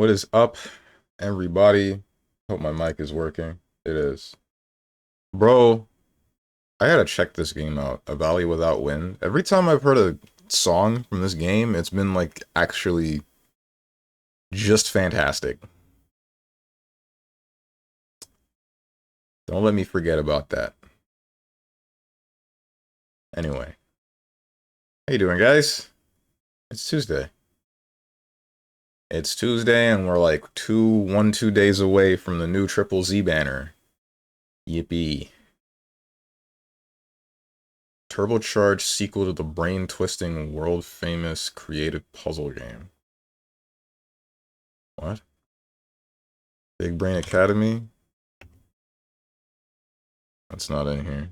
What is up, everybody? Hope my mic is working. It is. Bro, I gotta check this game out. A Valley Without Wind. Every time I've heard a song from this game, it's been like actually just fantastic. Don't let me forget about that. Anyway, how you doing, guys? It's Tuesday. It's Tuesday, and we're like 2 days away from the new Triple Z banner. Yippee. Turbocharged sequel to the brain-twisting, world-famous creative puzzle game. What? Big Brain Academy? That's not in here.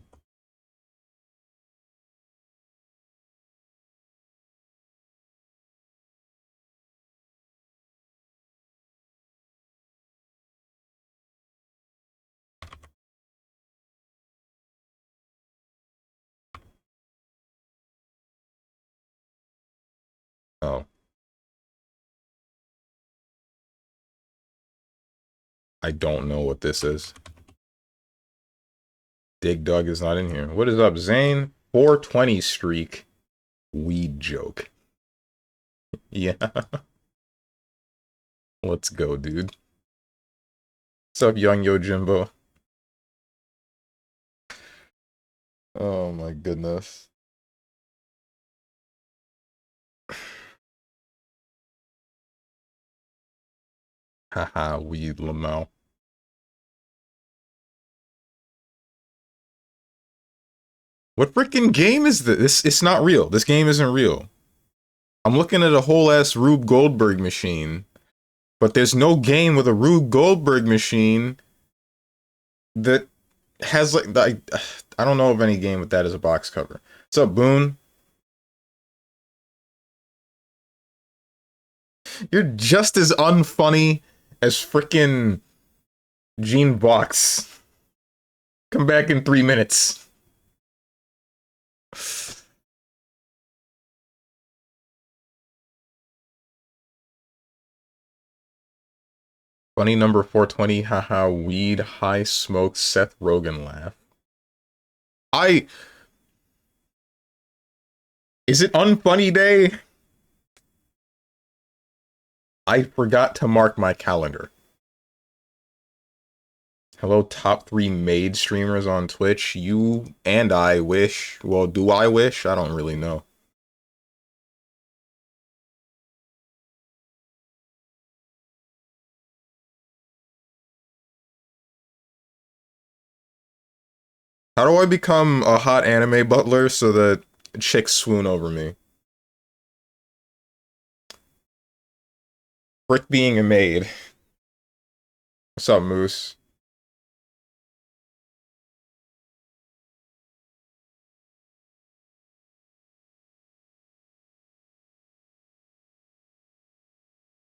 Oh. I don't know what this is. Dig Dug is not in here. What is up, Zane? 420 streak. Weed joke. Yeah. Let's go, dude. What's up, young Yojimbo? Oh my goodness. Haha, weed Lamau. What freaking game is this? It's not real. This game isn't real. I'm looking at a whole ass Rube Goldberg machine, but there's no game with a Rube Goldberg machine that has like I don't know of any game with that as a box cover. What's up, Boone? You're just as unfunny as freaking Gene Box. Come back in 3 minutes. Funny number 420, haha, weed, high smoke, Seth Rogen laugh. Is it unfunny day? I forgot to mark my calendar. Hello, top 3 maid streamers on Twitch. You and I wish. Well, do I wish? I don't really know. How do I become a hot anime butler so that chicks swoon over me? Frick being a maid. What's up, Moose?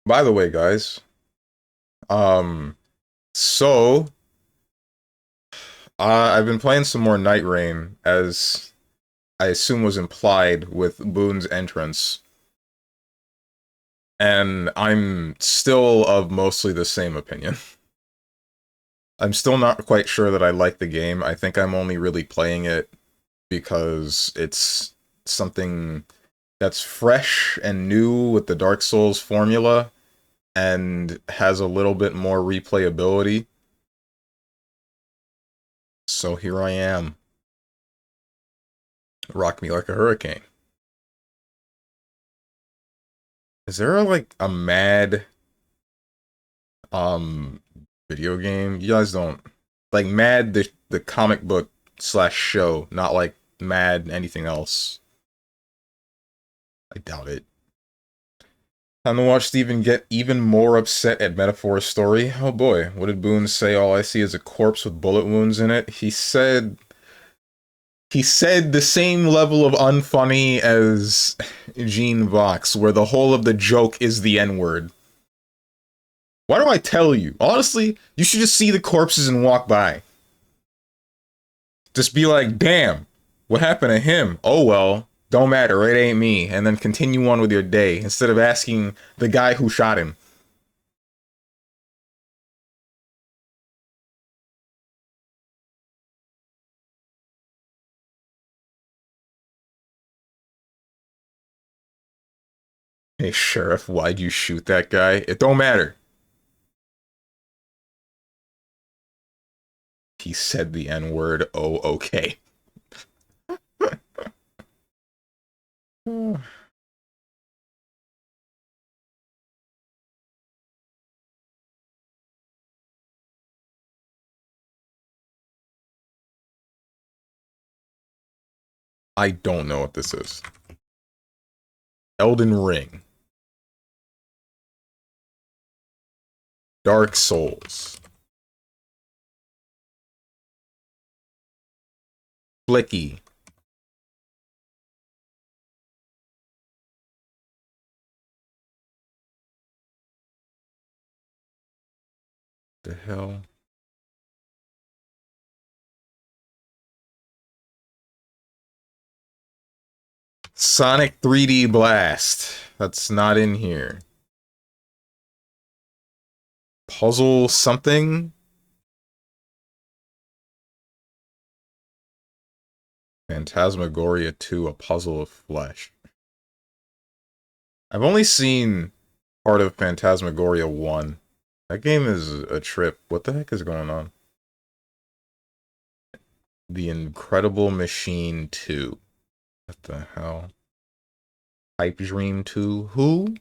By the way, guys, so I've been playing some more Night Rain, as I assume was implied with Boone's entrance, and I'm still of mostly the same opinion. I'm still not quite sure that I like the game. I think I'm only really playing it because it's something that's fresh and new with the Dark Souls formula and has a little bit more replayability. So here I am. Rock me like a hurricane. Is there like a Mad video game? You guys don't like Mad the comic book slash show, not like Mad anything else. I doubt it. Time to watch Steven get even more upset at Metaphor's story. Oh boy, what did Boone say? All I see is a corpse with bullet wounds in it. He said the same level of unfunny as Gene Vox, where the whole of the joke is the N-word. Why do I tell you? Honestly, you should just see the corpses and walk by. Just be like, damn, what happened to him? Oh well, don't matter, it ain't me. And then continue on with your day, instead of asking the guy who shot him. Hey, Sheriff, why'd you shoot that guy? It don't matter. He said the N-word. Oh, okay. I don't know what this is. Elden Ring. Dark Souls. Flicky. The hell? Sonic 3D Blast. That's not in here. Puzzle something? Phantasmagoria 2, A Puzzle of Flesh. I've only seen part of Phantasmagoria 1. That game is a trip. What the heck is going on? The Incredible Machine 2. What the hell? Pipe Dream 2? Who?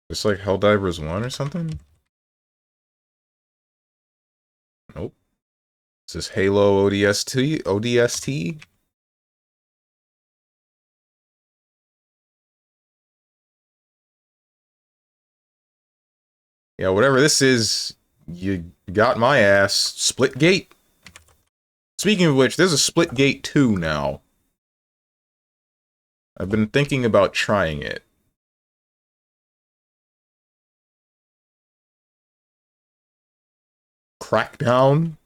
It's like Helldivers 1 or something? Nope. Is this Halo ODST? ODST? Yeah, whatever this is, you got my ass. Splitgate? Speaking of which, there's a Splitgate 2 now. I've been thinking about trying it. Crackdown?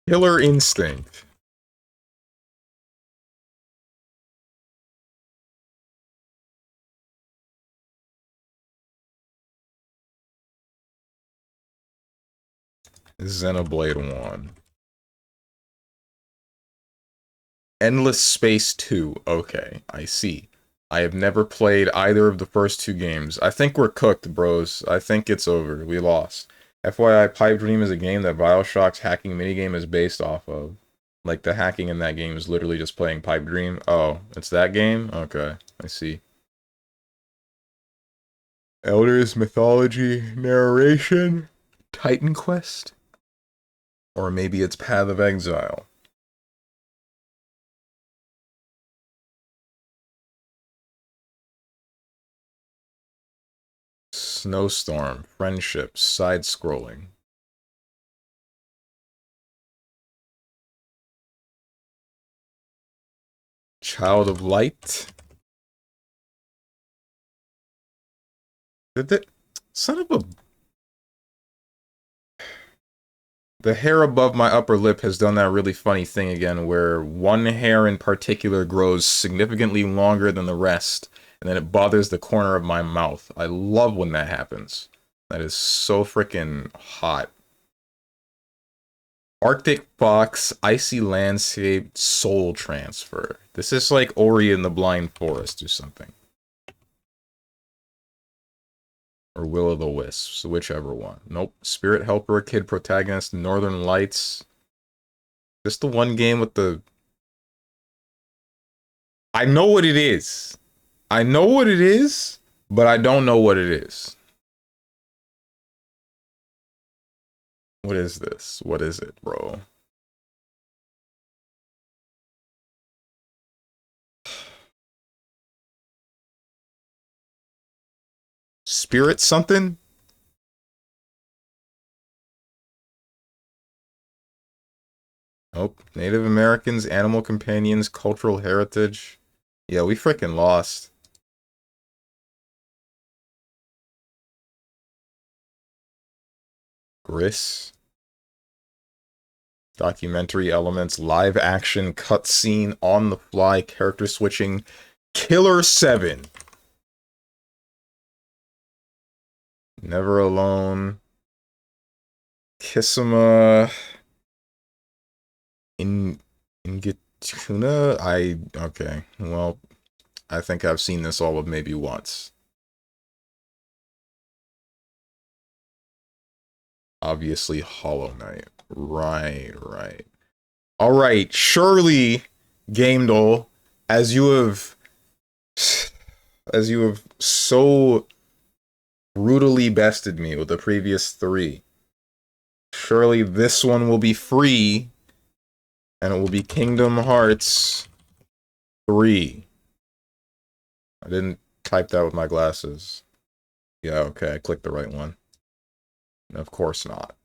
Killer Instinct. Xenoblade 1. Endless Space 2. Okay, I see. I have never played either of the first two games. I think we're cooked, bros. I think it's over. We lost. FYI, Pipe Dream is a game that Bioshock's hacking minigame is based off of. Like, the hacking in that game is literally just playing Pipe Dream. Oh, it's that game? Okay, I see. Elders Mythology Narration? Titan Quest? Or maybe it's Path of Exile. Snowstorm, Friendship, Side-Scrolling. Child of Light? Did that... Son of a... The hair above my upper lip has done that really funny thing again, where one hair in particular grows significantly longer than the rest, and then it bothers the corner of my mouth. I love when that happens. That is so freaking hot. Arctic Fox, Icy Landscape, Soul Transfer. This is like Ori and the Blind Forest or something. Or Will o' the Wisps, whichever one. Nope. Spirit Helper, Kid Protagonist, Northern Lights. Just the one game with the... I know what it is. I know what it is, but I don't know what it is. What is this? What is it, bro? Spirit something? Nope. Native Americans, Animal Companions, Cultural Heritage. Yeah, we freaking lost. Briss. Documentary elements, live action, cutscene, on the fly, character switching. Killer 7. Never Alone. Kissima. Ingetuna? Okay. Well, I think I've seen this all of maybe once. Obviously, Hollow Knight. Right. Alright, surely, Gamedol, as you have so brutally bested me with the previous 3, surely this one will be free, and it will be Kingdom Hearts 3. I didn't type that with my glasses. Yeah, okay, I clicked the right one. Of course not.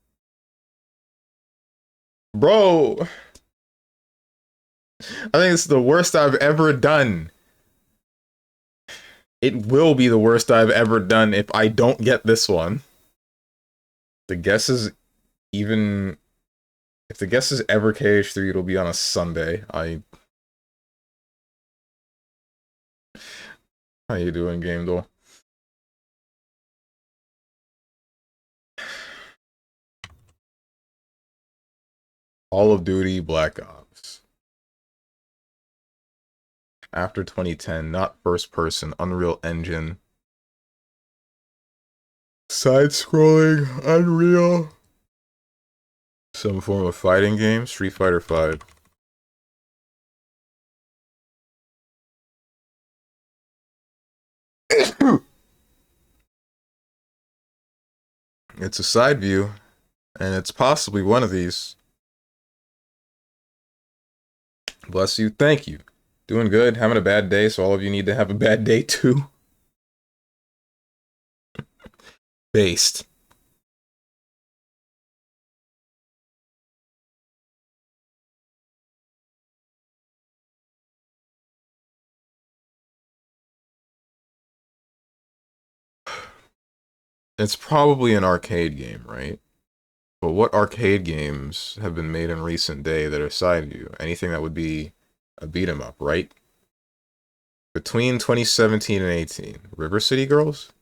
Bro! I think it's the worst I've ever done. It will be the worst I've ever done if I don't get this one. The guess is even... If the guess is ever KH3, it'll be on a Sunday. How you doing, Game Duel? Call of Duty Black Ops. After 2010, not first person, Unreal Engine. Side-scrolling, Unreal. Some form of fighting game, Street Fighter V. It's a side view, and it's possibly one of these. Bless you, thank you. Doing good, having a bad day, so all of you need to have a bad day too. Based. It's probably an arcade game, right? But what arcade games have been made in recent day that are side view? Anything that would be a beat 'em up, right? Between 2017 and 18. River City Girls?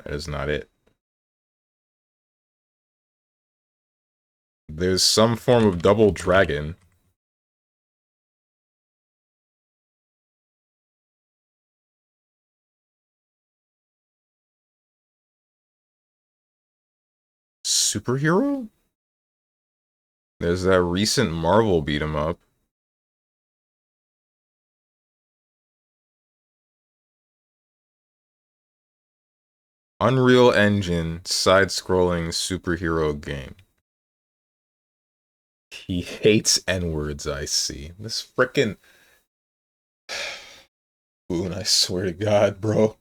That is not it. There's some form of Double Dragon. Superhero? There's that recent Marvel beat 'em up. Unreal Engine side-scrolling superhero game. He hates N-words, I see. This frickin'... Boone, I swear to God, bro.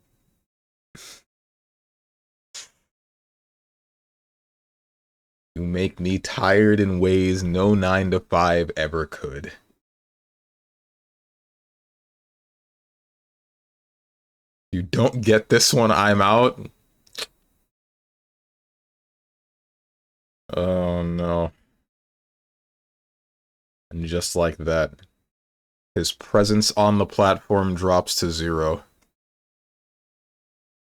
You make me tired in ways no 9 to 5 ever could. You don't get this one, I'm out. Oh no. And just like that, his presence on the platform drops to 0.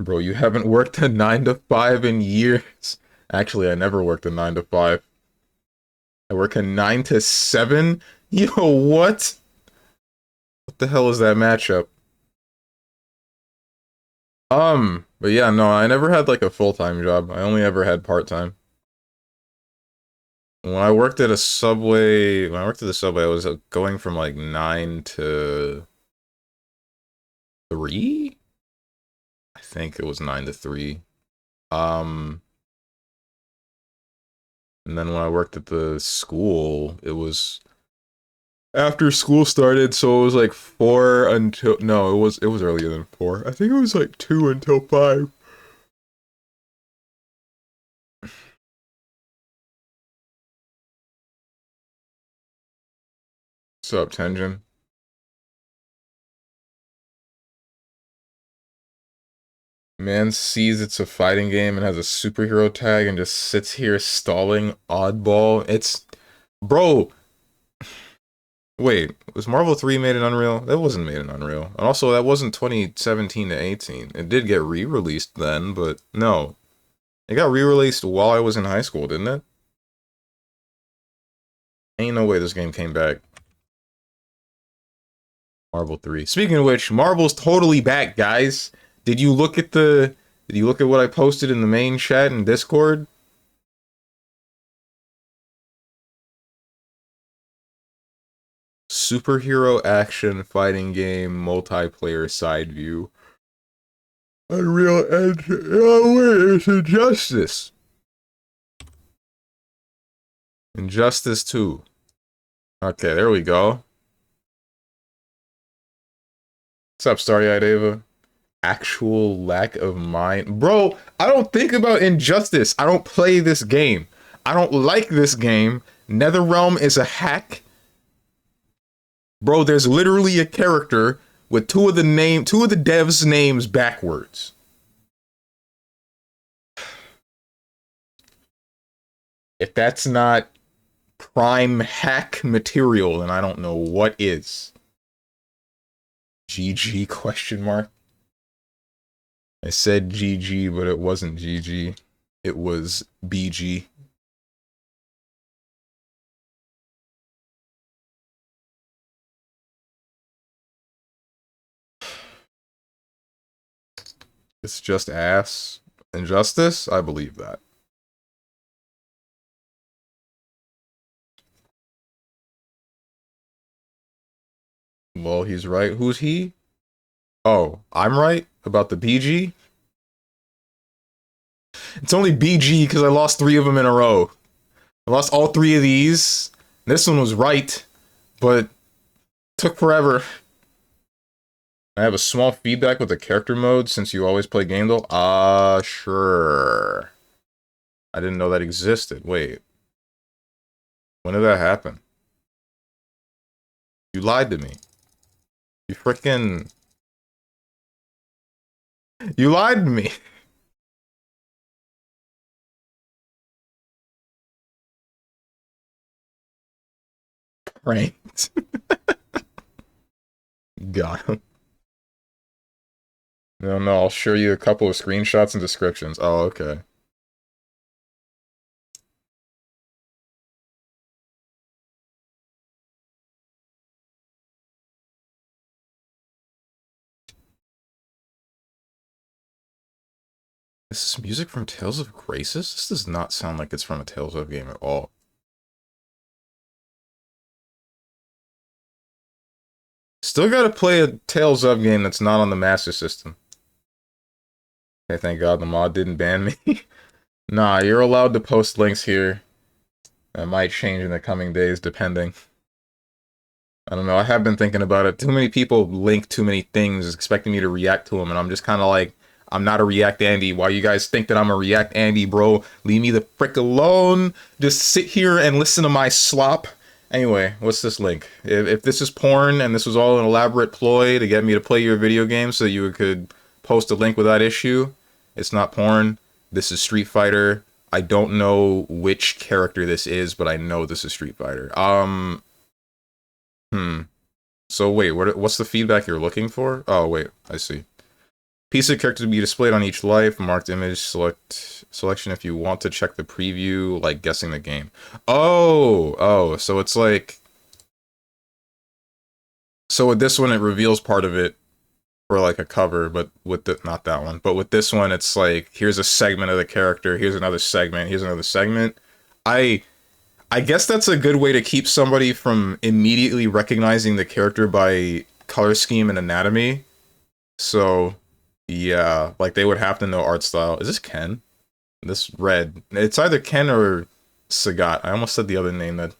Bro, you haven't worked a 9 to 5 in years. Actually, I never worked a 9 to 5. I work a 9 to 7? Yo, what? What the hell is that matchup? But yeah, no, I never had like a full-time job. I only ever had part-time. When I worked at a Subway, I was going from like 9 to 3? I think it was 9 to 3. And then when I worked at the school, it was after school started, so it was like 4 until, no, it was earlier than 4. I think it was like 2 until 5. What's up, Tenjin? Man sees it's a fighting game and has a superhero tag and just sits here stalling oddball. It's bro, wait, was Marvel 3 made in Unreal? That wasn't made in Unreal. And also that wasn't 2017 to 18. It did get re-released then, but no. It got re-released while I was in high school, didn't it? Ain't no way this game came back. Marvel 3. Speaking of which, Marvel's totally back, guys. Did you look at what I posted in the main chat in Discord? Superhero action fighting game multiplayer side view. Unreal Engine. Oh wait, it's Injustice. Injustice 2. Okay, there we go. What's up, Starry-Eyed Ava? Actual lack of mind. Bro, I don't think about Injustice. I don't play this game. I don't like this game. NetherRealm is a hack. Bro, there's literally a character with two of the devs' names backwards. If that's not prime hack material, then I don't know what is. GG question mark. I said GG, but it wasn't GG. It was BG. It's just ass. Injustice? I believe that. Well, he's right. Who's he? Oh, I'm right about the BG? It's only BG because I lost 3 of them in a row. I lost all 3 of these. This one was right, but took forever. I have a small feedback with the character mode since you always play Gaindle. Sure. I didn't know that existed. Wait. When did that happen? You lied to me. You freaking... You lied to me. Pranked. Got him. No, I'll show you a couple of screenshots and descriptions. Oh, okay. This is music from Tales of Graces? This does not sound like it's from a Tales of game at all. Still gotta play a Tales of game that's not on the Master System. Okay, thank God the mod didn't ban me. Nah, you're allowed to post links here. That might change in the coming days, depending. I don't know, I have been thinking about it. Too many people link too many things, expecting me to react to them, and I'm just kind of like, I'm not a React Andy. Why you guys think that I'm a React Andy, bro? Leave me the frick alone. Just sit here and listen to my slop. Anyway, what's this link? If this is porn and this was all an elaborate ploy to get me to play your video game so you could post a link without issue, it's not porn. This is Street Fighter. I don't know which character this is, but I know this is Street Fighter. So wait, what's the feedback you're looking for? Oh wait, I see. Piece of character to be displayed on each life, marked image, selection if you want to check the preview, like guessing the game. Oh, so it's like... So with this one, it reveals part of it for like a cover, but with the, not that one, but with this one, it's like, here's a segment of the character, here's another segment, here's another segment. I guess that's a good way to keep somebody from immediately recognizing the character by color scheme and anatomy. So... yeah, like they would have to know art style. Is this Ken? This red. It's either Ken or Sagat. I almost said the other name that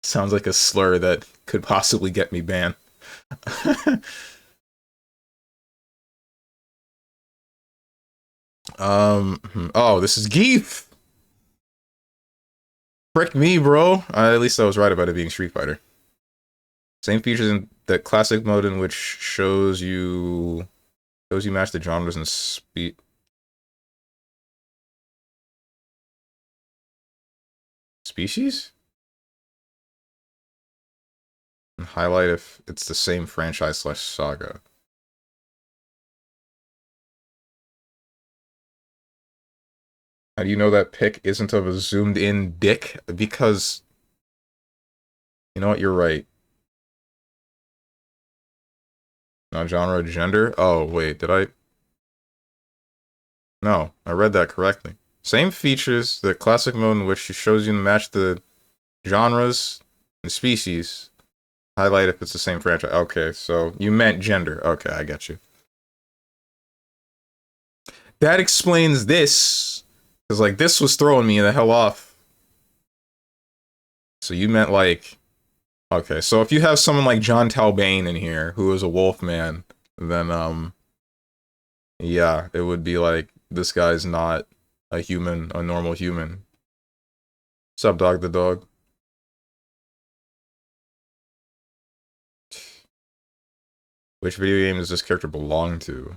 sounds like a slur that could possibly get me banned. Oh, this is Geef! Frick me, bro. At least I was right about it being Street Fighter. Same features in the classic mode in which shows you match the genres and speed. Species? And highlight if it's the same franchise slash saga. How do you know that pic isn't of a zoomed in dick? Because, you know what, you're right. Not genre, gender? Oh, wait, did I? No, I read that correctly. Same features, the classic mode in which she shows you to match the genres and species. Highlight if it's the same franchise. Okay, so you meant gender. Okay, I get you. That explains this. Because, like, this was throwing me the hell off. So you meant, like... Okay, so if you have someone like John Talbane in here, who is a wolf man, then, yeah, it would be like, this guy's not a human, a normal human. What's up, Dog the Dog? Which video game does this character belong to?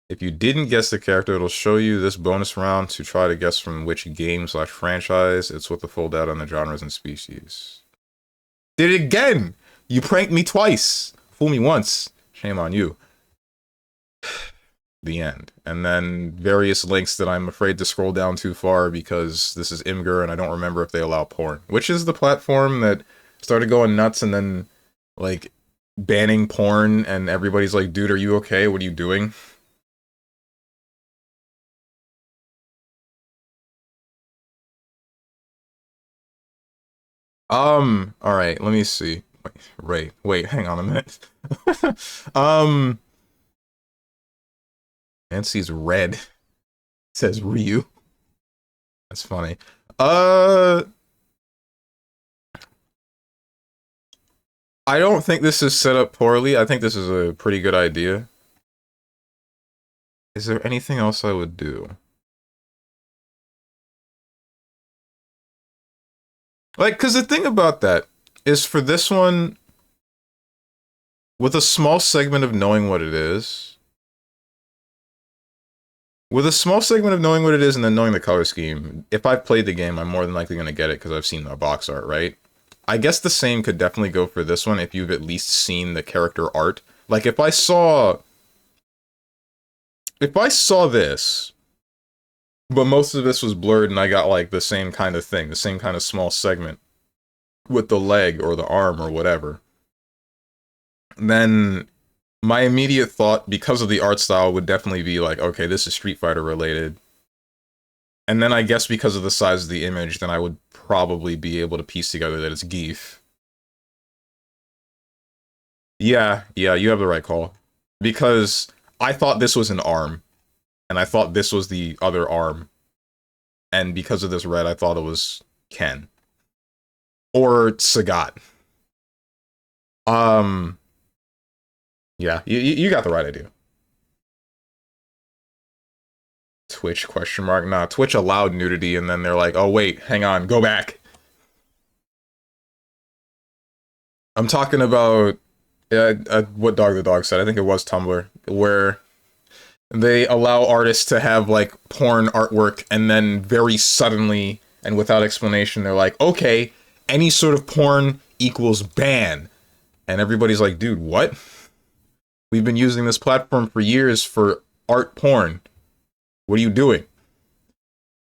If you didn't guess the character, it'll show you this bonus round to try to guess from which game slash franchise. It's with the full data on the genres and species. Did it again! You pranked me twice! Fool me once. Shame on you. The end. And then various links that I'm afraid to scroll down too far because this is Imgur and I don't remember if they allow porn. Which is the platform that started going nuts and then, like, banning porn and everybody's like, dude, are you okay? What are you doing? Alright, let me see. Wait, hang on a minute. um, Nancy's red. It says Ryu. That's funny. I don't think this is set up poorly. I think this is a pretty good idea. Is there anything else I would do? Like, because the thing about that is for this one, with a small segment of knowing what it is, with a small segment of knowing what it is and then knowing the color scheme, if I've played the game, I'm more than likely going to get it because I've seen the box art, right? I guess the same could definitely go for this one if you've at least seen the character art. Like, if I saw this, but most of this was blurred and I got, like, the same kind of thing, the same kind of small segment with the leg or the arm or whatever, then my immediate thought, because of the art style, would definitely be like, okay, this is Street Fighter related. And then I guess because of the size of the image, then I would probably be able to piece together that it's Geef. Yeah, you have the right call. Because I thought this was an arm, and I thought this was the other arm. And because of this red, I thought it was Ken. Or Sagat. Yeah, you got the right idea. Twitch question mark? Nah, Twitch allowed nudity, and then they're like, oh wait, hang on, go back. I'm talking about what Dog the Dog said. I think it was Tumblr, where they allow artists to have, like, porn artwork, and then very suddenly and without explanation, they're like, okay, any sort of porn equals ban. And everybody's like, dude, what? We've been using this platform for years for art porn. What are you doing?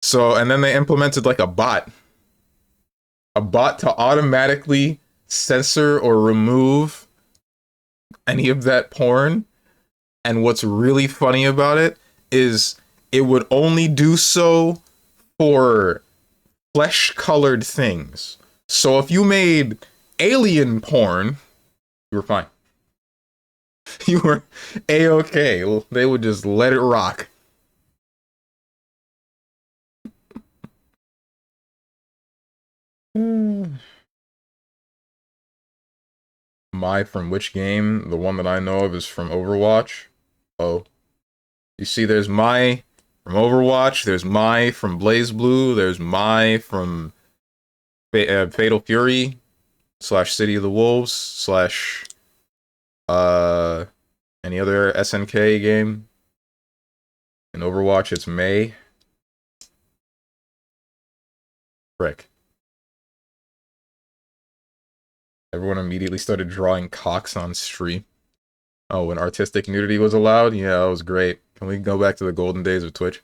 So, and then they implemented, like, a bot to automatically censor or remove any of that porn. And what's really funny about it is it would only do so for flesh-colored things. So if you made alien porn, you were fine. You were A-okay. They would just let it rock. My from which game? The one that I know of is from Overwatch. Oh. You see, there's my from Overwatch, there's my from BlazBlue, there's my from Fatal Fury, / City of the Wolves, / any other SNK game. In Overwatch, it's May. Frick. Everyone immediately started drawing cocks on stream. Oh, when artistic nudity was allowed? Yeah, that was great. Can we go back to the golden days of Twitch?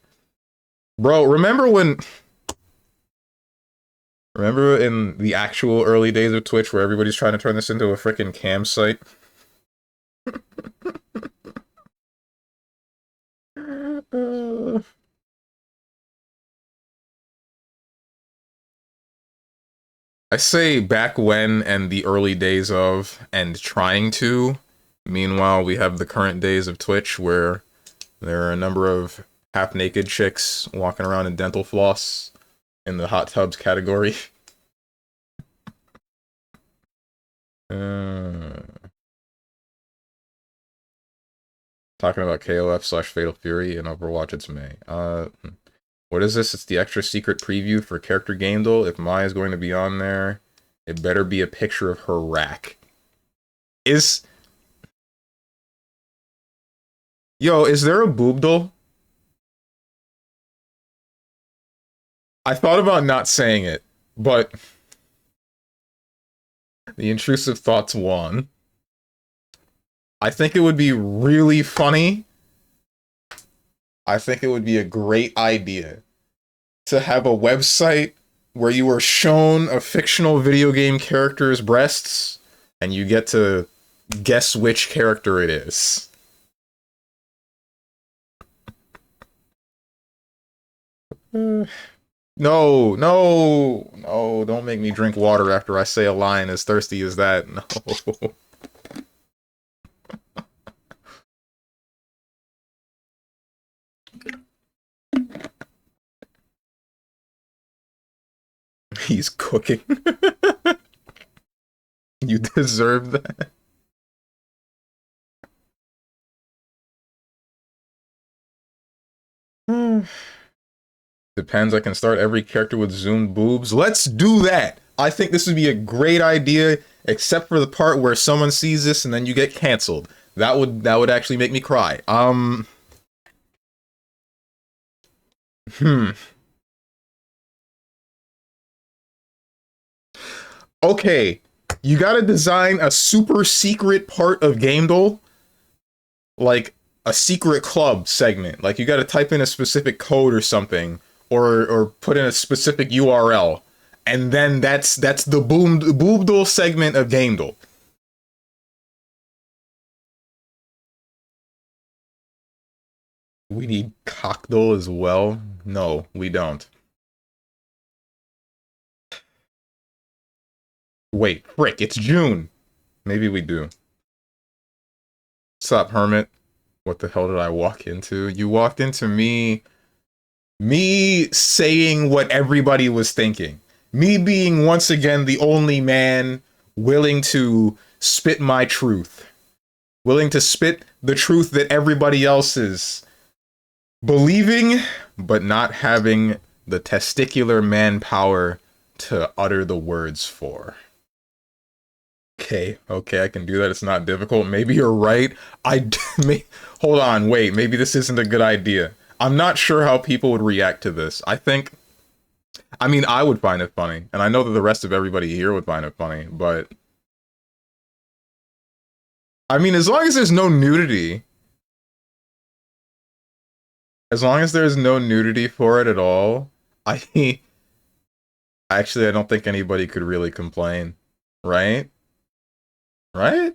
Bro, remember when... Remember in the actual early days of Twitch where everybody's trying to turn this into a freaking cam site? I say back when and the early days of and trying to. Meanwhile, we have the current days of Twitch where there are a number of half-naked chicks walking around in dental floss in the hot tubs category. Uh, talking about KOF slash Fatal Fury and Overwatch, it's May. What is this? It's the extra secret preview for Character Game Duel. If Mai is going to be on there, it better be a picture of her rack. Yo, is there a boob doll? I thought about not saying it, but the intrusive thoughts won. I think it would be really funny. I think it would be a great idea to have a website where you are shown a fictional video game character's breasts and you get to guess which character it is. No, no, no, don't make me drink water after I say a line as thirsty as that. No. He's cooking. You deserve that. Depends, I can start every character with zoomed boobs. Let's do that! I think this would be a great idea, except for the part where someone sees this and then you get canceled. That would actually make me cry. Hmm. Okay. You gotta design a super secret part of Gamedle, like a secret club segment. Like you gotta type in a specific code or something, or put in a specific URL, and then that's the boobdle segment of Gamedle. We need cockdle as well? No, we don't. Wait, frick, it's June. Maybe we do. Sup, Hermit? What the hell did I walk into? You walked into me saying what everybody was thinking. Me being once again the only man willing to spit my truth. Willing to spit the truth that everybody else is believing, but not having the testicular manpower to utter the words for. Okay, I can do that. It's not difficult. Maybe you're right. Hold on, wait. Maybe this isn't a good idea. I'm not sure how people would react to this. I mean, I would find it funny, and I know that the rest of everybody here would find it funny, but I mean, as long as there's no nudity, as long as there's no nudity for it at all, I actually I don't think anybody could really complain, right? Right?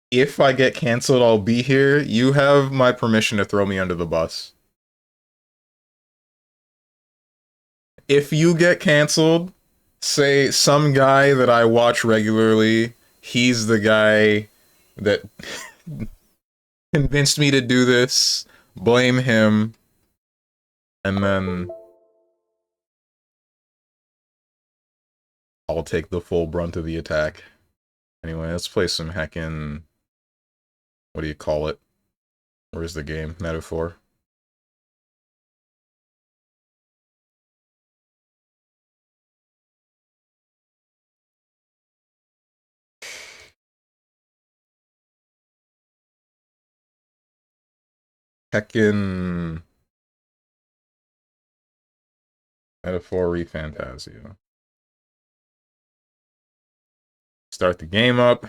If I get canceled, I'll be here. You have my permission to throw me under the bus. If you get canceled, say some guy that I watch regularly, he's the guy that convinced me to do this, blame him, and then I'll take the full brunt of the attack. Anyway, let's play some heckin'... what do you call it? Where's the game? Metaphor. Heckin' Metaphor ReFantazio. Start the game up.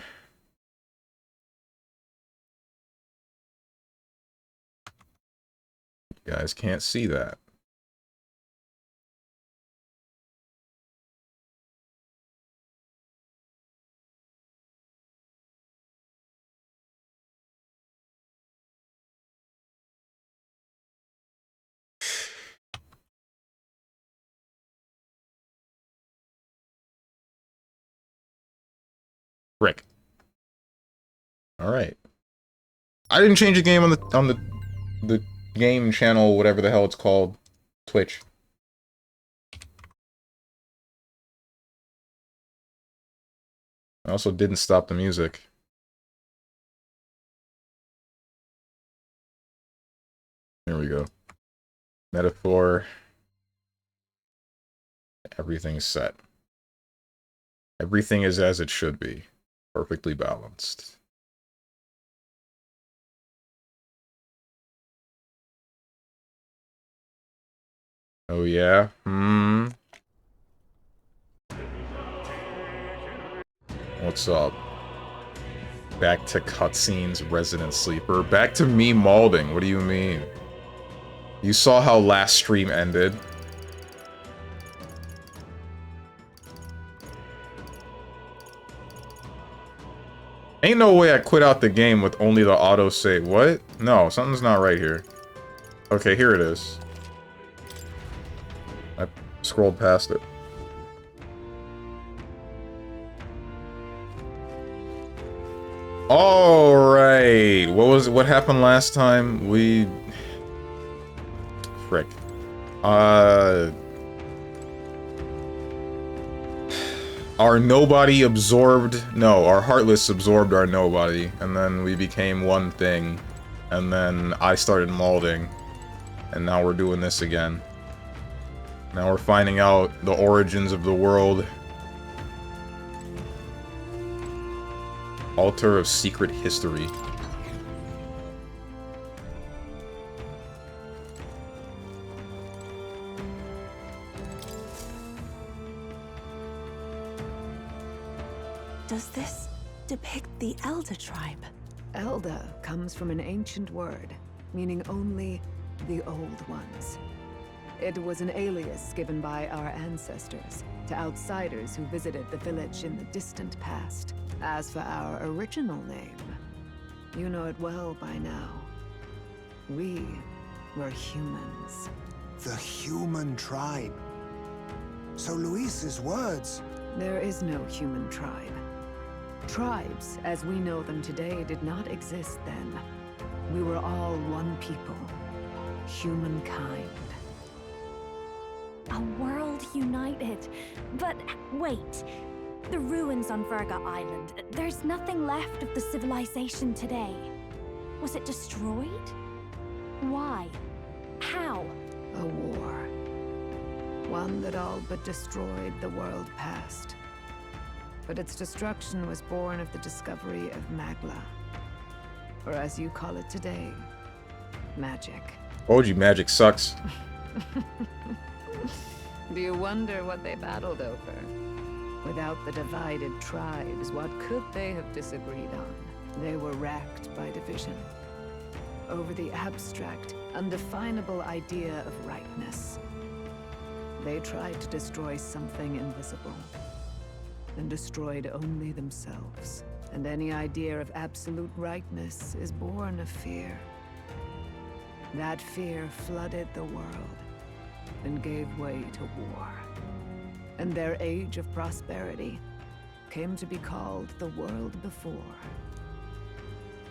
You guys can't see that. Frick. All right. I didn't change the game on the game channel, whatever the hell it's called, Twitch. I also didn't stop the music. There we go. Metaphor. Everything's set. Everything is as it should be. Perfectly balanced. Oh yeah? What's up? Back to cutscenes, Resident Sleeper. Back to me malding. What do you mean? You saw how last stream ended. Ain't no way I quit out the game with only the autosave. What? No, something's not right here. Okay, here it is. I scrolled past it. Alright. What happened last time? Frick. Our nobody absorbed... No, our heartless absorbed our nobody. And then we became one thing. And then I started malding. And now we're doing this again. Now we're finding out the origins of the world. Altar of Secret History. Does this depict the Elder tribe? Elder comes from an ancient word, meaning only the old ones. It was an alias given by our ancestors to outsiders who visited the village in the distant past. As for our original name, you know it well by now. We were humans. The human tribe. So Luis's words... There is no human tribe. Tribes, as we know them today, did not exist then. We were all one people. Humankind. A world united. But wait. The ruins on Virga Island. There's nothing left of the civilization today. Was it destroyed? Why? How? A war. One that all but destroyed the world past. But its destruction was born of the discovery of Magla. Or as you call it today, magic. Told you magic sucks. Do you wonder what they battled over? Without the divided tribes, what could they have disagreed on? They were racked by division. Over the abstract, undefinable idea of rightness. They tried to destroy something invisible. And destroyed only themselves. And any idea of absolute rightness is born of fear. That fear flooded the world and gave way to war. And their age of prosperity came to be called the world before.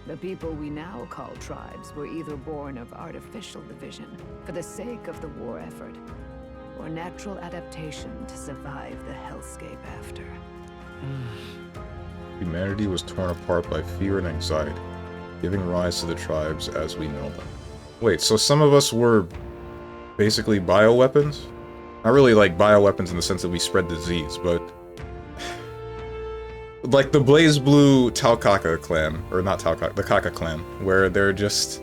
The people we now call tribes were either born of artificial division for the sake of the war effort, or natural adaptation to survive the hellscape after. Humanity was torn apart by fear and anxiety, giving rise to the tribes as we know them. Wait, so some of us were basically bioweapons? Not really like bioweapons in the sense that we spread disease, but... like the Blaze Blue Taukaka clan, or not Taukaka, the Kaka clan, where they're just...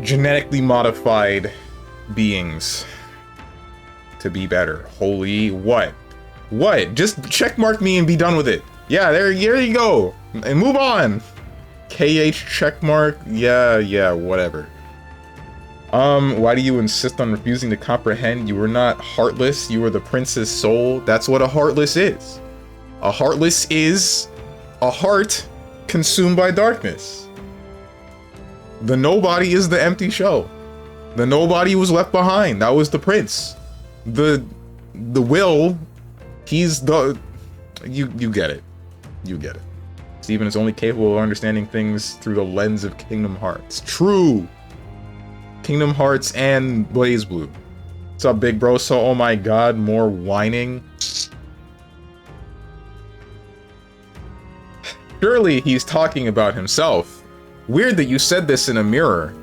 genetically modified beings to be better. Holy what? What? Just checkmark me and be done with it. Yeah, there you go. And move on. KH checkmark. Yeah, whatever. Why do you insist on refusing to comprehend? You were not heartless. You were the prince's soul. That's what a heartless is. A heartless is a heart consumed by darkness. The nobody is the empty shell. The nobody was left behind. That was the prince. The will, he's the... You get it. You get it. Steven is only capable of understanding things through the lens of Kingdom Hearts. True! Kingdom Hearts and Blaze Blue. What's up, big bro? So, oh my god, more whining. Surely he's talking about himself. Weird that you said this in a mirror.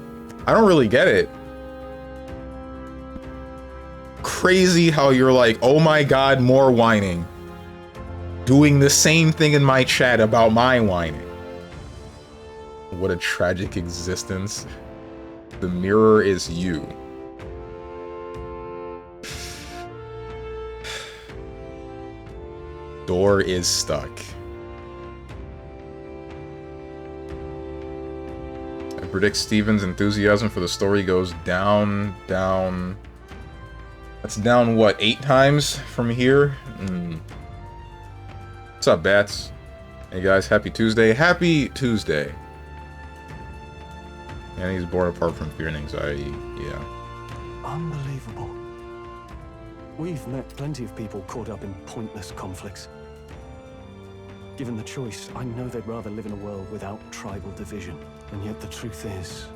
I don't really get it. Crazy how you're like, oh my god, more whining. Doing the same thing in my chat about my whining. What a tragic existence. The mirror is you. Door is stuck. I predict Steven's enthusiasm for the story goes down. That's down, what, 8 times from here? What's up, Bats? Hey guys, happy Tuesday. Happy Tuesday. And he's born apart from fear and anxiety. Yeah. Unbelievable. We've met plenty of people caught up in pointless conflicts. Given the choice, I know they'd rather live in a world without tribal division. And yet the truth is,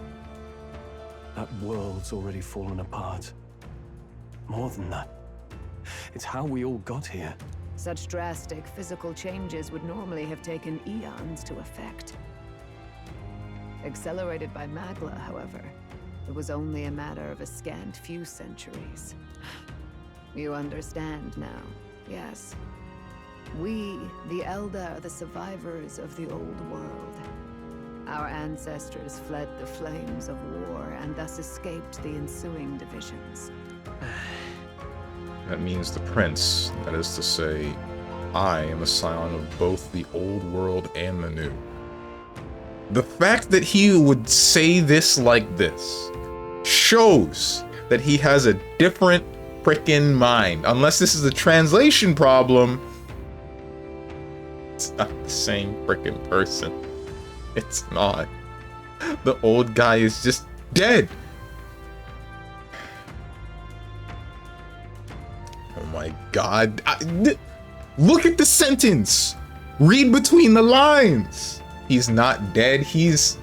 that world's already fallen apart. More than that, it's how we all got here. Such drastic physical changes would normally have taken eons to effect. Accelerated by Magla, however, it was only a matter of a scant few centuries. You understand now, yes? We, the Elder, are the survivors of the old world. Our ancestors fled the flames of war and thus escaped the ensuing divisions. That means the prince, that is to say, I am a scion of both the old world and the new. The fact that he would say this like this shows that he has a different frickin' mind. Unless this is a translation problem, it's not the same frickin' person. It's not. The old guy is just dead. Oh my god. Look at the sentence. Read between the lines. He's not dead. He's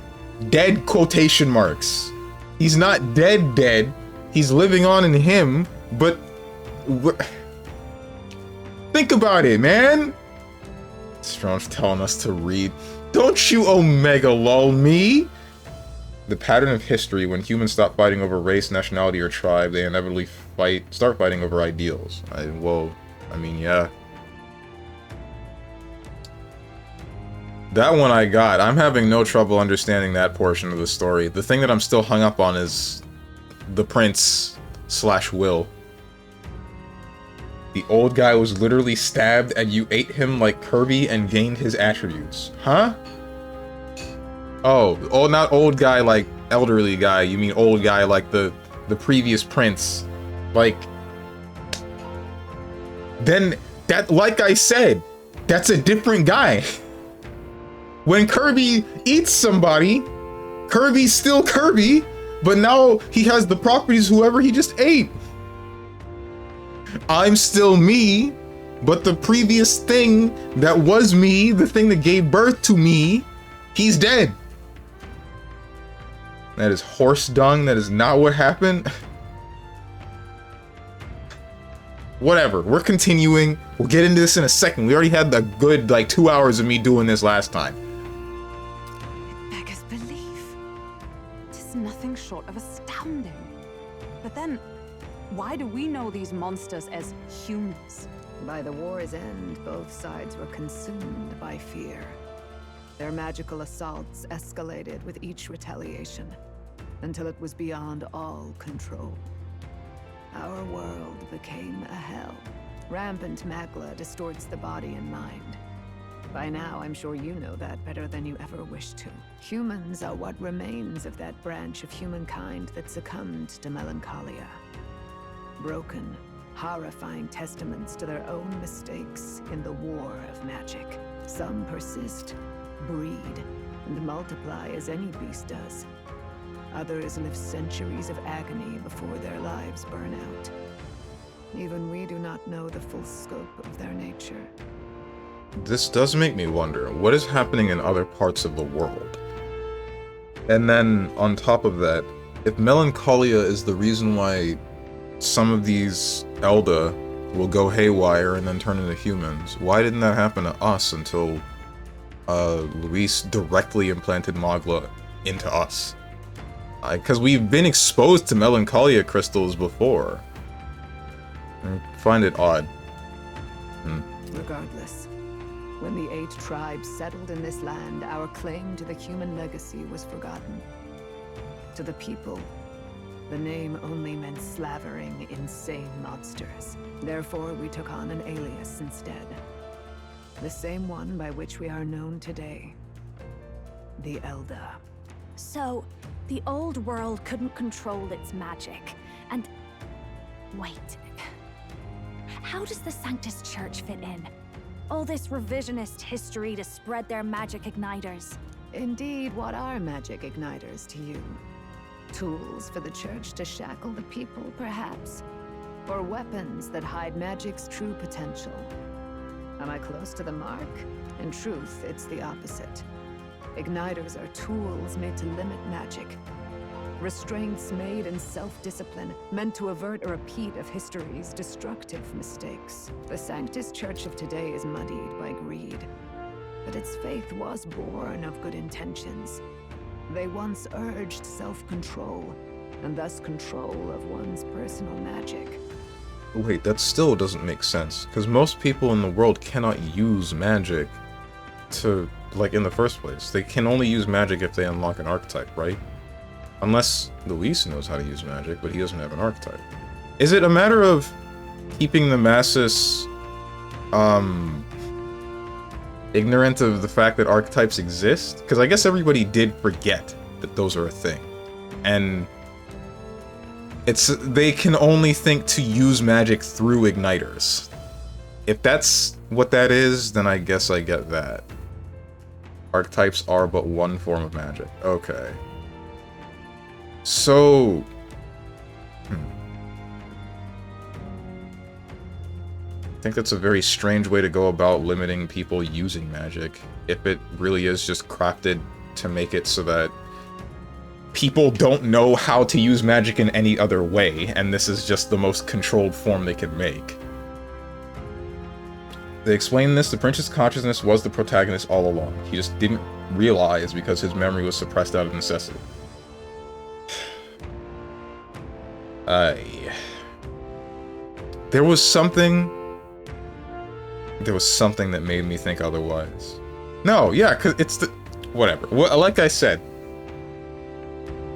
dead, quotation marks. He's not dead. He's living on in him, but... Think about it, man. Strong's telling us to read. Don't you omega lol me. The pattern of history, when humans stop fighting over race, nationality, or tribe, they inevitably start fighting over ideals. I mean, yeah. That one I got. I'm having no trouble understanding that portion of the story. The thing that I'm still hung up on is the prince / Will. The old guy was literally stabbed and you ate him like Kirby and gained his attributes. Huh? Oh, not old guy like elderly guy. You mean old guy like the previous prince. Like... Then, that, like I said, that's a different guy. When Kirby eats somebody, Kirby's still Kirby, but now he has the properties whoever he just ate. I'm still me, but the previous thing that was me, the thing that gave birth to me, he's dead. That is horse dung. That is not what happened. Whatever, we're continuing. We'll get into this in a second. We already had the good, like, 2 hours of me doing this last time. Beggars belief. Tis nothing short of astounding. But then, why do we know these monsters as humans? By the war's end, both sides were consumed by fear. Their magical assaults escalated with each retaliation, until it was beyond all control. Our world became a hell, Rampant magla distorts the body and mind. By now, I'm sure you know that better than you ever wished to. Humans are what remains of that branch of humankind that succumbed to melancholia. Broken, horrifying testaments to their own mistakes in the war of magic. Some persist, breed, and multiply as any beast does. Others live centuries of agony before their lives burn out. Even we do not know the full scope of their nature. This does make me wonder, what is happening in other parts of the world? And then, on top of that, if melancholia is the reason why some of these Elda will go haywire and then turn into humans, why didn't that happen to us until Luis directly implanted Magla into us? Because we've been exposed to melancholia crystals before. I find it odd. Regardless, when the 8 tribes settled in this land, our claim to the human legacy was forgotten. To the people, the name only meant slavering, insane monsters. Therefore, we took on an alias instead. The same one by which we are known today. The Elda. So, the old world couldn't control its magic, and... Wait. How does the Sanctus Church fit in? All this revisionist history to spread their magic igniters. Indeed, what are magic igniters to you? Tools for the Church to shackle the people, perhaps? Or weapons that hide magic's true potential? Am I close to the mark? In truth, it's the opposite. Igniters are tools made to limit magic. Restraints made in self-discipline, meant to avert a repeat of history's destructive mistakes. The Sanctus Church of today is muddied by greed. But its faith was born of good intentions. They once urged self-control, and thus control of one's personal magic. Wait, that still doesn't make sense, because most people in the world cannot use magic to, like, in the first place. They can only use magic if they unlock an archetype, right? Unless Luis knows how to use magic, but he doesn't have an archetype. Is it a matter of keeping the masses, ignorant of the fact that archetypes exist? Because I guess everybody did forget that those are a thing. And they can only think to use magic through igniters. If that's what that is, then I guess I get that. Archetypes are but one form of magic. Okay. So... I think that's a very strange way to go about limiting people using magic, if it really is just crafted to make it so that people don't know how to use magic in any other way, and this is just the most controlled form they can make. They explain this: the prince's consciousness was the protagonist all along. He just didn't realize because his memory was suppressed out of necessity. There was something that made me think otherwise. No, yeah, because it's the... Whatever. Like I said,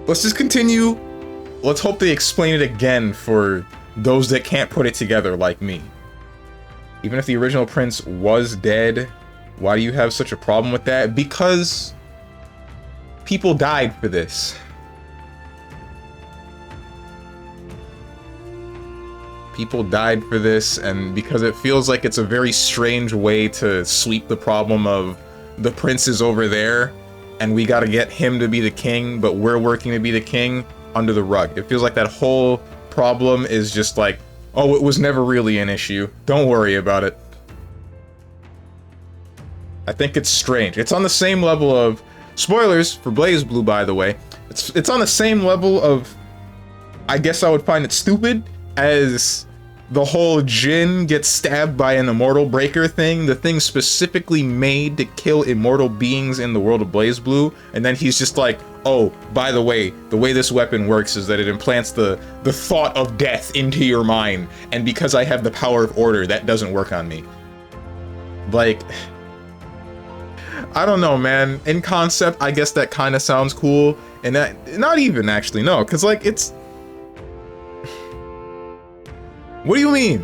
let's just continue. Let's hope they explain it again for those that can't put it together like me. Even if the original prince was dead, why do you have such a problem with that? Because people died for this. People died for this, and because it feels like it's a very strange way to sweep the problem of the prince is over there, and we gotta get him to be the king, but we're working to be the king, under the rug. It feels like that whole problem is just like, oh, it was never really an issue. Don't worry about it. I think it's strange. It's on the same level of... Spoilers for Blaze Blue, by the way. It's on the same level of... I guess I would find it stupid as the whole Jin gets stabbed by an immortal breaker thing, the thing specifically made to kill immortal beings in the world of Blaze Blue, and then he's just like, oh, by the way this weapon works is that it implants the thought of death into your mind, and because I have the power of order, that doesn't work on me. Like, I don't know, man. In concept, I guess that kind of sounds cool, and that, not even actually, no, because like, it's... What do you mean?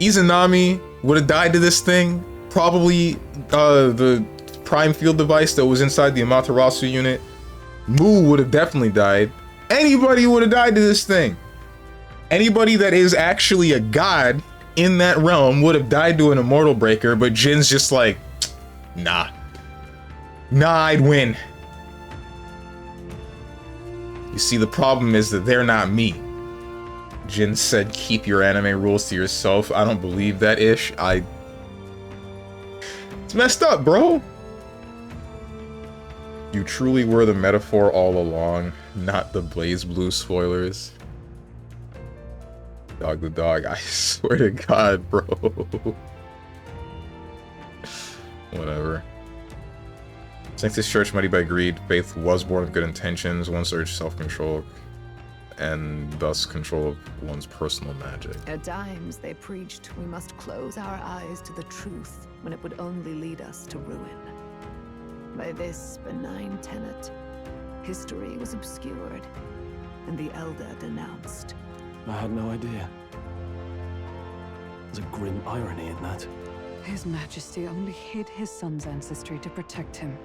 Izanami would have died to this thing. Probably the prime field device that was inside the Amaterasu unit. Mu would have definitely died. Anybody would have died to this thing. Anybody that is actually a god in that realm would have died to an immortal breaker, but Jin's just like, nah. Nah, I'd win. You see, the problem is that they're not me. Jin said, keep your anime rules to yourself. I don't believe that ish. It's messed up, bro. You truly were the metaphor all along, not the Blaze Blue spoilers. Dog the dog, I swear to God, bro. Whatever. Since this church muddied by greed, faith was born of good intentions, once urged self-control, and thus control of one's personal magic. At times, they preached we must close our eyes to the truth when it would only lead us to ruin. By this benign tenet, history was obscured, and the Elder denounced. I had no idea. There's a grim irony in that. His Majesty only hid his son's ancestry to protect him.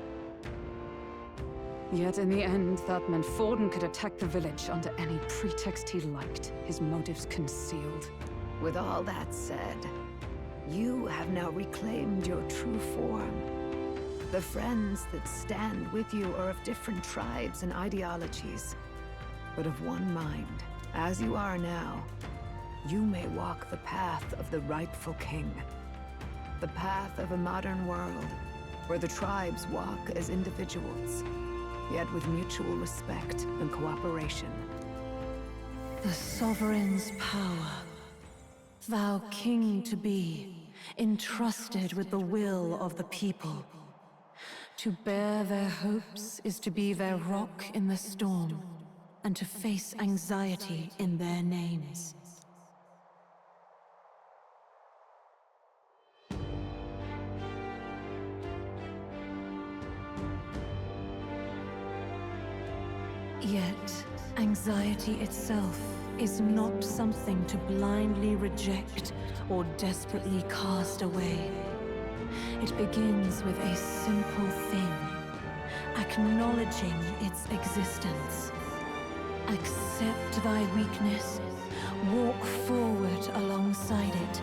Yet in the end, that meant Forden could attack the village under any pretext he liked, his motives concealed. With all that said, you have now reclaimed your true form. The friends that stand with you are of different tribes and ideologies, but of one mind. As you are now, you may walk the path of the rightful king. The path of a modern world, where the tribes walk as individuals, yet with mutual respect and cooperation. The sovereign's power, thou king to be, entrusted with the will of the people. To bear their hopes is to be their rock in the storm, and to face anxiety in their names. Yet, anxiety itself is not something to blindly reject or desperately cast away. It begins with a simple thing, acknowledging its existence. Accept thy weakness, walk forward alongside it,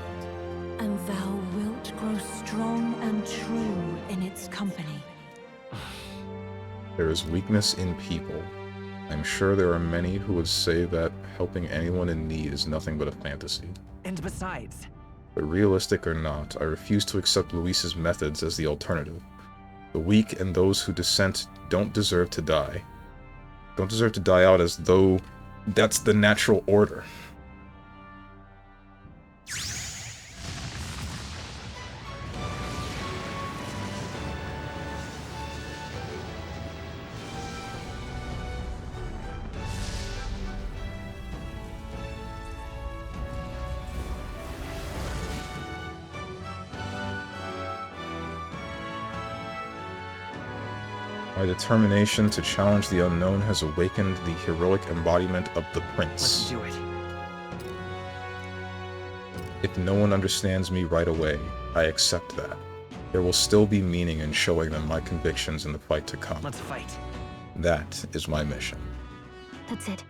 and thou wilt grow strong and true in its company. There is weakness in people. I'm sure there are many who would say that helping anyone in need is nothing but a fantasy. And besides... But realistic or not, I refuse to accept Luis's methods as the alternative. The weak and those who dissent don't deserve to die. Don't deserve to die out as though that's the natural order. My determination to challenge the unknown has awakened the heroic embodiment of the Prince. Let's do it. If no one understands me right away, I accept that. There will still be meaning in showing them my convictions in the fight to come. Let's fight. That is my mission. That's it.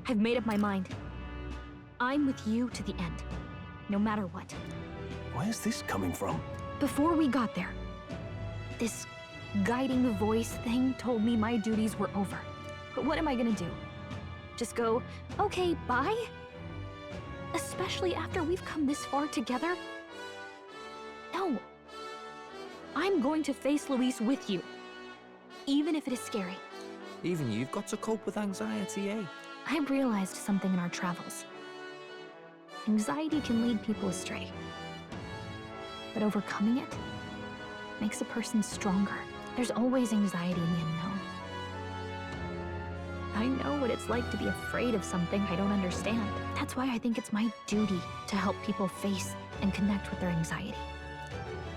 I've made up my mind. I'm with you to the end, no matter what. Where's this coming from? Before we got there, this guiding voice thing told me my duties were over. But what am I gonna do? Just go, okay, bye? Especially after we've come this far together? No. I'm going to face Luis with you. Even if it is scary. Even you've got to cope with anxiety, eh? I realized something in our travels. Anxiety can lead people astray. But overcoming it makes a person stronger. There's always anxiety in the unknown. I know what it's like to be afraid of something I don't understand. That's why I think it's my duty to help people face and connect with their anxiety.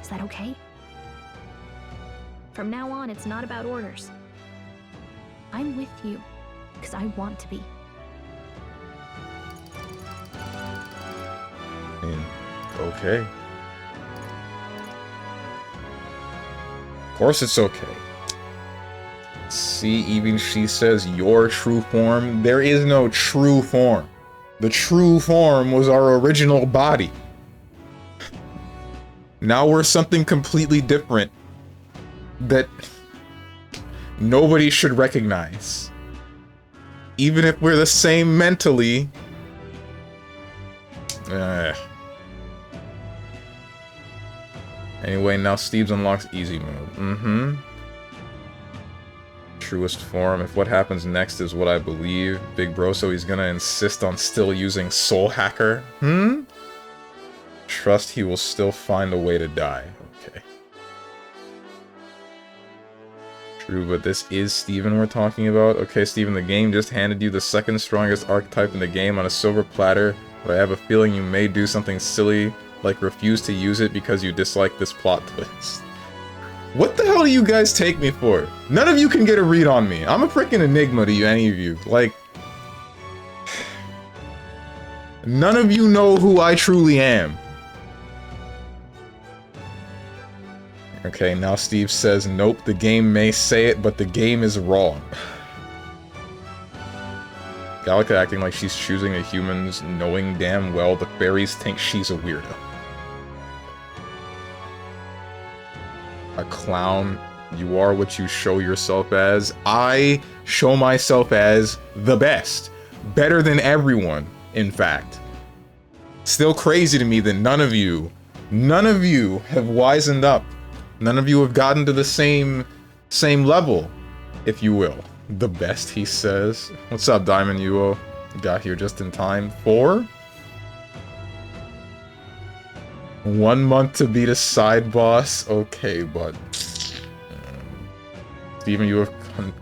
Is that okay? From now on, it's not about orders. I'm with you, because I want to be. I mean, Okay. Of course it's okay. See, even she says your true form. There is no true form. The true form was our original body. Now we're something completely different that nobody should recognize. Even if we're the same mentally. Anyway, now Steve's unlocks easy mode. Truest form. If what happens next is what I believe, Big Bro, so he's gonna insist on still using Soul Hacker? Trust he will still find a way to die. Okay. True, but this is Steven we're talking about? Okay, Steven, the game just handed you the second strongest archetype in the game on a silver platter, but I have a feeling you may do something silly, like refuse to use it because you dislike this plot twist. What the hell do you guys take me for? None of you can get a read on me. I'm a freaking enigma to you, any of you. Like, none of you know who I truly am. Okay, now Steve says, nope, the game may say it, but the game is wrong. Gallica acting like she's choosing the humans, knowing damn well the fairies think she's a weirdo. A clown. You are what you show yourself as. I show myself as the best. Better than everyone, in fact. Still crazy to me that none of you have wisened up. None of you have gotten to the same level, if you will. The best, he says. What's up, Diamond Uo? Got here just in time. 4? 1 month to beat a side boss? Okay, bud. Steven, you have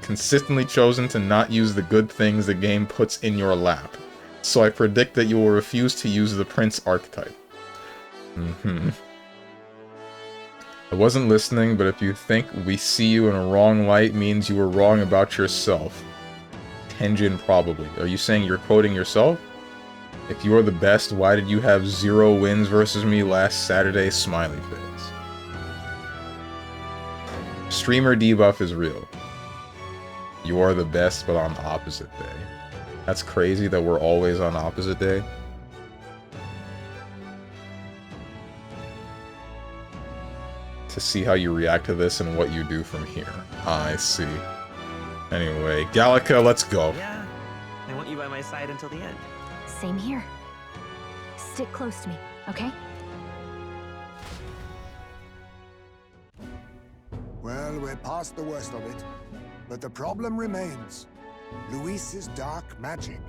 consistently chosen to not use the good things the game puts in your lap. So I predict that you will refuse to use the Prince archetype. I wasn't listening, but if you think we see you in a wrong light means you were wrong about yourself. Tenjin, probably. Are you saying you're quoting yourself? If you're the best, why did you have 0 wins versus me last Saturday? Smiley face. Streamer debuff is real. You are the best, but on opposite day. That's crazy that we're always on opposite day. To see how you react to this and what you do from here. I see. Anyway, Gallica, let's go. Yeah, I want you by my side until the end. Same here. Stick close to me, okay? Well, we're past the worst of it. But the problem remains. Luis's dark magic.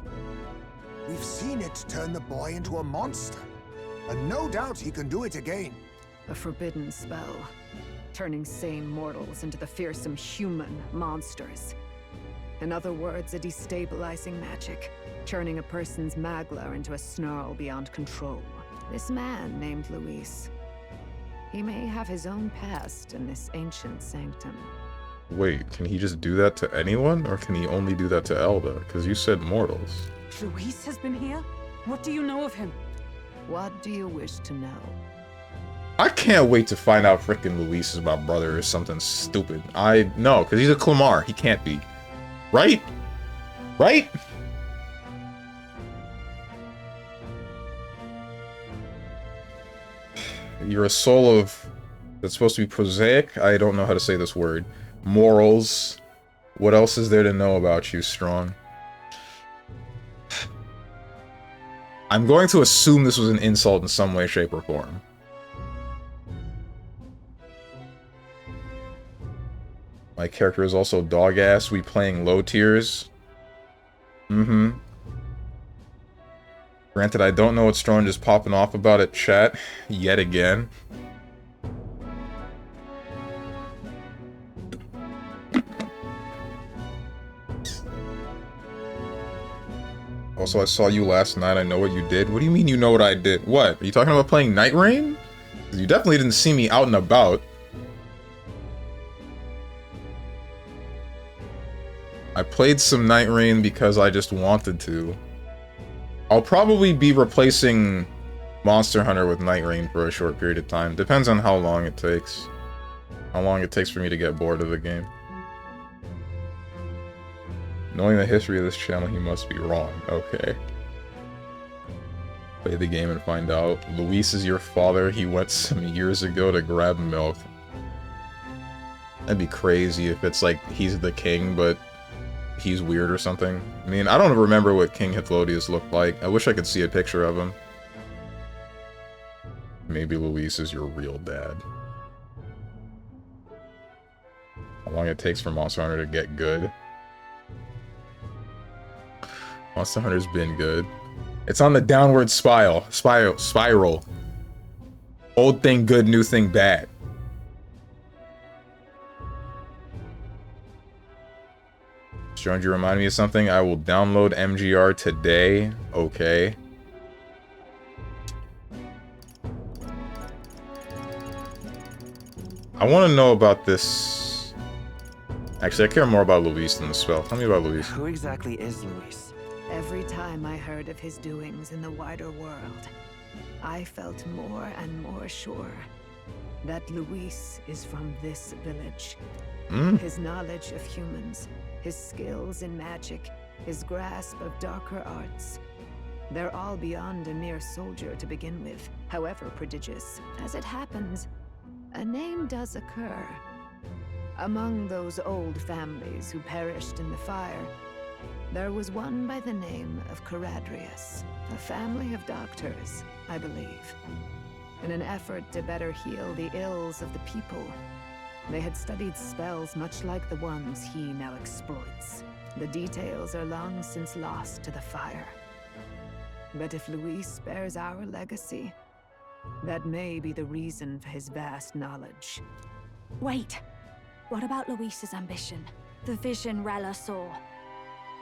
We've seen it turn the boy into a monster. And no doubt he can do it again. A forbidden spell, turning sane mortals into the fearsome human monsters. In other words, a destabilizing magic, turning a person's magla into a snarl beyond control. This man named Luis, he may have his own past in this ancient sanctum. Wait, can he just do that to anyone? Or can he only do that to Elda? Because you said mortals. Luis has been here? What do you know of him? What do you wish to know? I can't wait to find out frickin' Luis is my brother or something stupid. No, because he's a Clamar. He can't be. Right? Right? You're a soul of... That's supposed to be prosaic? I don't know how to say this word. Morals. What else is there to know about you, Strong? I'm going to assume this was an insult in some way, shape, or form. My character is also dog-ass. We playing low tiers. Granted, I don't know what Strong is popping off about at chat. Yet again. Also, I saw you last night. I know what you did. What do you mean you know what I did? What? Are you talking about playing Night Rain? You definitely didn't see me out and about. I played some Night Rain because I just wanted to. I'll probably be replacing Monster Hunter with Night Rain for a short period of time. Depends on how long it takes. How long it takes for me to get bored of the game. Knowing the history of this channel, he must be wrong. Okay. Play the game and find out. Luis is your father. He went some years ago to grab milk. That'd be crazy if it's like he's the king, but he's weird or something. I mean, I don't remember what King Hythlodaeus looked like. I wish I could see a picture of him. Maybe Luis is your real dad. How long it takes for Monster Hunter to get good. Monster Hunter's been good. It's on the downward spiral. Old thing good, new thing bad. Jones, you remind me of something. I will download MGR today. Okay. I want to know about this. Actually, I care more about Luis than the spell. Tell me about Luis. Who exactly is Luis? Every time I heard of his doings in the wider world, I felt more and more sure that Luis is from this village. His knowledge of humans, his skills in magic, his grasp of darker arts. They're all beyond a mere soldier to begin with, however prodigious. As it happens, a name does occur. Among those old families who perished in the fire, there was one by the name of Caradrius, a family of doctors, I believe. In an effort to better heal the ills of the people, they had studied spells much like the ones he now exploits. The details are long since lost to the fire. But if Luis bears our legacy, that may be the reason for his vast knowledge. Wait. What about Luis's ambition? The vision Rella saw?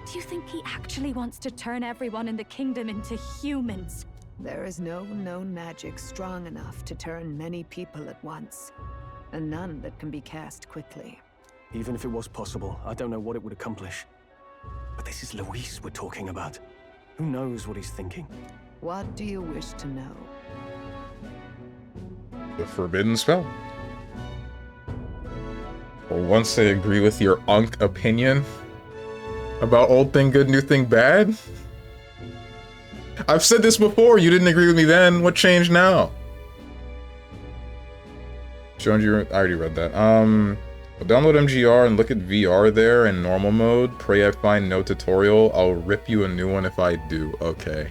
Do you think he actually wants to turn everyone in the kingdom into humans? There is no known magic strong enough to turn many people at once, and none that can be cast quickly. Even if it was possible, I don't know what it would accomplish. But this is Luis we're talking about. Who knows what he's thinking? What do you wish to know? The forbidden spell. For once I agree with your unk opinion about old thing good, new thing bad. I've said this before, you didn't agree with me then, what changed now? Showing you, I already read that. I'll download MGR and look at VR there in normal mode. Pray I find no tutorial. I'll rip you a new one if I do. Okay.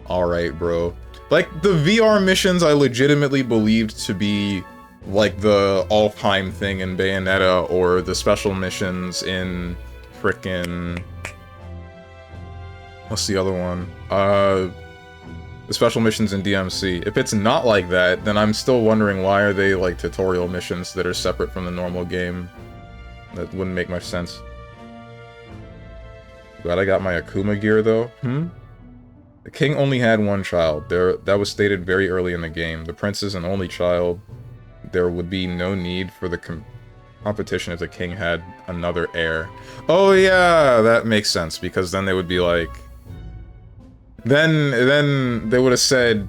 Alright, bro. Like, the VR missions I legitimately believed to be like the Alfheim thing in Bayonetta, or the special missions in frickin'... What's the other one? The special missions in DMC. If it's not like that, then I'm still wondering why are they like tutorial missions that are separate from the normal game. That wouldn't make much sense. Glad I got my Akuma gear though. The king only had one child. That was stated very early in the game. The prince is an only child. There would be no need for the competition if the king had another heir. Oh yeah, that makes sense, because then they would be like... Then they would have said,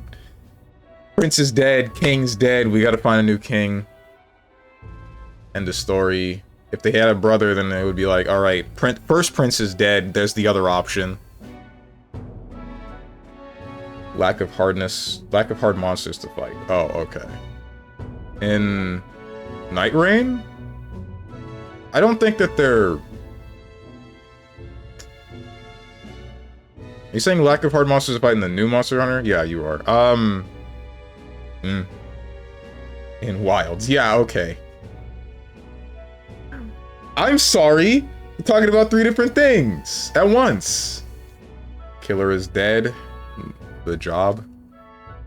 Prince is dead, King's dead, we gotta find a new king. End of story. If they had a brother, then they would be like, alright, first prince is dead, there's the other option. Lack of hard monsters to fight. Oh, okay. In Night Rain? I don't think that they're... Are you saying lack of hard monsters to fight in the new Monster Hunter? Yeah, you are. In Wilds. Yeah, okay. I'm sorry! We're talking about 3 different things at once. Killer is dead. The job.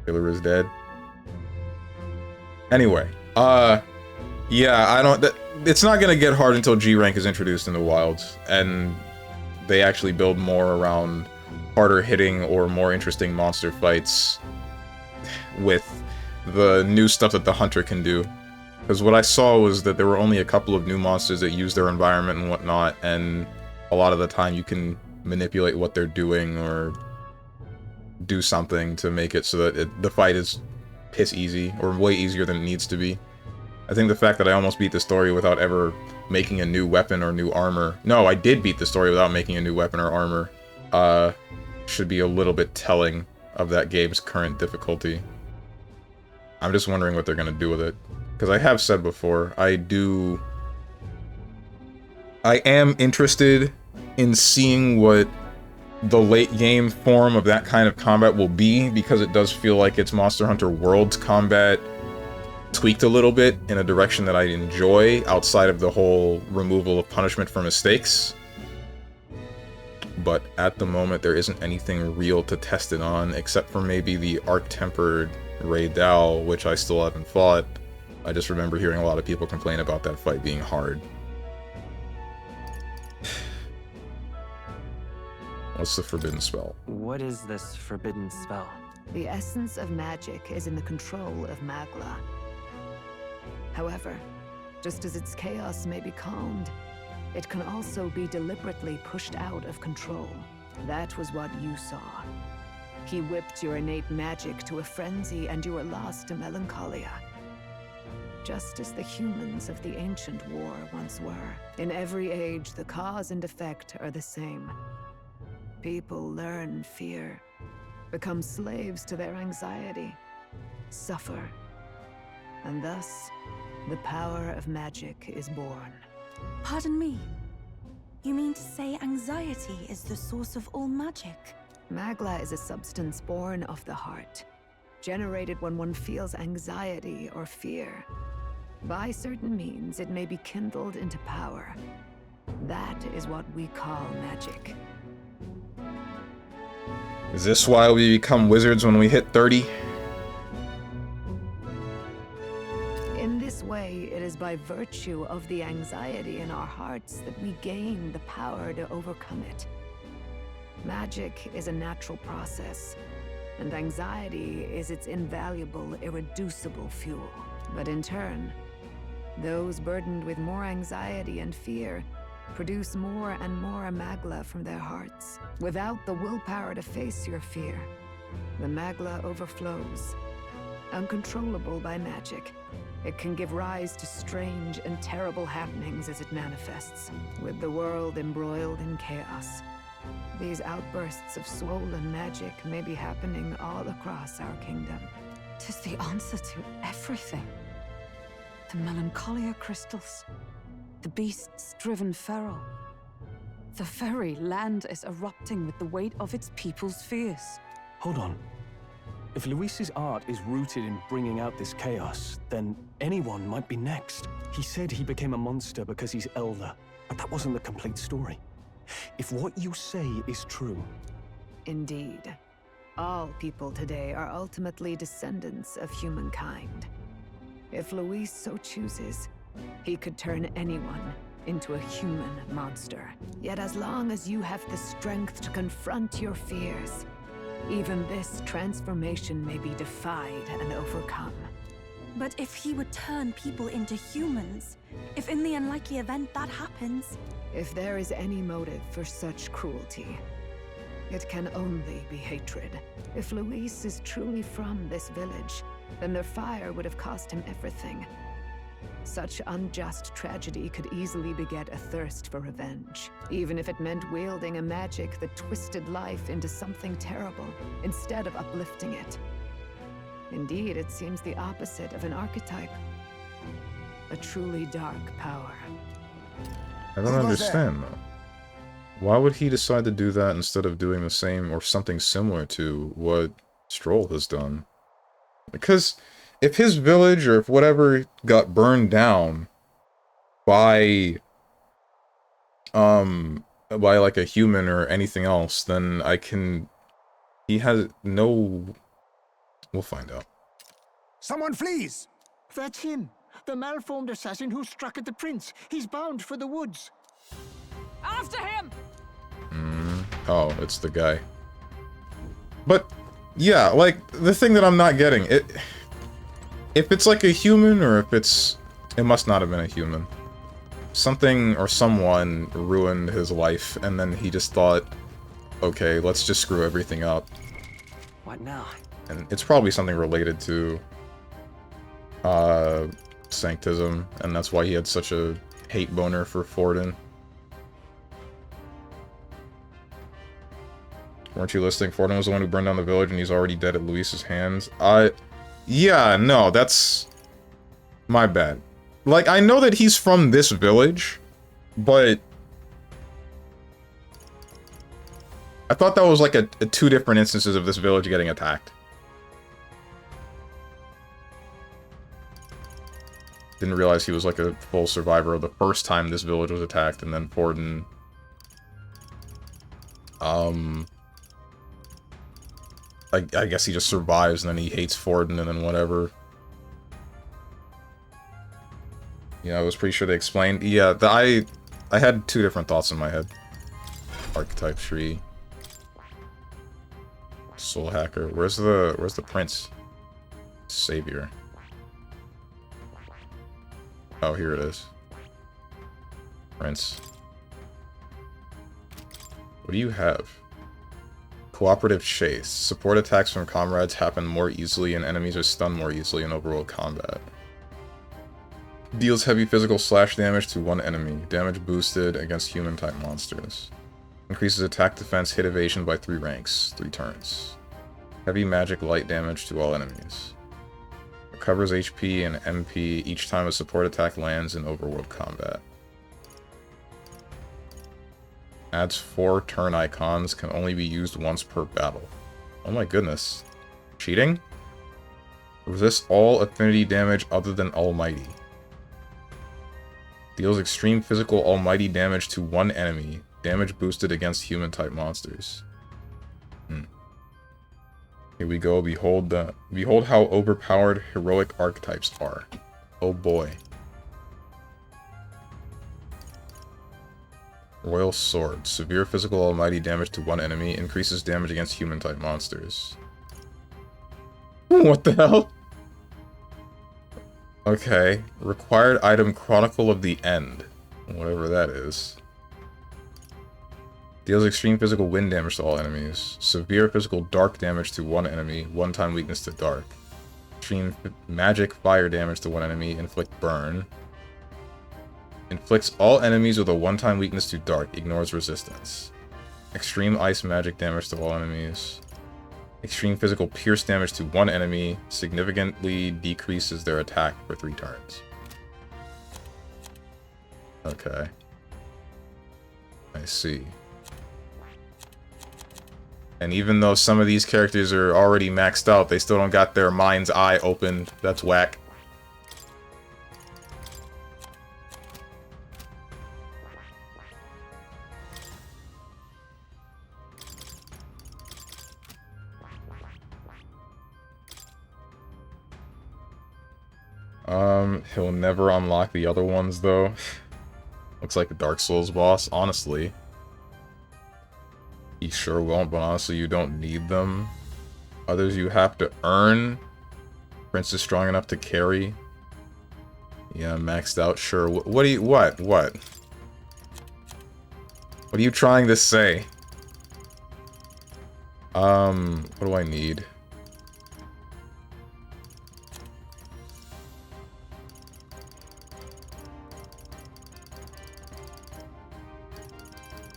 Killer is dead. Anyway, yeah, I don't... It's not gonna get hard until G rank is introduced in the Wilds, and they actually build more around harder hitting or more interesting monster fights with the new stuff that the hunter can do. Because what I saw was that there were only a couple of new monsters that use their environment and whatnot, and a lot of the time you can manipulate what they're doing or do something to make it so that the fight is piss easy, or way easier than it needs to be. I think the fact that I almost beat the story without ever making a new weapon or new armor... No, I did beat the story without making a new weapon or armor. Should be a little bit telling of that game's current difficulty. I'm just wondering what they're gonna do with it. Because I have said before, I am interested in seeing what the late game form of that kind of combat will be, because it does feel like it's Monster Hunter World's combat tweaked a little bit in a direction that I enjoy, outside of the whole removal of punishment for mistakes. But at the moment, there isn't anything real to test it on, except for maybe the Arc-Tempered Raydal, which I still haven't fought. I just remember hearing a lot of people complain about that fight being hard. What's the forbidden spell? What is this forbidden spell? The essence of magic is in the control of Magla. However, just as its chaos may be calmed, it can also be deliberately pushed out of control. That was what you saw. He whipped your innate magic to a frenzy, and you were lost to melancholia. Just as the humans of the ancient war once were. In every age, the cause and effect are the same. People learn fear, become slaves to their anxiety, suffer, and thus, the power of magic is born. Pardon me. You mean to say anxiety is the source of all magic? Magla is a substance born of the heart, generated when one feels anxiety or fear. By certain means, it may be kindled into power. That is what we call magic. Is this why we become wizards when we hit 30? In this way, it is by virtue of the anxiety in our hearts that we gain the power to overcome it. Magic is a natural process, and anxiety is its invaluable, irreducible fuel. But in turn, those burdened with more anxiety and fear produce more and more Magla from their hearts. Without the willpower to face your fear, the Magla overflows. Uncontrollable by magic, it can give rise to strange and terrible happenings as it manifests, with the world embroiled in chaos. These outbursts of swollen magic may be happening all across our kingdom. 'Tis the answer to everything. The melancholia crystals. The beasts driven feral. The very land is erupting with the weight of its people's fears. Hold on. If Luis's art is rooted in bringing out this chaos, then anyone might be next. He said he became a monster because he's elder, but that wasn't the complete story. If what you say is true... Indeed. All people today are ultimately descendants of humankind. If Luis so chooses, he could turn anyone into a human monster. Yet as long as you have the strength to confront your fears, even this transformation may be defied and overcome. But if he would turn people into humans, if in the unlikely event that happens... If there is any motive for such cruelty, it can only be hatred. If Luis is truly from this village, then their fire would have cost him everything. Such unjust tragedy could easily beget a thirst for revenge, even if it meant wielding a magic that twisted life into something terrible, instead of uplifting it. Indeed, it seems the opposite of an archetype. A truly dark power. I don't understand, though. Why would he decide to do that instead of doing the same or something similar to what Stroll has done? Because if his village or if whatever got burned down by like a human or anything else, then he has no... We'll find out. Someone flees! That's him. The malformed assassin who struck at the prince. He's bound for the woods. After him! Oh, it's the guy. But, yeah, like, the thing that I'm not getting, if it's like a human, or if it's... It must not have been a human. Something or someone ruined his life, and then he just thought, okay, let's just screw everything up. What now? And it's probably something related to Sanctism, and that's why he had such a hate boner for Forden. Weren't you listening? Forden was the one who burned down the village, and he's already dead at Luis's hands. Yeah, no, that's my bad. Like, I know that he's from this village, but I thought that was like a two different instances of this village getting attacked. Didn't realize he was like a full survivor of the first time this village was attacked, and then Forden... I guess he just survives, and then he hates Forden, and then whatever. Yeah, I was pretty sure they explained. Yeah, I had two different thoughts in my head. Archetype tree. Soul hacker. Where's the prince? Savior. Oh, here it is. Prince. What do you have? Cooperative chase. Support attacks from comrades happen more easily and enemies are stunned more easily in overworld combat. Deals heavy physical slash damage to one enemy. Damage boosted against human-type monsters. Increases attack defense hit evasion by 3 ranks, 3 turns. Heavy magic light damage to all enemies. Recovers HP and MP each time a support attack lands in overworld combat. Adds 4 turn icons, can only be used once per battle. Oh my goodness. Cheating? Resists all affinity damage other than Almighty. Deals extreme physical almighty damage to one enemy. Damage boosted against human-type monsters. Here we go. Behold how overpowered heroic archetypes are. Oh boy. Royal Sword. Severe physical almighty damage to one enemy. Increases damage against human-type monsters. What the hell? Okay. Required item Chronicle of the End. Whatever that is. Deals extreme physical wind damage to all enemies. Severe physical dark damage to one enemy. One-time weakness to dark. Extreme magic fire damage to one enemy. Inflict burn. Inflicts all enemies with a one-time weakness to dark. Ignores resistance. Extreme ice magic damage to all enemies. Extreme physical pierce damage to one enemy. Significantly decreases their attack for 3 turns. Okay. I see. And even though some of these characters are already maxed out, they still don't got their mind's eye opened. That's whack. He'll never unlock the other ones, though. Looks like a Dark Souls boss, honestly. He sure won't, but honestly, you don't need them. Others you have to earn. Prince is strong enough to carry. Yeah, maxed out, sure. What? What are you trying to say? What do I need?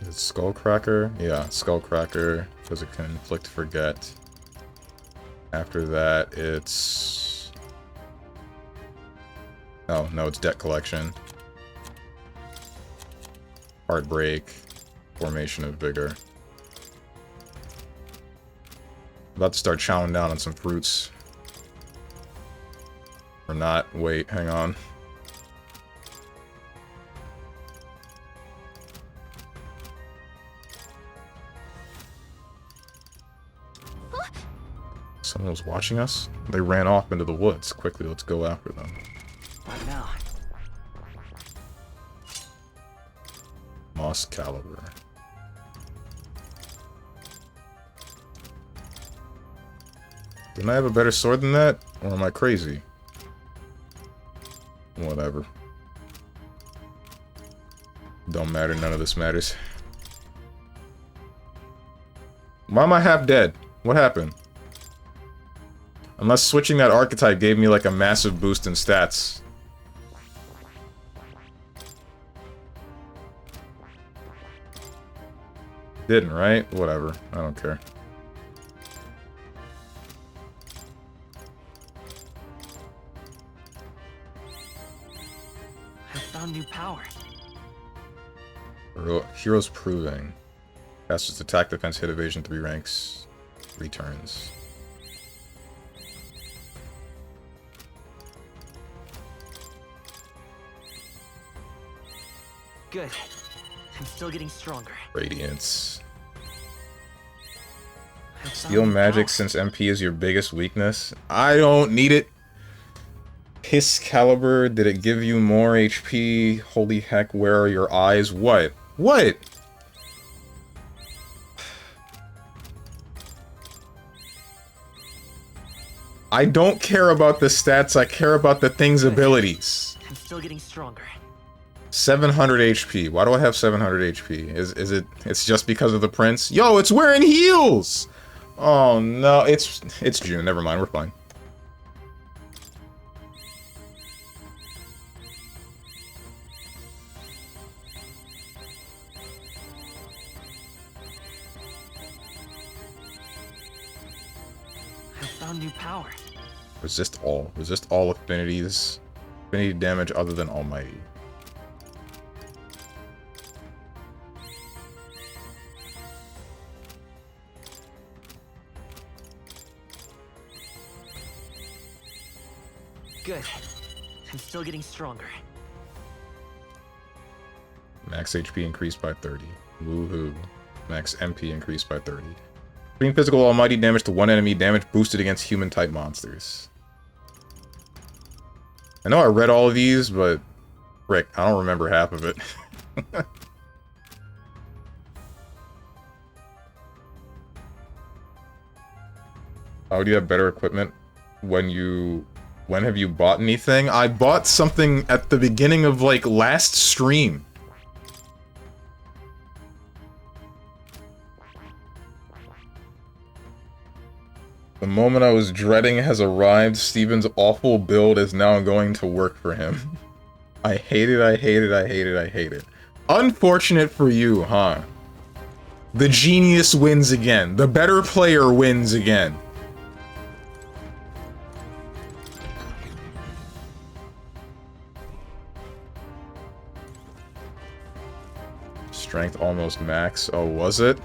Is it Skullcracker? Yeah, Skullcracker, because it can inflict forget. After that, it's... Oh, no, it's Debt Collection. Heartbreak. Formation of Vigor. About to start chowing down on some fruits. Or not. Wait, hang on. Someone was watching us? They ran off into the woods. Quickly, let's go after them. What now? Moss Caliber. Didn't I have a better sword than that? Or am I crazy? Whatever. Don't matter, none of this matters. Why am I half dead? What happened? Unless switching that archetype gave me like a massive boost in stats. Didn't, right? Whatever. I don't care. I found new power. Heroes proving. Fastest attack, defense, hit, evasion, 3 ranks. 3 turns. Good. I'm still getting stronger. Radiance. I found Steal new magic power. since MP is your biggest weakness. I don't need it. Piss Caliber, did it give you more HP? Holy heck, where are your eyes? What? What? I don't care about the stats, I care about the thing's abilities. I'm still getting stronger. 700 HP. Why do I have 700 HP? Is it... It's just because of the prince? Yo, it's wearing heels! Oh no, it's June. Never mind, we're fine. I found new power. Resist all. Resist all affinities. Affinity damage other than Almighty. Good. I'm still getting stronger. Max HP increased by 30. Woohoo. Max MP increased by 30. Putting physical almighty damage to one enemy, damage boosted against human-type monsters. I know I read all of these, but... Frick, I don't remember half of it. How do you have better equipment when you... When have you bought anything? I bought something at the beginning of, like, last stream. The moment I was dreading has arrived. Steven's awful build is now going to work for him. I hate it, I hate it, I hate it, I hate it. Unfortunate for you, huh? The genius wins again. The better player wins again. Strength almost max. Oh, was it?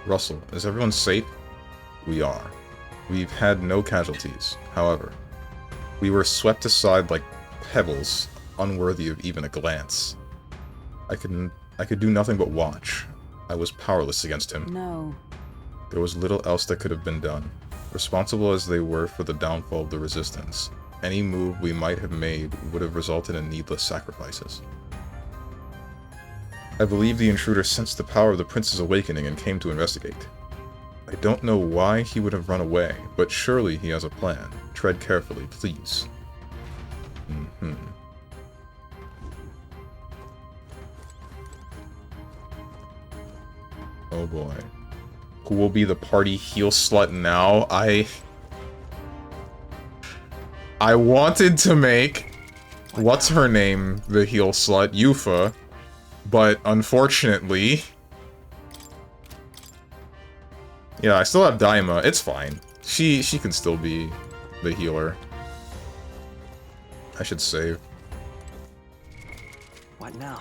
Russell, is everyone safe? We are. We've had no casualties. However, we were swept aside like pebbles, unworthy of even a glance. I could do nothing but watch. I was powerless against him. No. There was little else that could have been done. Responsible as they were for the downfall of the Resistance, any move we might have made would have resulted in needless sacrifices. I believe the intruder sensed the power of the Prince's awakening and came to investigate. I don't know why he would have run away, but surely he has a plan. Tread carefully, please. Oh boy. Who will be the party heel slut now? I wanted to make... What's her name? The heel slut, Yufa. But unfortunately... Yeah, I still have Daima. It's fine. She can still be the healer. I should save. What now?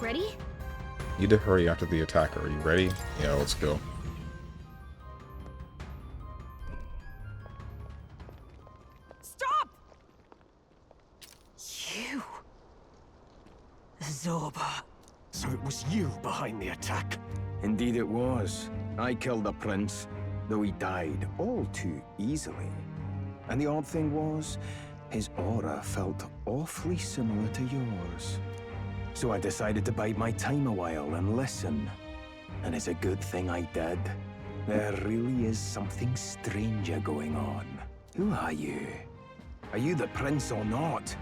Ready? Need to hurry after the attacker. Are you ready? Yeah, let's go. Stop! You... Zorba. So it was you behind the attack? Indeed it was. I killed the prince, though he died all too easily. And the odd thing was, his aura felt awfully similar to yours. So I decided to bide my time a while and listen. And it's a good thing I did. There really is something stranger going on. Who are you? Are you the prince or not?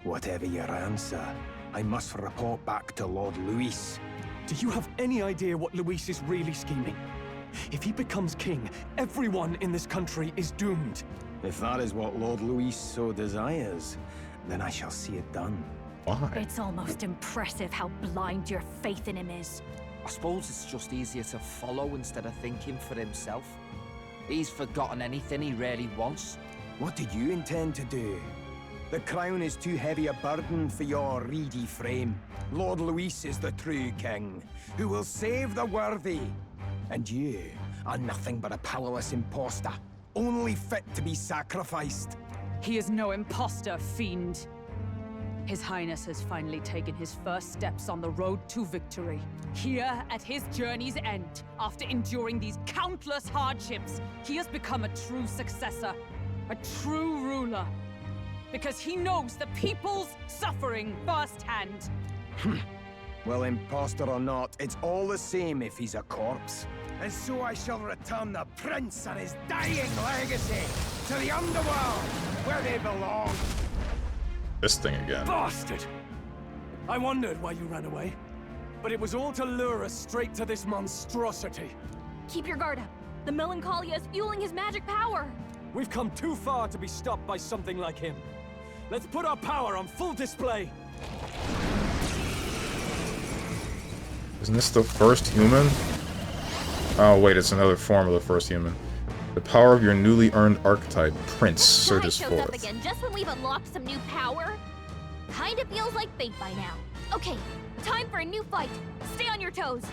Whatever your answer, I must report back to Lord Luis. Do you have any idea what Luis is really scheming? If he becomes king, everyone in this country is doomed. If that is what Lord Luis so desires, then I shall see it done. Why? It's almost impressive how blind your faith in him is. I suppose it's just easier to follow instead of thinking for himself. He's forgotten anything he really wants. What do you intend to do? The crown is too heavy a burden for your reedy frame. Lord Luis is the true king, who will save the worthy. And you are nothing but a powerless imposter, only fit to be sacrificed. He is no imposter, fiend. His Highness has finally taken his first steps on the road to victory. Here, at his journey's end, after enduring these countless hardships, he has become a true successor, a true ruler. Because he knows the people's suffering firsthand. Well, imposter or not, it's all the same if he's a corpse. And so I shall return the prince and his dying legacy to the underworld, where they belong. This thing again. Bastard! I wondered why you ran away, but it was all to lure us straight to this monstrosity. Keep your guard up. The Melancholia is fueling his magic power. We've come too far to be stopped by something like him. Let's put our power on full display. Isn't this the first human? Oh wait, it's another form of the first human. The power of your newly earned archetype, Prince, surges Guy shows up forth. again just when we've unlocked some new power. Kinda feels like fate by now. Okay, time for a new fight. Stay on your toes.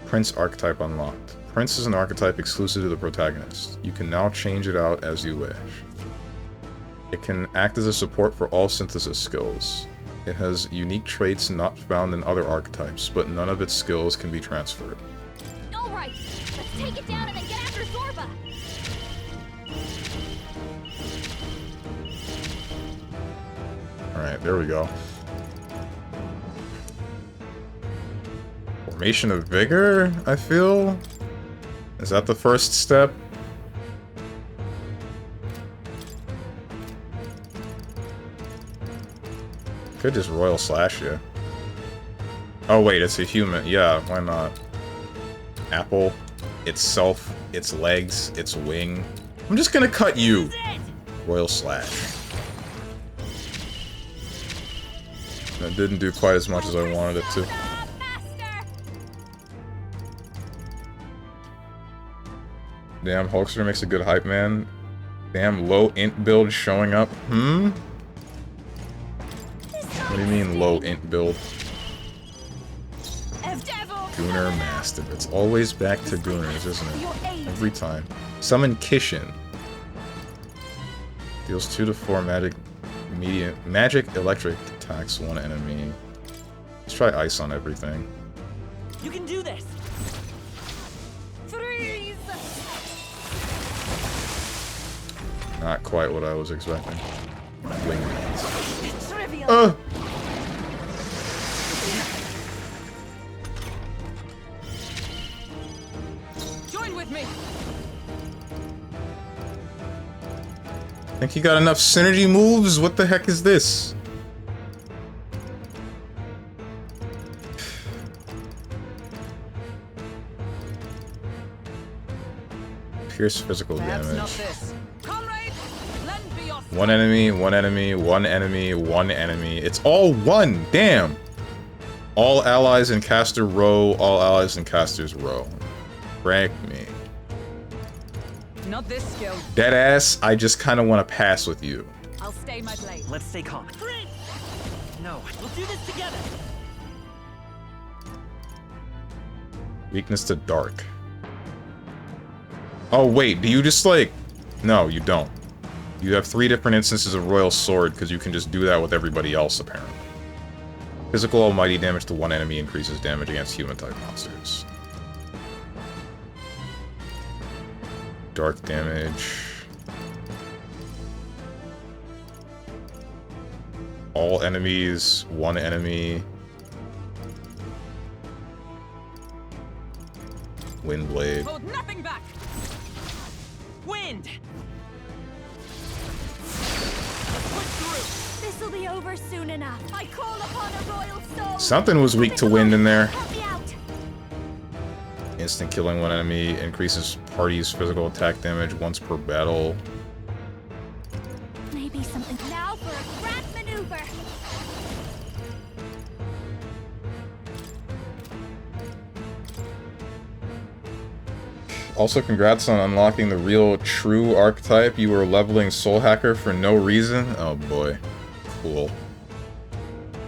Prince archetype unlocked. Prince is an archetype exclusive to the protagonist. You can now change it out as you wish. It can act as a support for all synthesis skills. It has unique traits not found in other archetypes, but none of its skills can be transferred. Alright, let's take it down and then get after Zorba. Alright, there we go. Formation of Vigor, I feel? Is that the first step? Could just Royal Slash you. Oh wait, it's a human. Yeah, why not? Apple, itself, its legs, its wing. I'm just gonna cut you. Royal Slash. That didn't do quite as much as I wanted it to. Damn, Hulkster makes a good hype man. Damn, low int build showing up. What do you mean, low int build? Gunner Master. It's always back to Gunners, isn't it? Every time. Summon Kishin. Deals 2 to 4 magic electric attacks one enemy. Let's try ice on everything. You can do this! Freeze! Not quite what I was expecting. Wingmans. Trivial. Join with me! Think you got enough synergy moves? What the heck is this? Pierce physical Perhaps damage. not this. Comrade, lend me your One enemy, one enemy, one enemy, one enemy. It's all one! Damn! All allies in caster row, all allies in casters row. Rank me. Not this skill. Deadass, I just kind of want to pass with you. I'll stay my blade. Let's stay calm. No, we'll do this together! Weakness to dark. Oh wait, do you just like... No, you don't. You have 3 different instances of Royal Sword because you can just do that with everybody else, apparently. Physical almighty damage to one enemy increases damage against human-type monsters. Dark damage. All enemies, one enemy. Windblade. Hold nothing back. Wind. Push through. This'll be over soon enough. I call upon a royal soul. Something was weak to wind in there. Help me out. Instant killing one enemy, increases party's physical attack damage once per battle. Maybe something now for a grand maneuver. Also, congrats on unlocking the real true archetype. You were leveling Soul Hacker for no reason. Oh boy. Cool.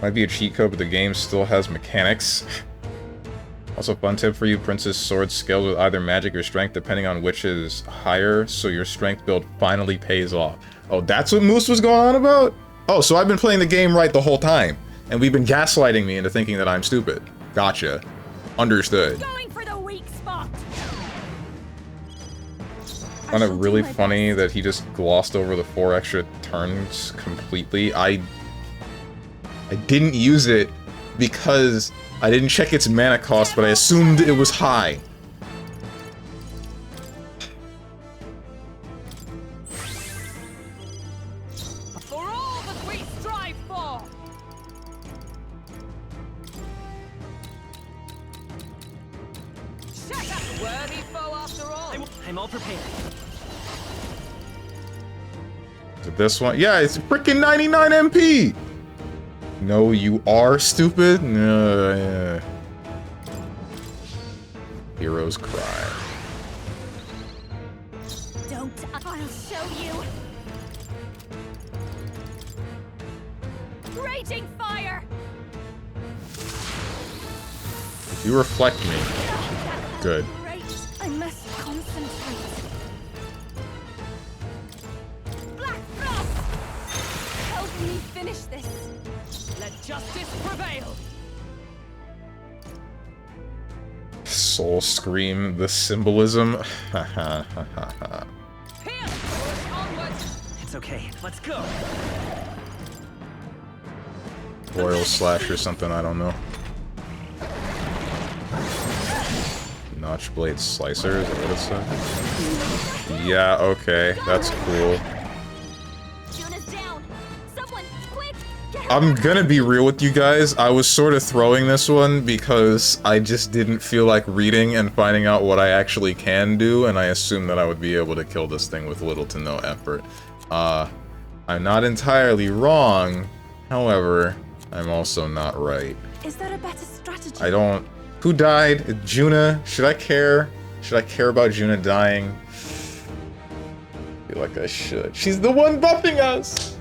Might be a cheat code, but the game still has mechanics. Also, fun tip for you, Princess Sword scales with either magic or strength depending on which is higher, so your strength build finally pays off. Oh, that's what Moose was going on about? Oh, so I've been playing the game right the whole time, and we've been gaslighting me into thinking that I'm stupid. Gotcha. Understood. Going for the weak spot. I find it really funny that he just glossed over the 4 extra turns completely. I didn't use it because I didn't check its mana cost, but I assumed it was high. For all that we strive for. Shut up, worthy foe after all. I'm all prepared. Is it this one? Yeah, it's freaking 99 MP! No, you are stupid? Yeah. Heroes cry. Don't. I'll show you. Raging fire. You reflect me. Good. Great. I must concentrate. Black frost. Help me finish this. Let justice prevail. Soul Scream, the symbolism. It's okay. Let's go. Royal Slash or something, I don't know. Notchblade Slicer, is that what it said? Yeah, okay, that's cool. Juna's down. Someone, quick! Get her I'm back. gonna be real with you guys, I was sort of throwing this one because I just didn't feel like reading and finding out what I actually can do, and I assumed that I would be able to kill this thing with little to no effort. I'm not entirely wrong, however, I'm also not right. Is there a better strategy? I don't... Who died? Juna? Should I care? Should I care about Juna dying? I feel like I should. She's the one buffing us!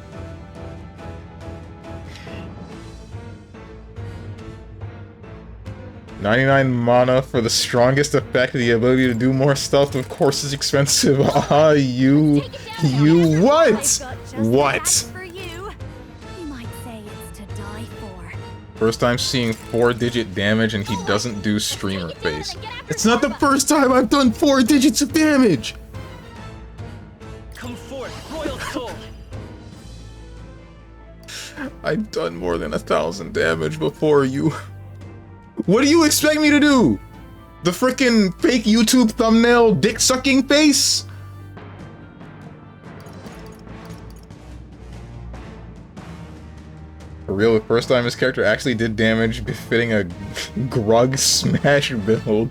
$99 mana for the strongest effect. The ability to do more stuff, of course, is expensive. Ah, you what? I've got just a What? task for you. You might say it's to die for. First time seeing 4-digit damage and he doesn't do streamer face. It's not the first time I've done 4 digits of damage! Come forth, royal soul. I've done more than 1,000 damage before you. What do you expect me to do? The frickin' fake YouTube thumbnail dick-sucking face? For real, the first time his character actually did damage befitting a Grug Smash build.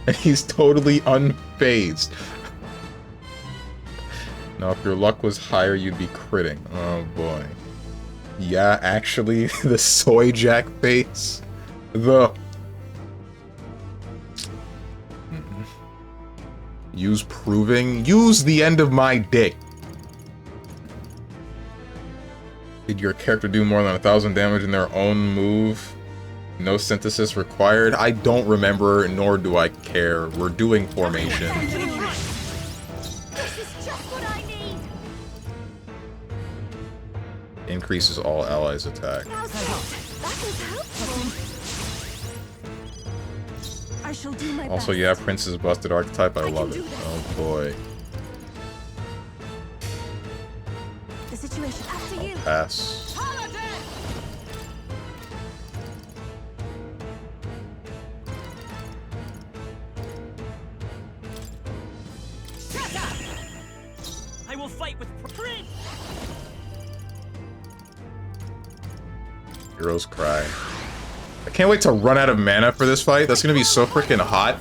And he's totally unfazed. Now, if your luck was higher, you'd be critting. Oh boy. Yeah, actually, the soy jack face. Use proving. Use the end of my dick. Did your character do more than 1,000 damage in their own move? No synthesis required? I don't remember, nor do I care. We're doing formation. This is just what I need. Increases all allies' attack. That is helpful. I shall do my Also, best. yeah, Prince's busted archetype. I I love can it. do this. Oh boy. The situation after you. Pass. Paladin! fight with Prince. Heroes cry. I can't wait to run out of mana for this fight. That's gonna be so freaking hot.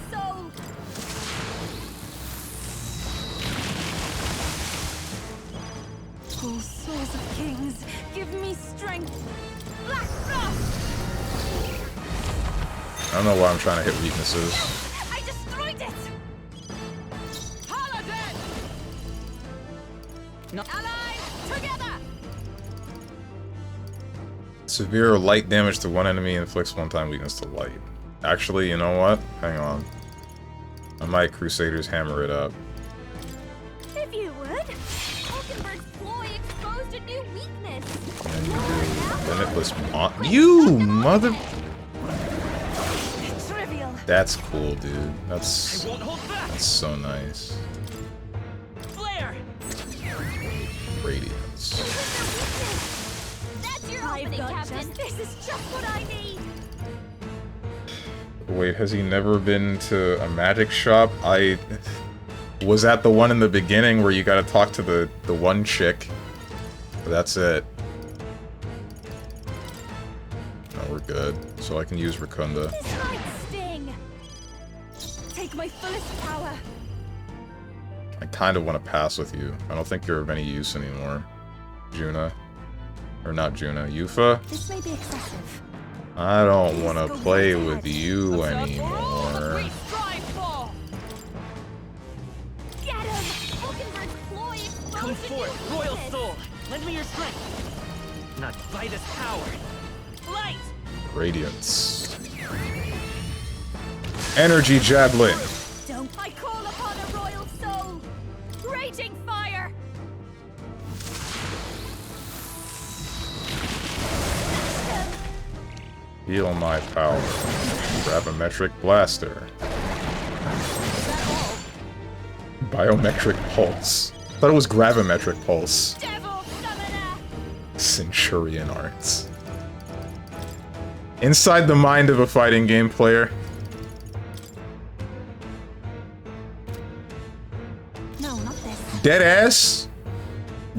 Oh, souls of kings, give me strength. Black frost. I don't know why I'm trying to hit weaknesses. I destroyed it. Paladin! No. Allies, together! Severe light damage to one enemy inflicts one-time weakness to light. Actually, you know what? Hang on. I might Crusaders hammer it up. If you would. Hulkenberg's ploy exposed a new weakness. And you do limitless you mother. Trivial. That's cool, dude. That's so nice. Flare. Radiance. That's your opening, Captain. This is just what I need. Wait, has he never been to a magic shop? I was at the one in the beginning where you gotta talk to the one chick. But that's it. No, we're good. So I can use Racunda. This might sting. Take my fullest power. I kind of want to pass with you. I don't think you're of any use anymore. Juna. Or not Juna. Yufa? This may be excessive. I don't want to play with you anymore. Get him! Hulkenberg's ploy exposed Come a forth, new Royal weakness. Soul. Lend me your strength. Not by this power. Light. Radiance. Energy Javelin. Don't I call upon a royal soul? Raging fire! Heal my power. Gravimetric Blaster. Biometric Pulse. Thought it was Gravimetric Pulse. Devil summoner! Centurion Arts. Inside the mind of a fighting game player. No, not this. Dead ass?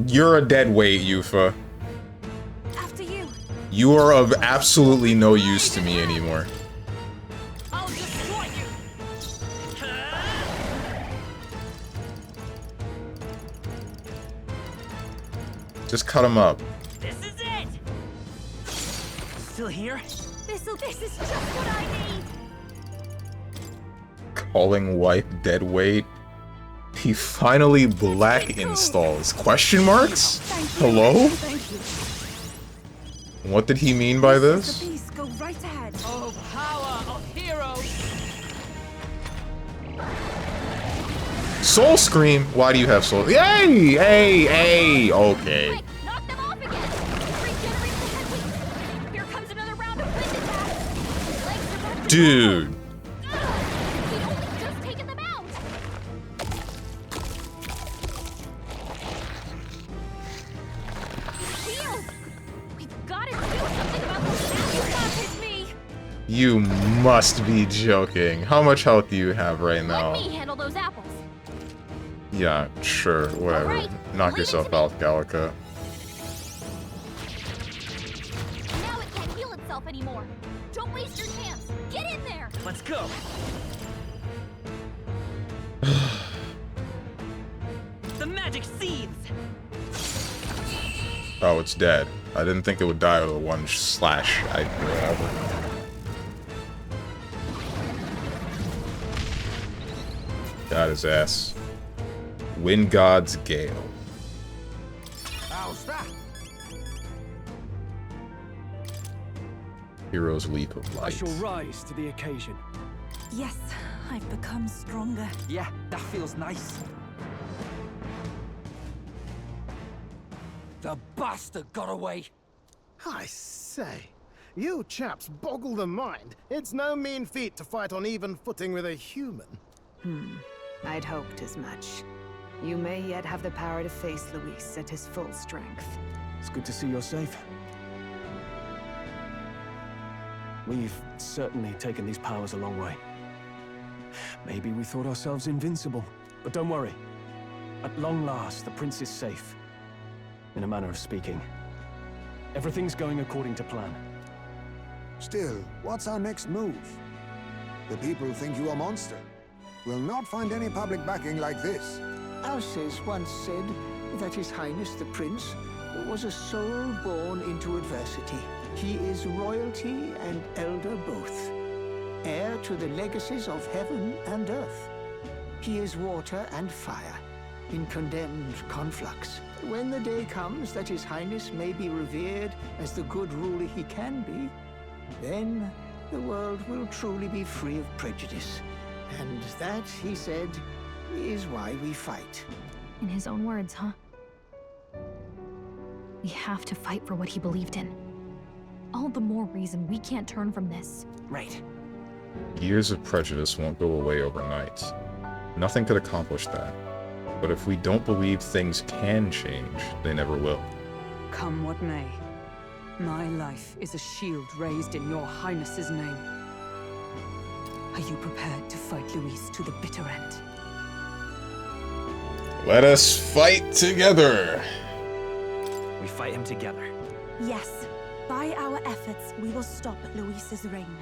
You're a dead weight, Yufa. After you. You are of absolutely no use to me anymore. I'll destroy you. Just cut him up. This is it. Still here? This is just what I need. Calling wipe dead weight. He finally black installs. Question marks? Hello? What did he mean by this? Go right ahead. Oh, power of heroes! Soul Scream? Why do you have soul? Hey! Hey! Okay. Quick, knock them off again. Regenerate the head weakness. Here comes another round of wind attacks. Legs are back to Dude. normal. He'd only just taken them out. Heal. We've got to do something about this now. You can't hit me. You must be joking. How much health do you have right now? Let me handle those apples. Yeah, sure, whatever. Alright, Knock leave it yourself to me. out, Gallica. Now it can't heal itself anymore. Don't waste your chance. Get in there. Let's go. The magic seeds. Oh, it's dead. I didn't think it would die with a one slash. Whatever. Got his ass. Wind God's Gale. How's that? Hero's Leap of I Light. shall rise to the occasion. Yes, I've become stronger. Yeah, that feels nice. The bastard got away. I say, you chaps boggle the mind. It's no mean feat to fight on even footing with a human. I'd hoped as much. You may yet have the power to face Luis at his full strength. It's good to see you're safe. We've certainly taken these powers a long way. Maybe we thought ourselves invincible, but don't worry. At long last, the prince is safe. In a manner of speaking. Everything's going according to plan. Still, what's our next move? The people think you a monster. We'll not find any public backing like this. Alces once said that His Highness the Prince was a soul born into adversity. He is royalty and elder both, heir to the legacies of heaven and earth. He is water and fire, in condemned conflux. When the day comes that His Highness may be revered as the good ruler he can be, then the world will truly be free of prejudice. And that, he said, is why we fight. In his own words, huh? We have to fight for what he believed in. All the more reason we can't turn from this. Right. Years of prejudice won't go away overnight. Nothing could accomplish that. But if we don't believe things can change, they never will. Come what may. My life is a shield raised in your highness's name. Are you prepared to fight Luis to the bitter end? Let us fight together! We fight him together. Yes. By our efforts, we will stop Luis's reign.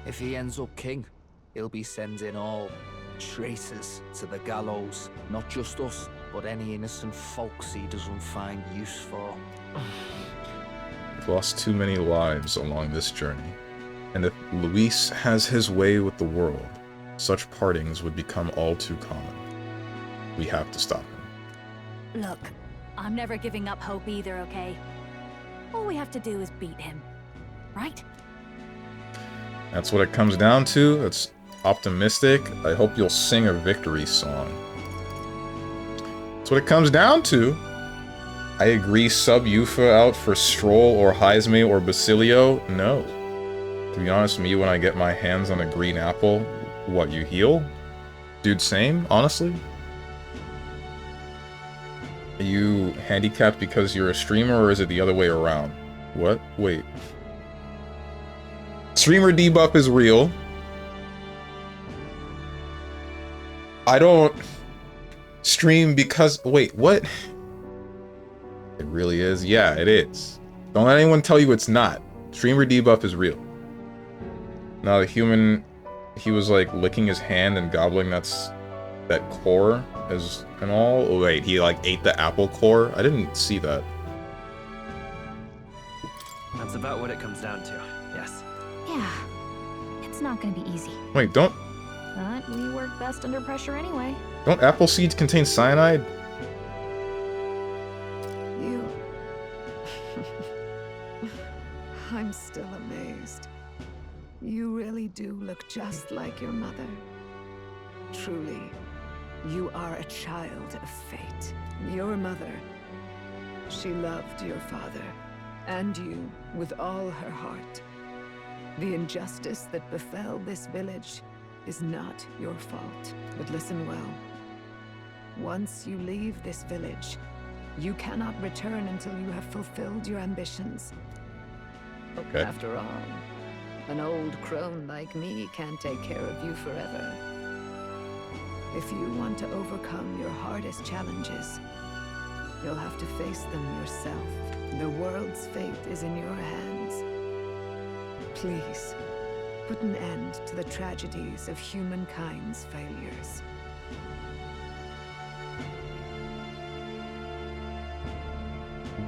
If he ends up king, he'll be sending all traitors to the gallows. Not just us, but any innocent folks he doesn't find use for. We've lost too many lives along this journey. And if Luis has his way with the world, such partings would become all too common. We have to stop him. Look, I'm never giving up hope either, okay? All we have to do is beat him, right? That's what it comes down to. It's optimistic. I hope you'll sing a victory song. That's what it comes down to. I agree, sub Yufa out for Stroll or Heisme or Basilio? No. To be honest with me, when I get my hands on a green apple, what, you heal? Dude, same, honestly? Are you handicapped because you're a streamer, or is it the other way around? What? Wait. Streamer debuff is real. I don't stream because... Wait, what? It really is? Yeah, it is. Don't let anyone tell you it's not. Streamer debuff is real. Now the human, he was like licking his hand and gobbling that core as and all. Oh wait, he like ate the apple core? I didn't see that. That's about what it comes down to, yes. Yeah. It's not gonna be easy. Wait, don't But we work best under pressure anyway. apple seeds contain cyanide? You... I'm still amazed. You really do look just like your mother. Truly, you are a child of fate. Your mother, she loved your father, and you with all her heart. The injustice that befell this village is not your fault. But listen well. Once you leave this village, you cannot return until you have fulfilled your ambitions. Okay. After all, an old crone like me can't take care of you forever. If you want to overcome your hardest challenges, you'll have to face them yourself. The world's fate is in your hands. Please, put an end to the tragedies of humankind's failures.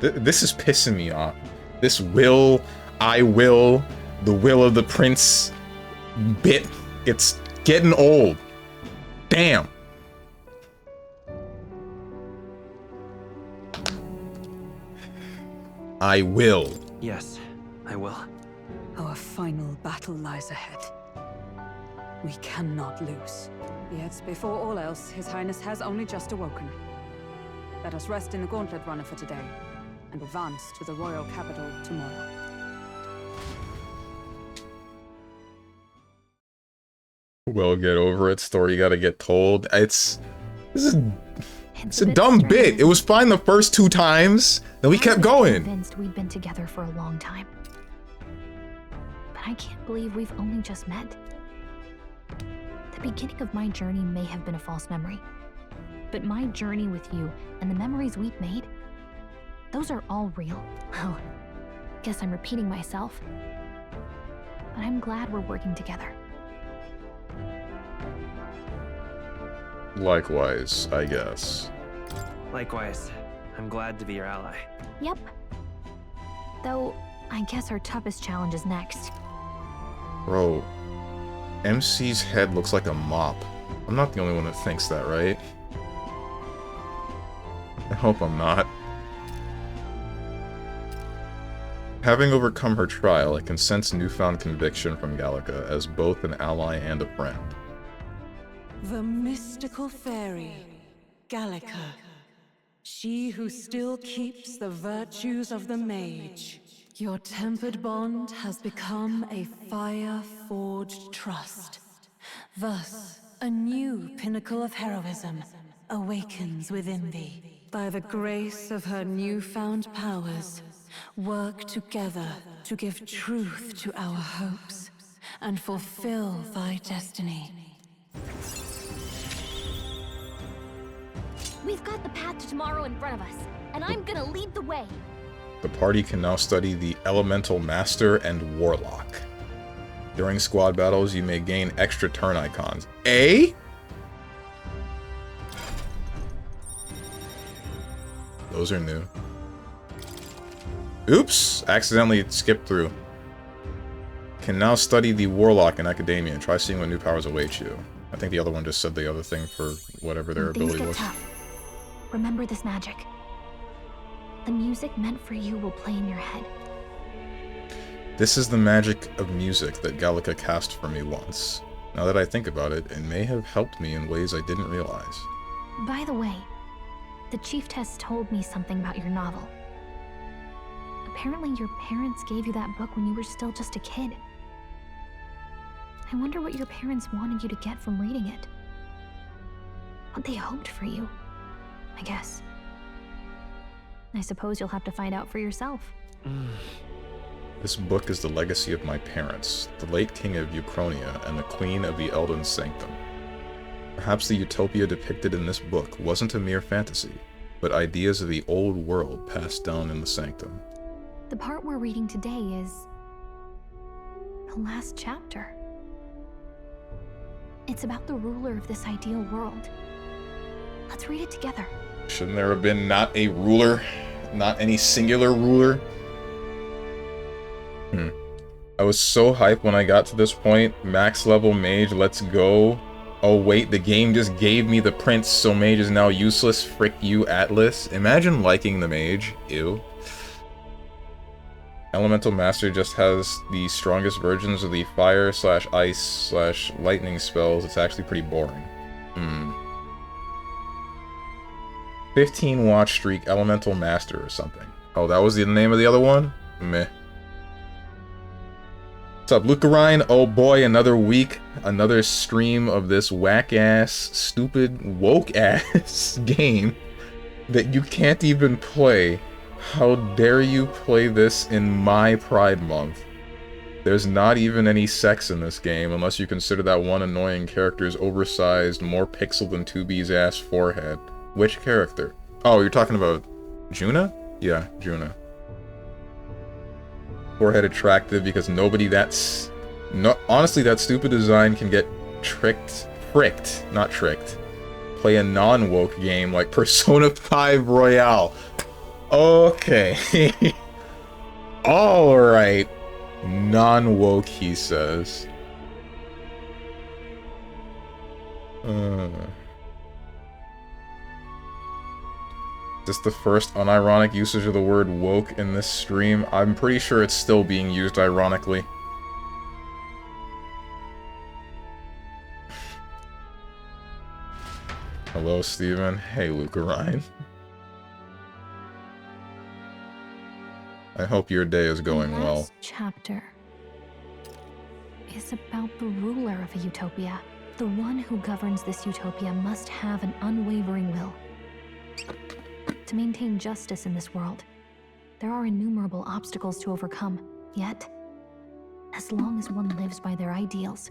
This is pissing me off. This will, I will, the will of the prince bit. It's getting old. Damn. I will. Yes, I will. Our final battle lies ahead. We cannot lose. Yet, before all else, His Highness has only just awoken. Let us rest in the gauntlet runner for today, and advance to the royal capital tomorrow. Well, get over it. Story gotta get told. It's a dumb bit. It was fine the first 2 times, then we kept going. I'm convinced we'd been together for a long time. But I can't believe we've only just met. The beginning of my journey may have been a false memory. But my journey with you and the memories we've made, those are all real. Well, guess I'm repeating myself. But I'm glad we're working together. Likewise, I guess. Likewise. I'm glad to be your ally. Yep. Though, I guess our toughest challenge is next. Bro, MC's head looks like a mop. I'm not the only one that thinks that, right? I hope I'm not. Having overcome her trial, I can sense newfound conviction from Gallica as both an ally and a friend. The mystical fairy, Gallica. She who still keeps the virtues of the mage. Your tempered bond has become a fire-forged trust. Thus, a new pinnacle of heroism awakens within thee. By the grace of her newfound powers, work together to give truth to our hopes and fulfill thy destiny. We've got the path to tomorrow in front of us, and I'm gonna lead the way. The party can now study the Elemental Master and Warlock. During squad battles, you may gain extra turn icons. Those are new. Oops! Accidentally skipped through. Can now study the Warlock in Academia and try seeing what new powers await you. I think the other one just said the other thing for whatever their When things ability get was. tough, remember this magic. The music meant for you will play in your head. This is the magic of music that Gallica cast for me once. Now that I think about it, it may have helped me in ways I didn't realize. By the way, the Chieftess told me something about your novel. Apparently your parents gave you that book when you were still just a kid. I wonder what your parents wanted you to get from reading it. What they hoped for you, I guess. I suppose you'll have to find out for yourself. This book is the legacy of my parents, the late king of Uchronia and the queen of the Elden Sanctum. Perhaps the utopia depicted in this book wasn't a mere fantasy, but ideas of the old world passed down in the Sanctum. The part we're reading today is the last chapter. It's about the ruler of this ideal world. Let's read it together. Shouldn't there have been not a ruler? Not any singular ruler? I was so hyped when I got to this point. Max level mage, let's go. Oh wait, the game just gave me the prince, so mage is now useless. Frick you, Atlas. Imagine liking the mage. Ew. Elemental Master just has the strongest versions of the fire/ice/lightning spells. It's actually pretty boring. 15 watch streak, Elemental Master or something. Oh, that was the name of the other one? Meh. What's up, Lucarine? Oh boy, another week, another stream of this whack-ass, stupid, woke-ass game that you can't even play. How dare you play this in my Pride Month? There's not even any sex in this game, unless you consider that one annoying character's oversized, more pixel than 2B's ass forehead. Which character? Oh, you're talking about Juna? Yeah, Juna. Forehead attractive because nobody that's... No, honestly, that stupid design can get fricked, not tricked. Play a non-woke game like Persona 5 Royale. Okay. Alright. Non-woke, he says. Is this the first unironic usage of the word woke in this stream? I'm pretty sure it's still being used ironically. Hello, Steven. Hey, Lucarine. I hope your day is going the well. last chapter is about the ruler of a utopia. The one who governs this utopia must have an unwavering will. To maintain justice in this world, there are innumerable obstacles to overcome. Yet, as long as one lives by their ideals,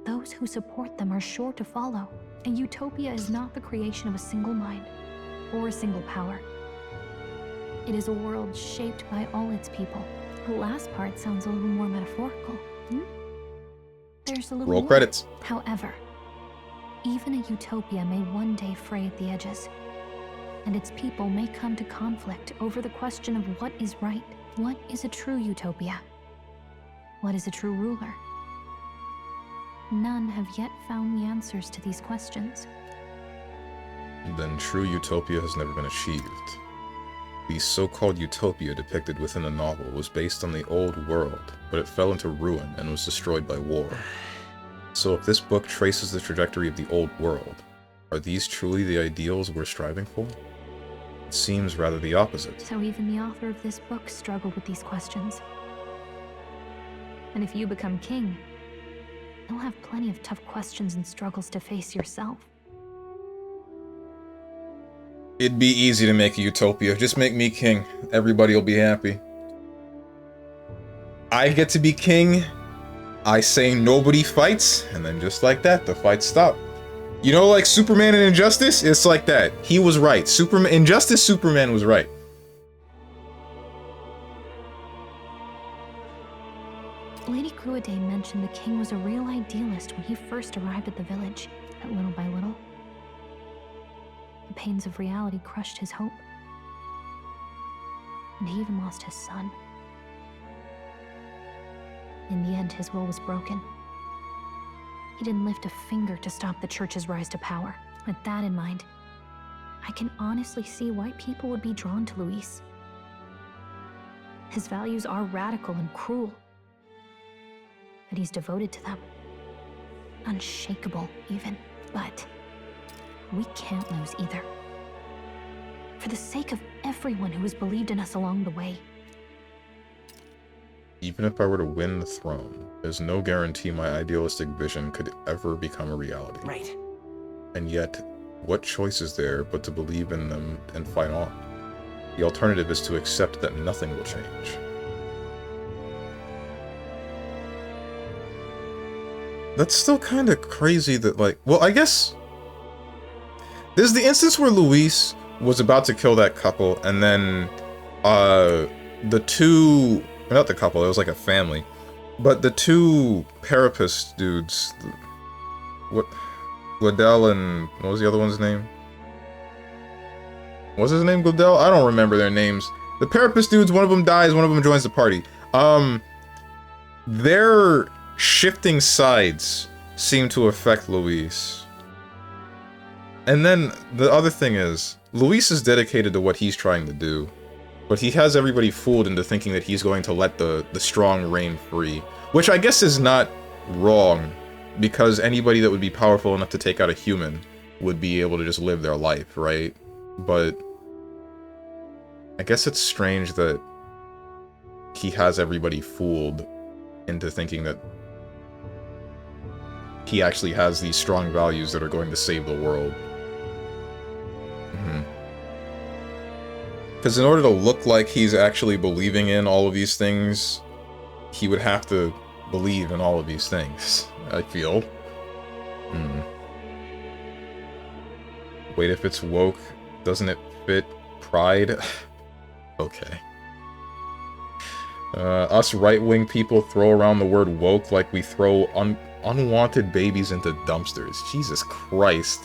those who support them are sure to follow. A utopia is not the creation of a single mind or a single power. It is a world shaped by all its people. The last part sounds a little more metaphorical. There's a little Roll more. credits. However, even a utopia may one day fray at the edges, and its people may come to conflict over the question of what is right. What is a true utopia? What is a true ruler? None have yet found the answers to these questions. Then true utopia has never been achieved. The so-called utopia depicted within the novel was based on the old world, but it fell into ruin and was destroyed by war. So if this book traces the trajectory of the old world, are these truly the ideals we're striving for? It seems rather the opposite. So even the author of this book struggled with these questions. And if you become king, you'll have plenty of tough questions and struggles to face yourself. It'd be easy to make a utopia. Just make me king. Everybody will be happy. I get to be king. I say nobody fights, and then just like that, the fights stop. You know, like Superman in Injustice? It's like that. He was right. Superman, Injustice, Superman was right. Lady Cruadane mentioned the king was a real idealist when he first arrived at the village, but little by little, the pains of reality crushed his hope. And he even lost his son. In the end, his will was broken. He didn't lift a finger to stop the church's rise to power. With that in mind, I can honestly see why people would be drawn to Luis. His values are radical and cruel, but he's devoted to them. Unshakable, even. But we can't lose either. For the sake of everyone who has believed in us along the way. Even if I were to win the throne, there's no guarantee my idealistic vision could ever become a reality. Right. And yet, what choice is there but to believe in them and fight on? The alternative is to accept that nothing will change. That's still kind of crazy that, like, well, I guess there's the instance where Luis was about to kill that couple, and then the two, not the couple, it was like a family, but the two Parapus dudes, what, Gladell and what was the other one's name? What's his name, Gladell? I don't remember their names. The Parapus dudes, one of them dies, one of them joins the party. Their shifting sides seem to affect Luis. And then the other thing is, Luis is dedicated to what he's trying to do, but he has everybody fooled into thinking that he's going to let the strong reign free, which I guess is not wrong, because anybody that would be powerful enough to take out a human would be able to just live their life, right? But I guess it's strange that he has everybody fooled into thinking that he actually has these strong values that are going to save the world. Because in order to look like he's actually believing in all of these things, he would have to believe in all of these things, I feel. Wait, if it's woke, doesn't it fit pride? Okay. Us right-wing people throw around the word woke like we throw unwanted babies into dumpsters. Jesus Christ.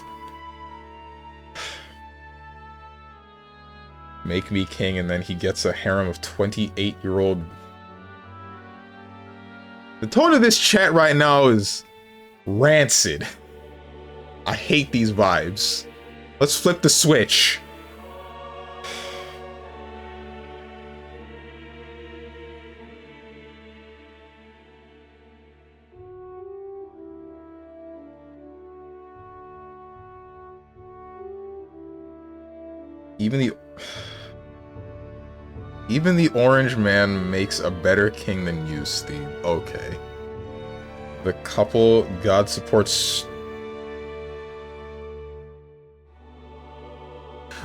Make me king, and then he gets a harem of 28-year-old... The tone of this chat right now is rancid. I hate these vibes. Let's flip the switch. Even the orange man makes a better king than you, Steve. Okay. The couple God supports...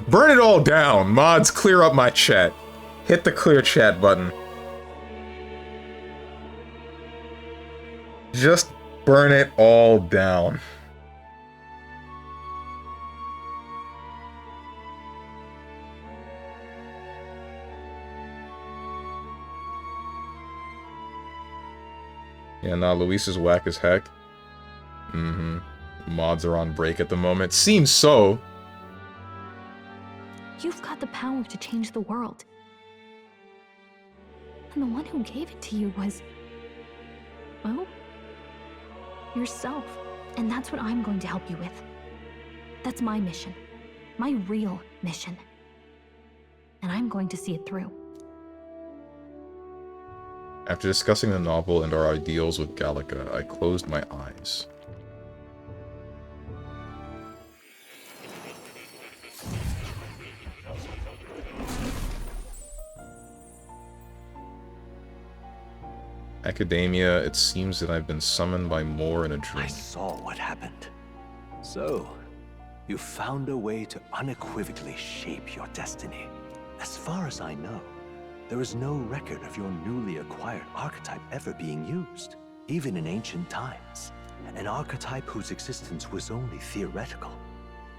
Burn it all down! Mods, clear up my chat. Hit the clear chat button. Just burn it all down. Yeah, nah, Luis is whack as heck. Mm-hmm. Mods are on break at the moment. Seems so. You've got the power to change the world. And the one who gave it to you was... well... yourself. And that's what I'm going to help you with. That's my mission. My real mission. And I'm going to see it through. After discussing the novel and our ideals with Gallica, I closed my eyes. Academia, it seems that I've been summoned by Moore in a dream. I saw what happened. So, you found a way to unequivocally shape your destiny. As far as I know, there is no record of your newly acquired archetype ever being used, even in ancient times. An archetype whose existence was only theoretical,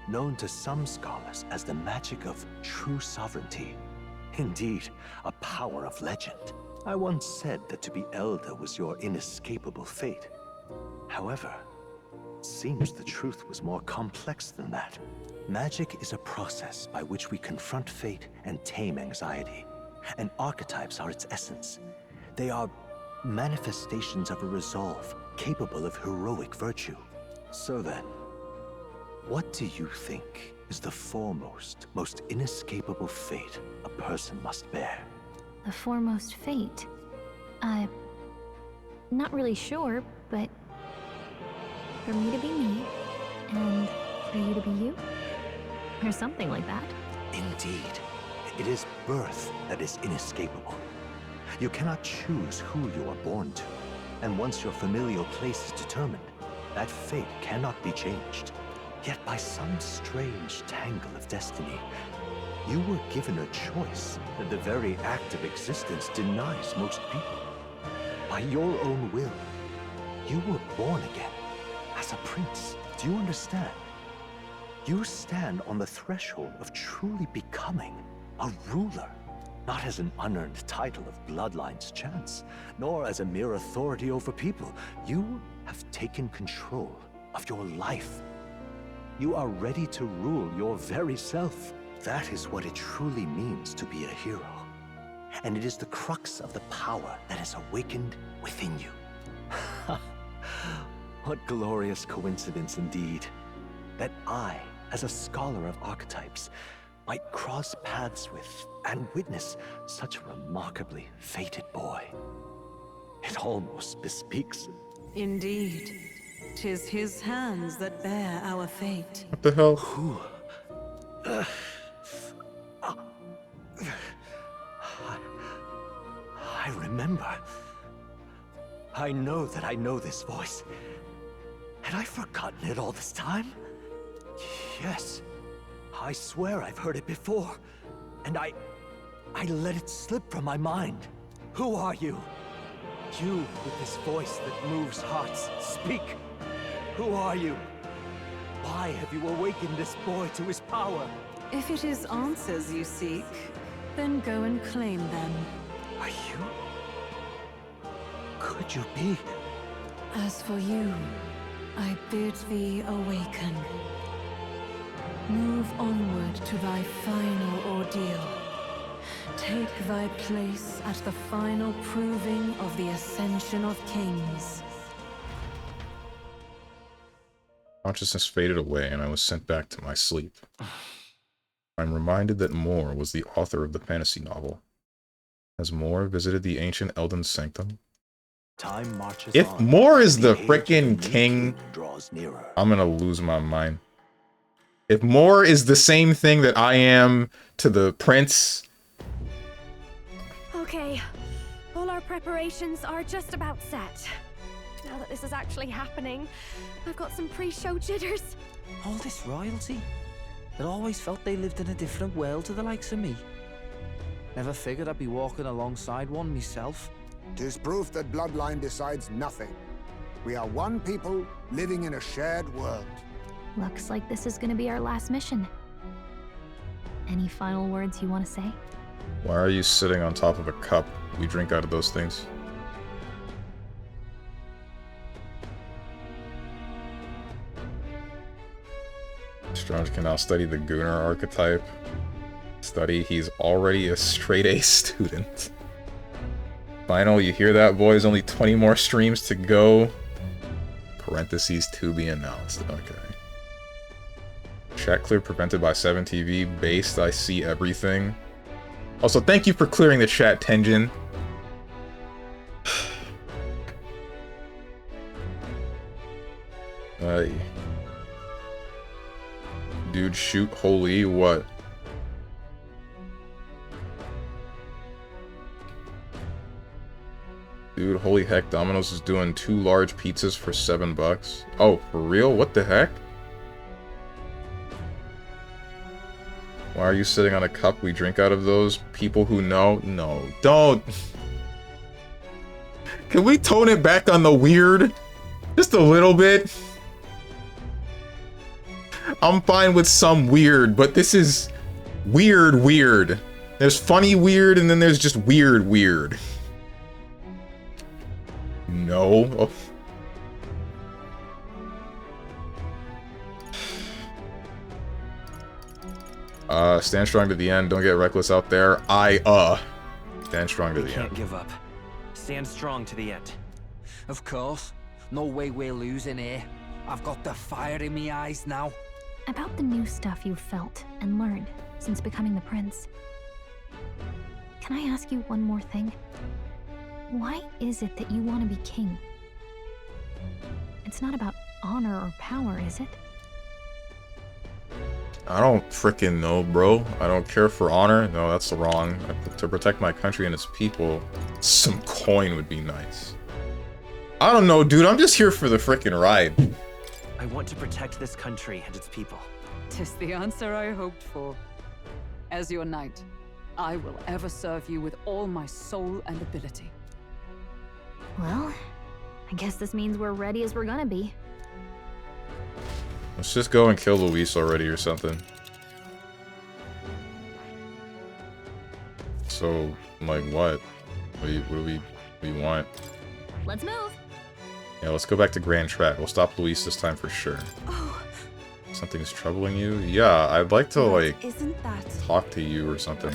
known to some scholars as the magic of true sovereignty. Indeed, a power of legend. I once said that to be Elder was your inescapable fate. However, it seems the truth was more complex than that. Magic is a process by which we confront fate and tame anxiety. And archetypes are its essence. They are manifestations of a resolve capable of heroic virtue. So then, what do you think is the foremost, most inescapable fate a person must bear? The foremost fate? Not really sure, but... for me to be me, and for you to be you? Or something like that. Indeed. It is birth that is inescapable. You cannot choose who you are born to. And once your familial place is determined, that fate cannot be changed. Yet by some strange tangle of destiny, you were given a choice that the very act of existence denies most people. By your own will, you were born again as a prince. Do you understand? You stand on the threshold of truly becoming a ruler, not as an unearned title of bloodline's chance, nor as a mere authority over people. You have taken control of your life. You are ready to rule your very self. That is what it truly means to be a hero. And it is the crux of the power that is awakened within you. What glorious coincidence indeed, that I, as a scholar of archetypes, might cross paths with and witness such a remarkably fated boy. It almost bespeaks... Indeed. 'Tis his hands that bear our fate. What the hell? Who? I remember. I know that I know this voice. Had I forgotten it all this time? Yes. I swear I've heard it before. And I let it slip from my mind. Who are you? You with this voice that moves hearts. Speak. Who are you? Why have you awakened this boy to his power? If it is answers you seek, then go and claim them. Are you? Could you be? As for you, I bid thee awaken. Move onward to thy final ordeal. Take thy place at the final proving of the ascension of kings. Consciousness faded away and I was sent back to my sleep. I'm reminded that Moore was the author of the fantasy novel. Has Moore visited the ancient Elden Sanctum? Time marches If on. Moore is the age of frickin' new king, draws nearer. I'm gonna lose my mind. If Moore is the same thing that I am to the prince... Okay, all our preparations are just about set. Now that this is actually happening, I've got some pre-show jitters. All this royalty? I'd always felt they lived in a different world to the likes of me. Never figured I'd be walking alongside one myself. 'Tis proof that bloodline decides nothing. We are one people living in a shared world. Looks like this is gonna be our last mission. Any final words you want to say? Why are you sitting on top of a cup? We drink out of those things. Strange can now study the Gunnar archetype. Study, he's already a straight A student. Final, you hear that, boys? Only 20 more streams to go. Parentheses to be announced. Okay. Chat clear prevented by 7TV. Based, I see everything. Also, thank you for clearing the chat, Tenjin. Dude, shoot, holy, what? Dude, holy heck, Domino's is doing 2 large pizzas for $7. Oh, for real? What the heck? Why are you sitting on a cup? We drink out of those? People who know? No, don't. Can we tone it back on the weird? Just a little bit? I'm fine with some weird, but this is weird. There's funny weird, and then there's just weird. No. Stand strong to the end. Don't get reckless out there. Stand strong to the end. Can't give up. Stand strong to the end. Of course. No way we're losing here. I've got the fire in my eyes now. About the new stuff you've felt and learned since becoming the prince. Can I ask you one more thing? Why is it that you want to be king? It's not about honor or power, is it? I don't frickin' know, bro. I don't care for honor. No, that's wrong. To protect my country and its people, some coin would be nice. I don't know, dude. I'm just here for the frickin' ride. I want to protect this country and its people. 'Tis the answer I hoped for. As your knight, I will ever serve you with all my soul and ability. Well, I guess this means we're ready as we're gonna be. Let's just go and kill Luis already or something. So, like, what? What do we want? Let's move! Yeah, let's go back to Grand Track. We'll stop Luis this time for sure. Oh. Something's troubling you? Yeah, I'd like to, like, Isn't that... talk to you or something.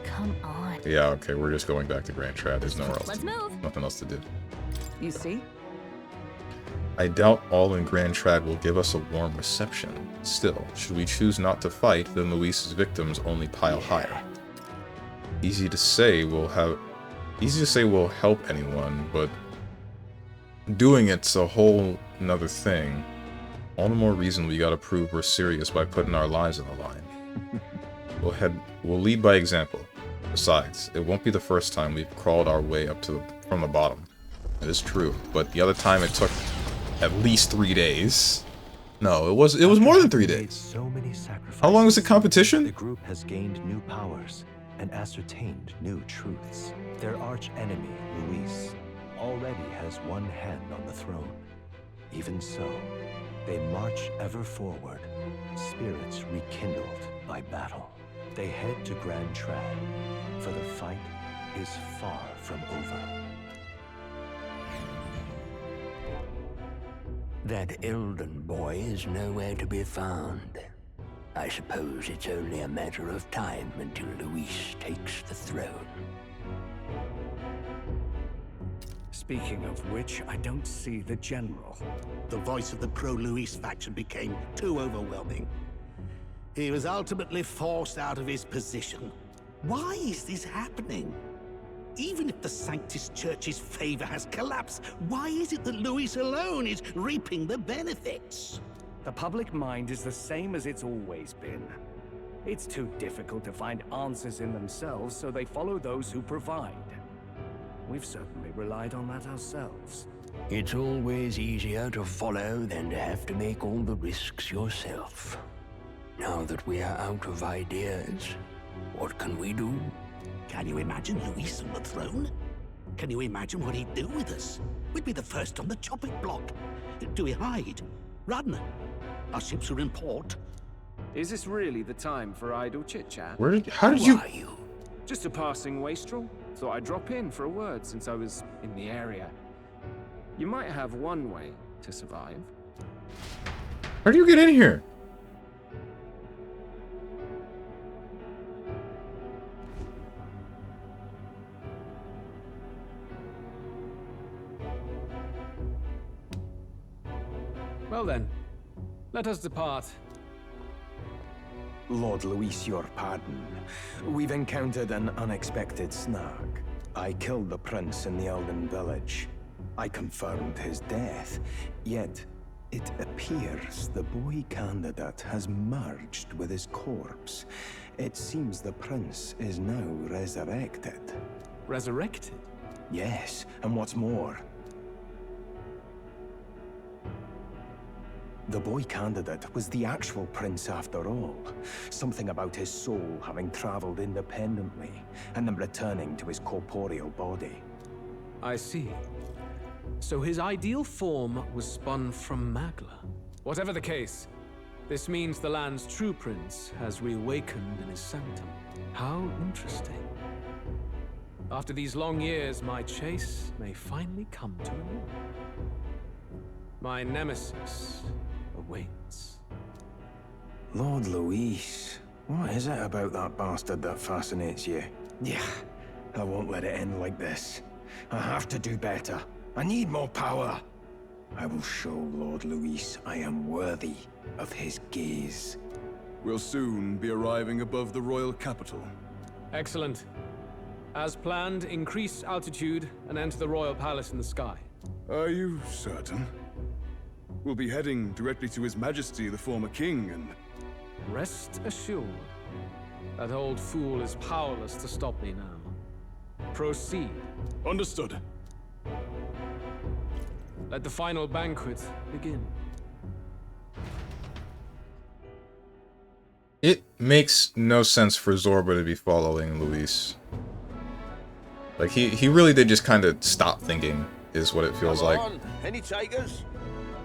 Come on. Yeah, okay, we're just going back to Grand Track. There's nowhere else. Let's move! Nothing else to do. You see? I doubt all in Grand Trad will give us a warm reception. Still, should we choose not to fight, then Luis's victims only pile higher. Easy to say we'll help anyone, but doing it's a whole nother thing. All the more reason we gotta prove we're serious by putting our lives on the line. We'll lead by example. Besides, it won't be the first time we've crawled our way up from the bottom. It is true, but the other time it took at least 3 days. No, it was more than 3 days. So many sacrifices, how long was the competition? The group has gained new powers and ascertained new truths. Their arch enemy, Luis, already has one hand on the throne. Even so, they march ever forward, spirits rekindled by battle. They head to Grand Trad, for the fight is far from over. That Eldon boy is nowhere to be found. I suppose it's only a matter of time until Luis takes the throne. Speaking of which, I don't see the general. The voice of the pro-Luis faction became too overwhelming. He was ultimately forced out of his position. Why is this happening? Even if the Sanctus Church's favor has collapsed, why is it that Luis alone is reaping the benefits? The public mind is the same as it's always been. It's too difficult to find answers in themselves, so they follow those who provide. We've certainly relied on that ourselves. It's always easier to follow than to have to make all the risks yourself. Now that we are out of ideas, what can we do? Can you imagine Luis on the throne? Can you imagine what he'd do with us? We'd be the first on the chopping block. Do we hide? Run? Our ships are in port. Is this really the time for idle chit-chat? How did you... Who are you? Just a passing wastrel. Thought I'd drop in for a word since I was in the area. You might have one way to survive. How do you get in here? Well then, let us depart. Lord Luis, your pardon. We've encountered an unexpected snag. I killed the prince in the Elden village. I confirmed his death, yet it appears the boy candidate has merged with his corpse. It seems the prince is now resurrected. Resurrected? Yes, and what's more, the boy candidate was the actual prince after all. Something about his soul having traveled independently, and then returning to his corporeal body. I see. So his ideal form was spun from Magla. Whatever the case, this means the land's true prince has reawakened in his sanctum. How interesting. After these long years, my chase may finally come to an end. My nemesis awaits. Lord Luis, what is it about that bastard that fascinates you? Yeah, I won't let it end like this. I have to do better. I need more power. I will show Lord Luis I am worthy of his gaze. We'll soon be arriving above the royal capital. Excellent. As planned, increase altitude and enter the royal palace in the sky. Are you certain? We'll be heading directly to His Majesty, the former king, and... Rest assured, that old fool is powerless to stop me now. Proceed. Understood. Let the final banquet begin. It makes no sense for Zorba to be following Luis. Like, he really did just kind of stop thinking, is what it feels like. Come on, any takers?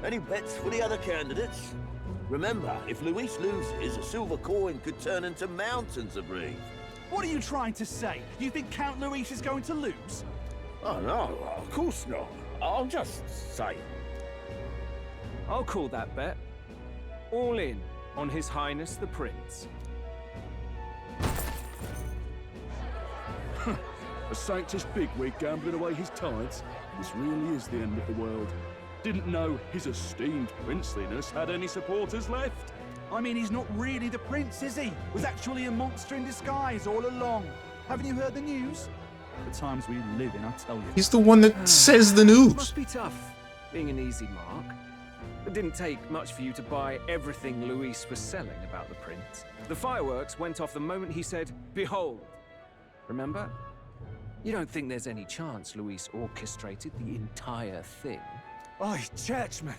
Any bets for the other candidates? Remember, if Luis loses, a silver coin could turn into mountains of Reeve. What are you trying to say? You think Count Luis is going to lose? Oh no, of course not. I'll just say. I'll call that bet. All in on His Highness the Prince. A sanctus bigwig gambling away his tides? This really is the end of the world. Didn't know his esteemed princeliness had any supporters left. I mean, he's not really the prince, is he? Was actually a monster in disguise all along. Haven't you heard the news? The times we live in, I tell you. He's the one that says the news. Must be tough, being an easy mark. It didn't take much for you to buy everything Luis was selling about the prince. The fireworks went off the moment he said, "Behold." Remember? You don't think there's any chance Luis orchestrated the entire thing? Oi, churchman.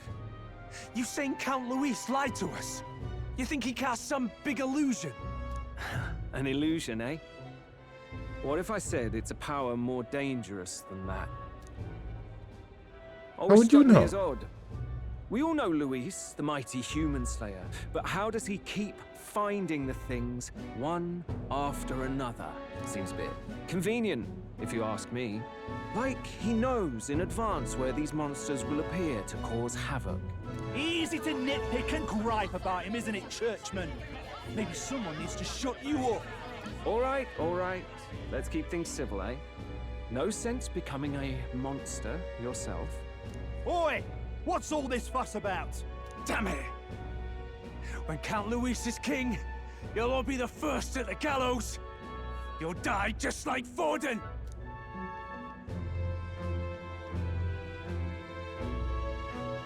You saying Count Luis lied to us? You think he cast some big illusion? An illusion, eh? What if I said it's a power more dangerous than that? How would you know? Is odd. We all know Luis, the mighty human slayer, but how does he keep finding the things one after another? Seems a bit convenient, if you ask me. Like he knows in advance where these monsters will appear to cause havoc. Easy to nitpick and gripe about him, isn't it, churchman? Maybe someone needs to shut you up. All right, all right. Let's keep things civil, eh? No sense becoming a monster yourself. Oi! What's all this fuss about? Damn it! When Count Luis is king, you'll all be the first at the gallows. You'll die just like Vorden.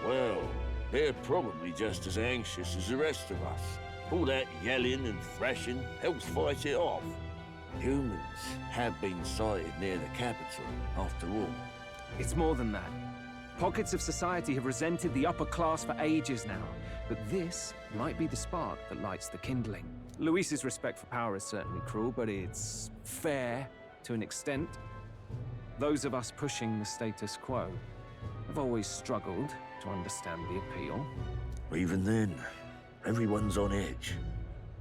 Well, they're probably just as anxious as the rest of us. All that yelling and thrashing helps fight it off. Humans have been sighted near the capital, after all. It's more than that. Pockets of society have resented the upper class for ages now, but this might be the spark that lights the kindling. Luis's respect for power is certainly cruel, but it's fair to an extent. Those of us pushing the status quo have always struggled to understand the appeal. Even then, everyone's on edge.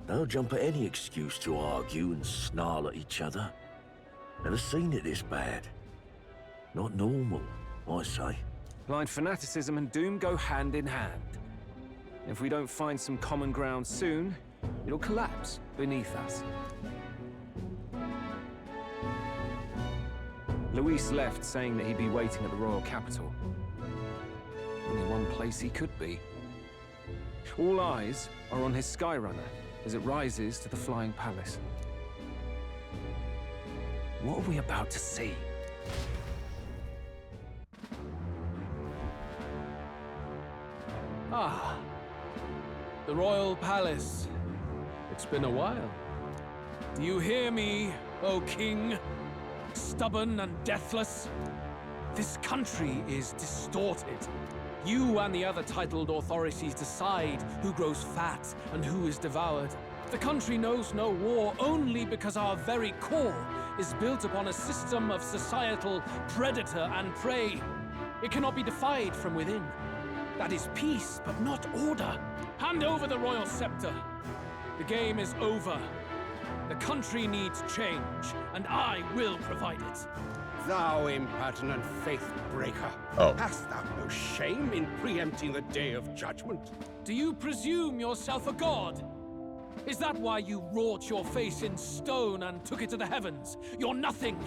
They'll jump at any excuse to argue and snarl at each other. Never seen it this bad. Not normal, I say. Blind fanaticism and doom go hand in hand. If we don't find some common ground soon, it'll collapse beneath us. Luis left saying that he'd be waiting at the royal capital. Only one place he could be. All eyes are on his Skyrunner as it rises to the Flying Palace. What are we about to see? Ah, the Royal Palace. It's been a while. Do you hear me, O King? Stubborn and deathless? This country is distorted. You and the other titled authorities decide who grows fat and who is devoured. The country knows no war only because our very core is built upon a system of societal predator and prey. It cannot be defied from within. That is peace, but not order. Hand over the royal scepter. The game is over. The country needs change, and I will provide it. Thou impertinent faith breaker. Oh. Hast thou no shame in preempting the day of judgment? Do you presume yourself a god? Is that why you wrought your face in stone and took it to the heavens? You're nothing.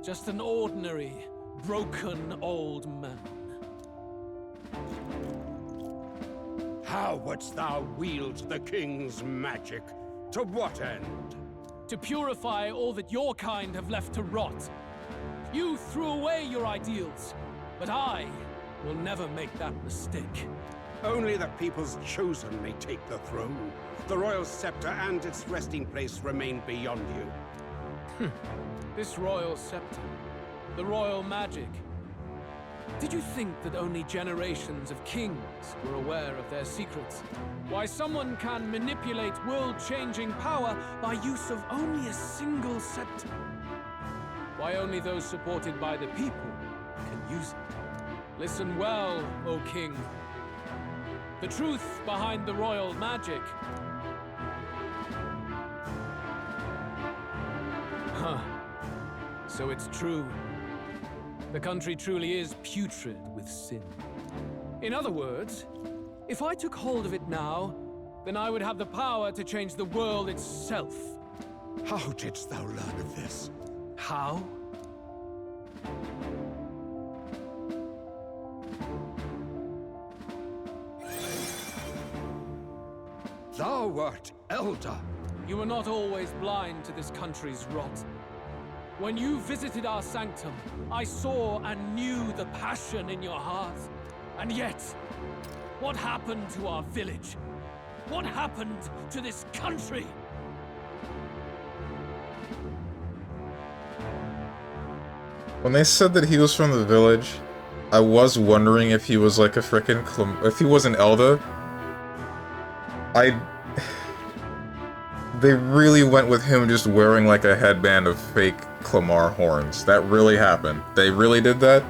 Just an ordinary, broken old man. How wouldst thou wield the king's magic? To what end? To purify all that your kind have left to rot. You threw away your ideals, but I will never make that mistake. Only the people's chosen may take the throne. The royal scepter and its resting place remain beyond you. This royal scepter, the royal magic. Did you think that only generations of kings were aware of their secrets? Why someone can manipulate world-changing power by use of only a single scepter? Why only those supported by the people can use it? Listen well, O King. The truth behind the royal magic. Huh. So it's true. The country truly is putrid with sin. In other words, if I took hold of it now, then I would have the power to change the world itself. How didst thou learn of this? How? Thou wert elder. You were not always blind to this country's rot. When you visited our sanctum, I saw and knew the passion in your heart. And yet, what happened to our village? What happened to this country? When they said that he was from the village, I was wondering if he was like a frickin' if he was an Elder. They really went with him just wearing like a headband of fake Clamar horns. That really happened. They really did that?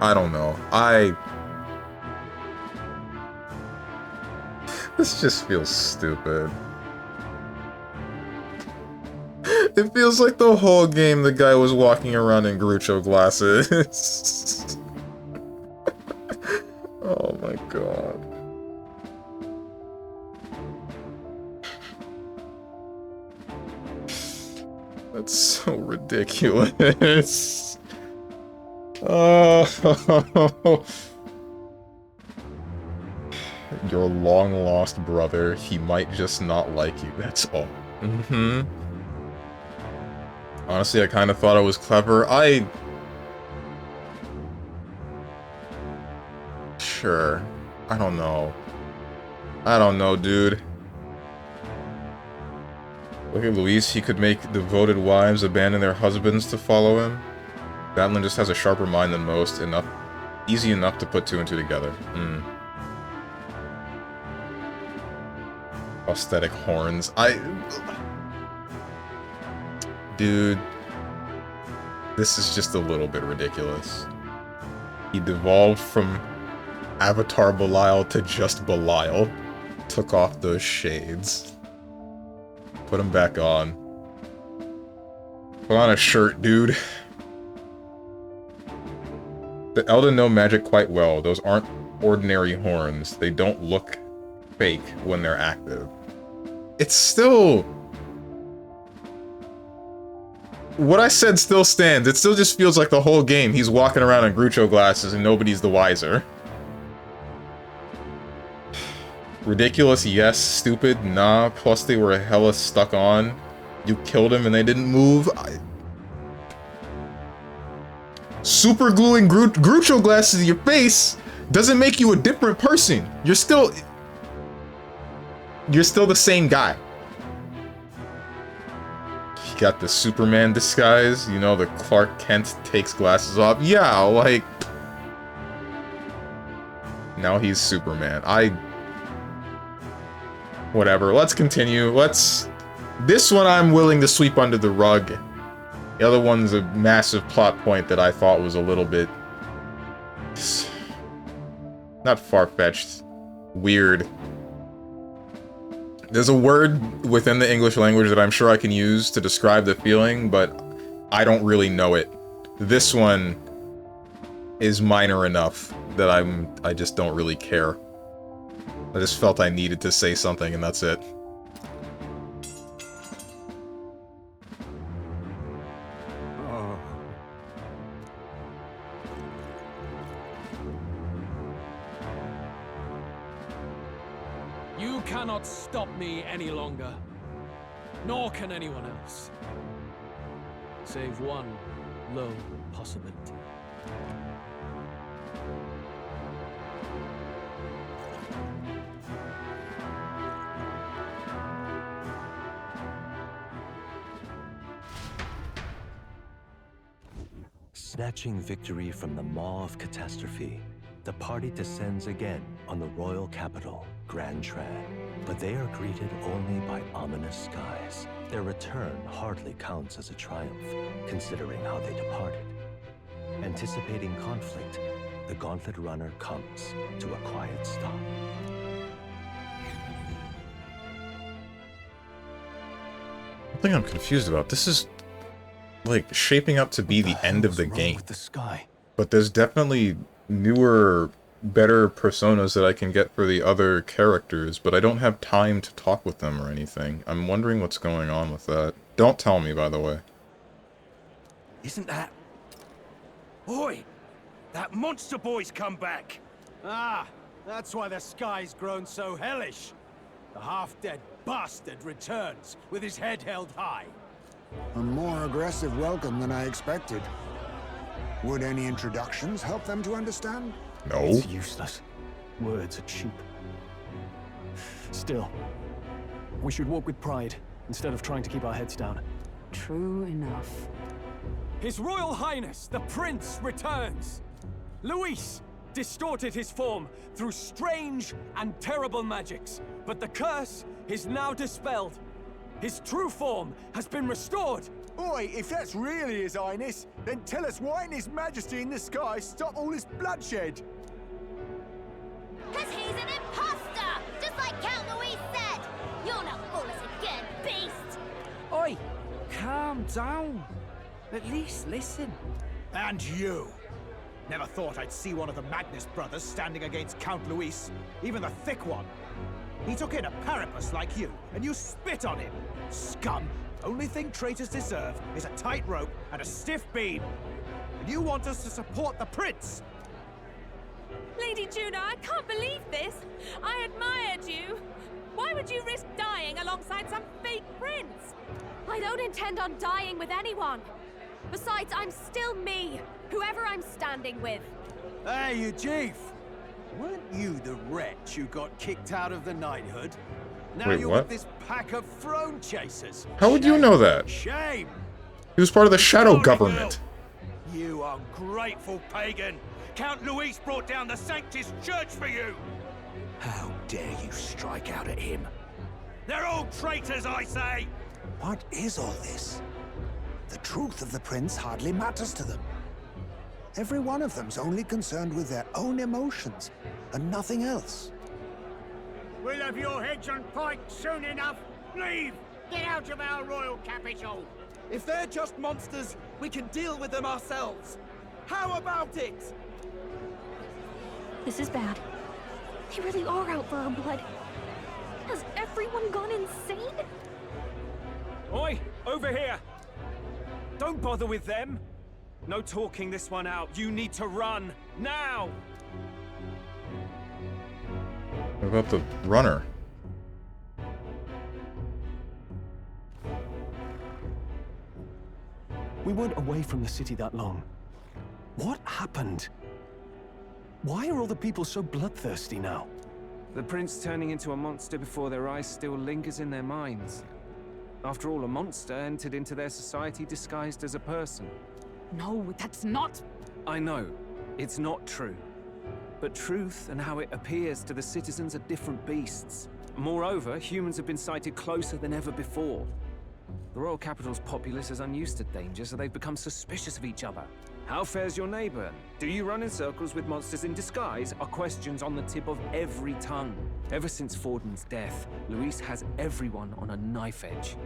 I don't know. This just feels stupid. It feels like the whole game the guy was walking around in Groucho glasses. Oh my god. That's so ridiculous. Oh. Your long-lost brother, he might just not like you, that's all. Honestly, I kind of thought I was clever. Sure. I don't know. I don't know, dude. Look at Luis, he could make devoted wives abandon their husbands to follow him. Batlin just has a sharper mind than most, easy enough to put two and two together. Prosthetic horns. Dude. This is just a little bit ridiculous. He devolved from Avatar Belial to just Belial. Took off those shades. Put him back on. Put on a shirt, dude. The Elden know magic quite well. Those aren't ordinary horns. They don't look fake when they're active. It's still... What I said still stands. It still just feels like the whole game he's walking around in Groucho glasses and nobody's the wiser. Ridiculous, yes. Stupid, nah. Plus they were hella stuck on. You killed him and they didn't move. Super gluing Groucho glasses to your face doesn't make you a different person. You're still the same guy. You got the Superman disguise, you know, the Clark Kent takes glasses off. Yeah, like, now he's Superman. Whatever, let's continue. This one I'm willing to sweep under the rug. The other one's a massive plot point that I thought was a little bit... not far-fetched. Weird. There's a word within the English language that I'm sure I can use to describe the feeling, but I don't really know it. This one is minor enough that I just don't really care. I just felt I needed to say something and that's it. You cannot stop me any longer. Nor can anyone else. Save one lone possibility. Snatching victory from the maw of catastrophe, the party descends again on the royal capital, Grand Trad. But they are greeted only by ominous skies. Their return hardly counts as a triumph, considering how they departed. Anticipating conflict, the Gauntlet Runner comes to a quiet stop. One thing I'm confused about, this is like shaping up to be the end of the game. But there's definitely newer, better personas that I can get for the other characters, but I don't have time to talk with them or anything. I'm wondering what's going on with that. Don't tell me, by the way. Isn't that... Oi! That monster boy's come back! Ah, that's why the sky's grown so hellish. The half-dead bastard returns with his head held high. A more aggressive welcome than I expected. Would any introductions help them to understand? No. It's useless. Words are cheap. Still, we should walk with pride instead of trying to keep our heads down. True enough. His Royal Highness, the Prince, returns. Luis distorted his form through strange and terrible magics, but the curse is now dispelled. His true form has been restored. Oi, if that's really His Highness, then tell us why in His Majesty in the sky stop all this bloodshed? Cause he's an imposter! Just like Count Louis said! You'll not fool us again, beast! Oi, calm down. At least listen. And you! Never thought I'd see one of the Magnus brothers standing against Count Luis, even the thick one. He took in a Paripus like you, and you spit on him. Scum! Only thing traitors deserve is a tight rope and a stiff beam. And you want us to support the prince? Lady Juna, I can't believe this. I admired you. Why would you risk dying alongside some fake prince? I don't intend on dying with anyone. Besides, I'm still me, whoever I'm standing with. Hey, you chief! Weren't you the wretch who got kicked out of the knighthood? Now Wait, you're what? with this pack of throne chasers. How would you know that? Shame! He was part of the shadow government. You ungrateful pagan! Count Luis brought down the Sanctus Church for you! How dare you strike out at him? They're all traitors, I say! What is all this? The truth of the prince hardly matters to them. Every one of them's only concerned with their own emotions, and nothing else. We'll have your heads on pike soon enough. Leave! Get out of our royal capital! If they're just monsters, we can deal with them ourselves. How about it? This is bad. They really are out for our blood. Has everyone gone insane? Oi! Over here! Don't bother with them! No talking this one out. You need to run. Now! What about the runner? We weren't away from the city that long. What happened? Why are all the people so bloodthirsty now? The prince turning into a monster before their eyes still lingers in their minds. After all, a monster entered into their society disguised as a person. No, that's not... I know, it's not true. But truth and how it appears to the citizens are different beasts. Moreover, humans have been sighted closer than ever before. The royal capital's populace is unused to danger, so they've become suspicious of each other. How fares your neighbor? Do you run in circles with monsters in disguise? Are questions on the tip of every tongue. Ever since Forden's death, Luis has everyone on a knife edge.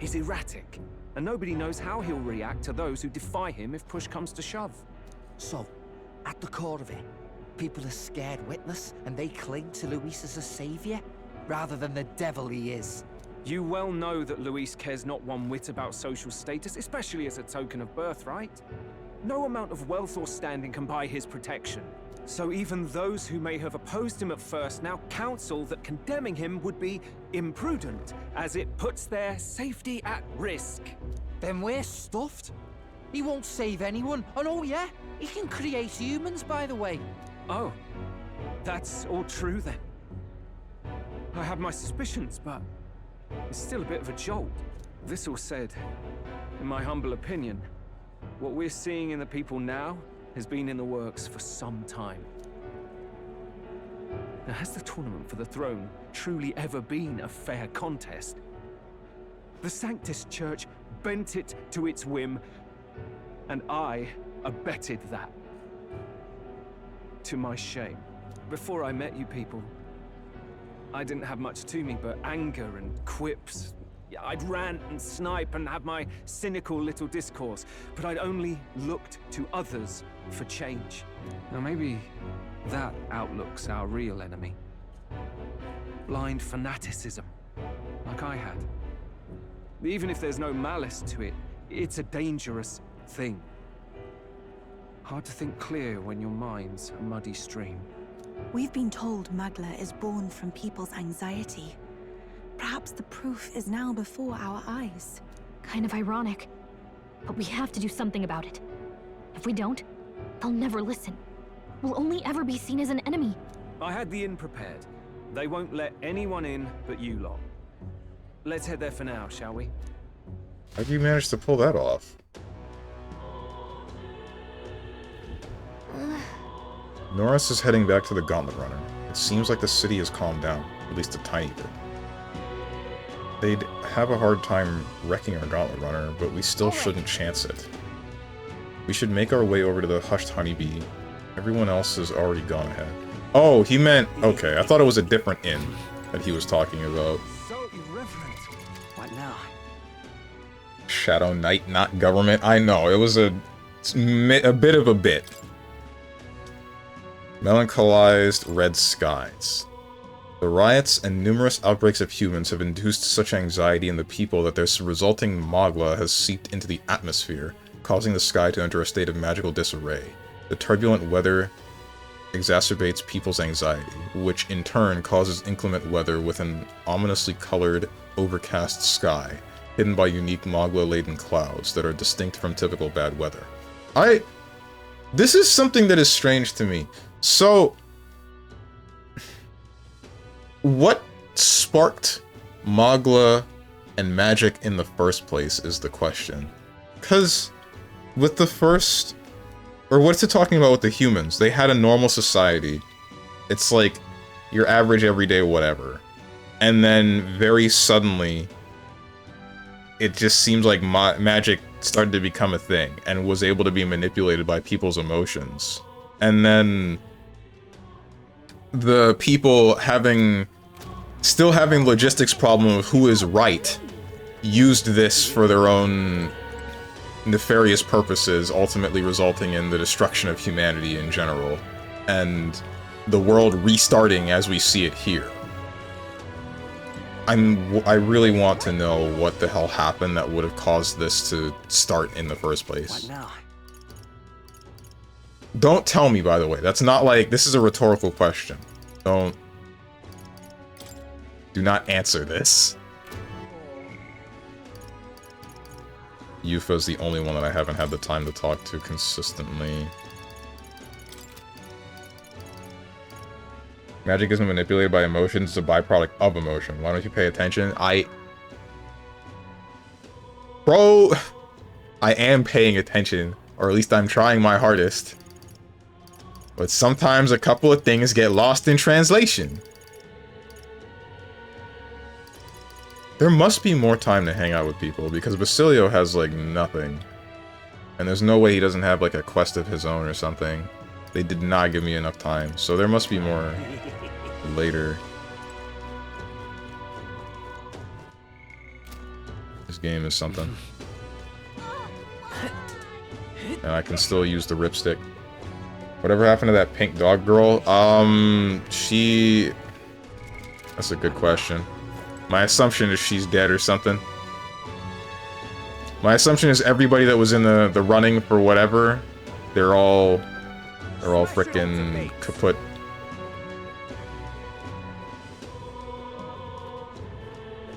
He's erratic, and nobody knows how he'll react to those who defy him if push comes to shove. So, at the core of it, people are scared witless, and they cling to Luis as a savior, rather than the devil he is. You well know that Luis cares not one whit about social status, especially as a token of birthright. No amount of wealth or standing can buy his protection. So even those who may have opposed him at first now counsel that condemning him would be imprudent, as it puts their safety at risk. Then we're stuffed. He won't save anyone, and oh yeah, he can create humans, by the way. Oh, that's all true then. I have my suspicions, but it's still a bit of a jolt. This all said, in my humble opinion, what we're seeing in the people now has been in the works for some time. Now, has the tournament for the throne truly ever been a fair contest? The Sanctus Church bent it to its whim, and I abetted that. To my shame. Before I met you people, I didn't have much to me but anger and quips. I'd rant and snipe and have my cynical little discourse, but I'd only looked to others for change. Now maybe that outlook's our real enemy. Blind fanaticism, like I had. Even if there's no malice to it, it's a dangerous thing. Hard to think clear when your mind's a muddy stream. We've been told Magla is born from people's anxiety. Perhaps the proof is now before our eyes. Kind of ironic. But we have to do something about it. If we don't, they'll never listen. We'll only ever be seen as an enemy. I had the inn prepared. They won't let anyone in but you lot. Let's head there for now, shall we? How do you manage to pull that off? Norris is heading back to the Gauntlet Runner. It seems like the city has calmed down, at least a tiny bit. They'd have a hard time wrecking our Gauntlet Runner, but we still shouldn't chance it. We should make our way over to the Hushed Honeybee. Everyone else has already gone ahead. Oh, he meant... Okay, I thought it was a different inn that he was talking about. So irreverent. What now? Shadow Knight, not government. I know, it was a bit of a bit. Melancholized red skies. The riots and numerous outbreaks of humans have induced such anxiety in the people that their resulting magla has seeped into the atmosphere, causing the sky to enter a state of magical disarray. The turbulent weather exacerbates people's anxiety, which in turn causes inclement weather with an ominously colored, overcast sky, hidden by unique magla-laden clouds that are distinct from typical bad weather. This is something that is strange to me. So, what sparked magla and magic in the first place is the question. Because with the first... Or what's it talking about with the humans? They had a normal society. It's like your average everyday whatever. And then very suddenly, it just seems like magic started to become a thing and was able to be manipulated by people's emotions. And then the people still having logistics problem of who is right, used this for their own nefarious purposes, ultimately resulting in the destruction of humanity in general, and the world restarting as we see it here. I really want to know what the hell happened that would have caused this to start in the first place. What now? Don't tell me, by the way. That's not like... This is a rhetorical question. Don't Do not answer this. Yufa's the only one that I haven't had the time to talk to consistently. Magic isn't manipulated by emotions, it's a byproduct of emotion. Why don't you pay attention? Bro! I am paying attention, or at least I'm trying my hardest. But sometimes a couple of things get lost in translation. There must be more time to hang out with people, because Basilio has, like, nothing. And there's no way he doesn't have, like, a quest of his own or something. They did not give me enough time, so there must be more later. This game is something. And I can still use the ripstick. Whatever happened to that pink dog girl? That's a good question. My assumption is she's dead or something. My assumption is everybody that was in the running for whatever, they're all frickin' kaput.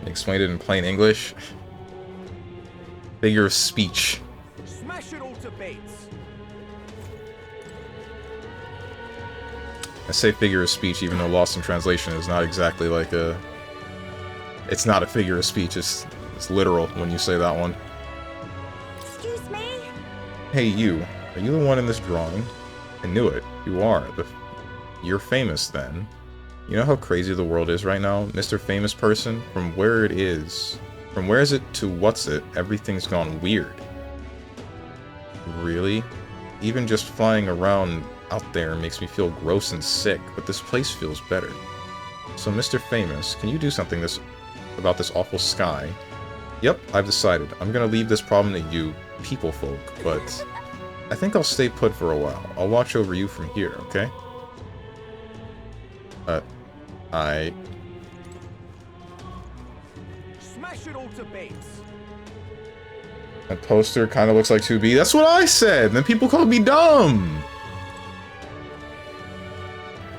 Explain it in plain English. Figure of speech. Smash it all to bits. I say figure of speech even though lost in translation is not exactly like a... It's not a figure of speech, it's literal when you say that one. Excuse me? Hey you, are you the one in this drawing? I knew it. You are. You're famous then. You know how crazy the world is right now? Mr. Famous Person? From where it is. From where is it to what's it? Everything's gone weird. Really? Even just flying around out there makes me feel gross and sick, but this place feels better. So Mr. Famous, can you do something about this awful sky? Yep, I've decided. I'm gonna leave this problem to you, people folk, but I think I'll stay put for a while. I'll watch over you from here, okay? Smash it all to bits. That poster kind of looks like 2B. That's what I said! And then people called me dumb!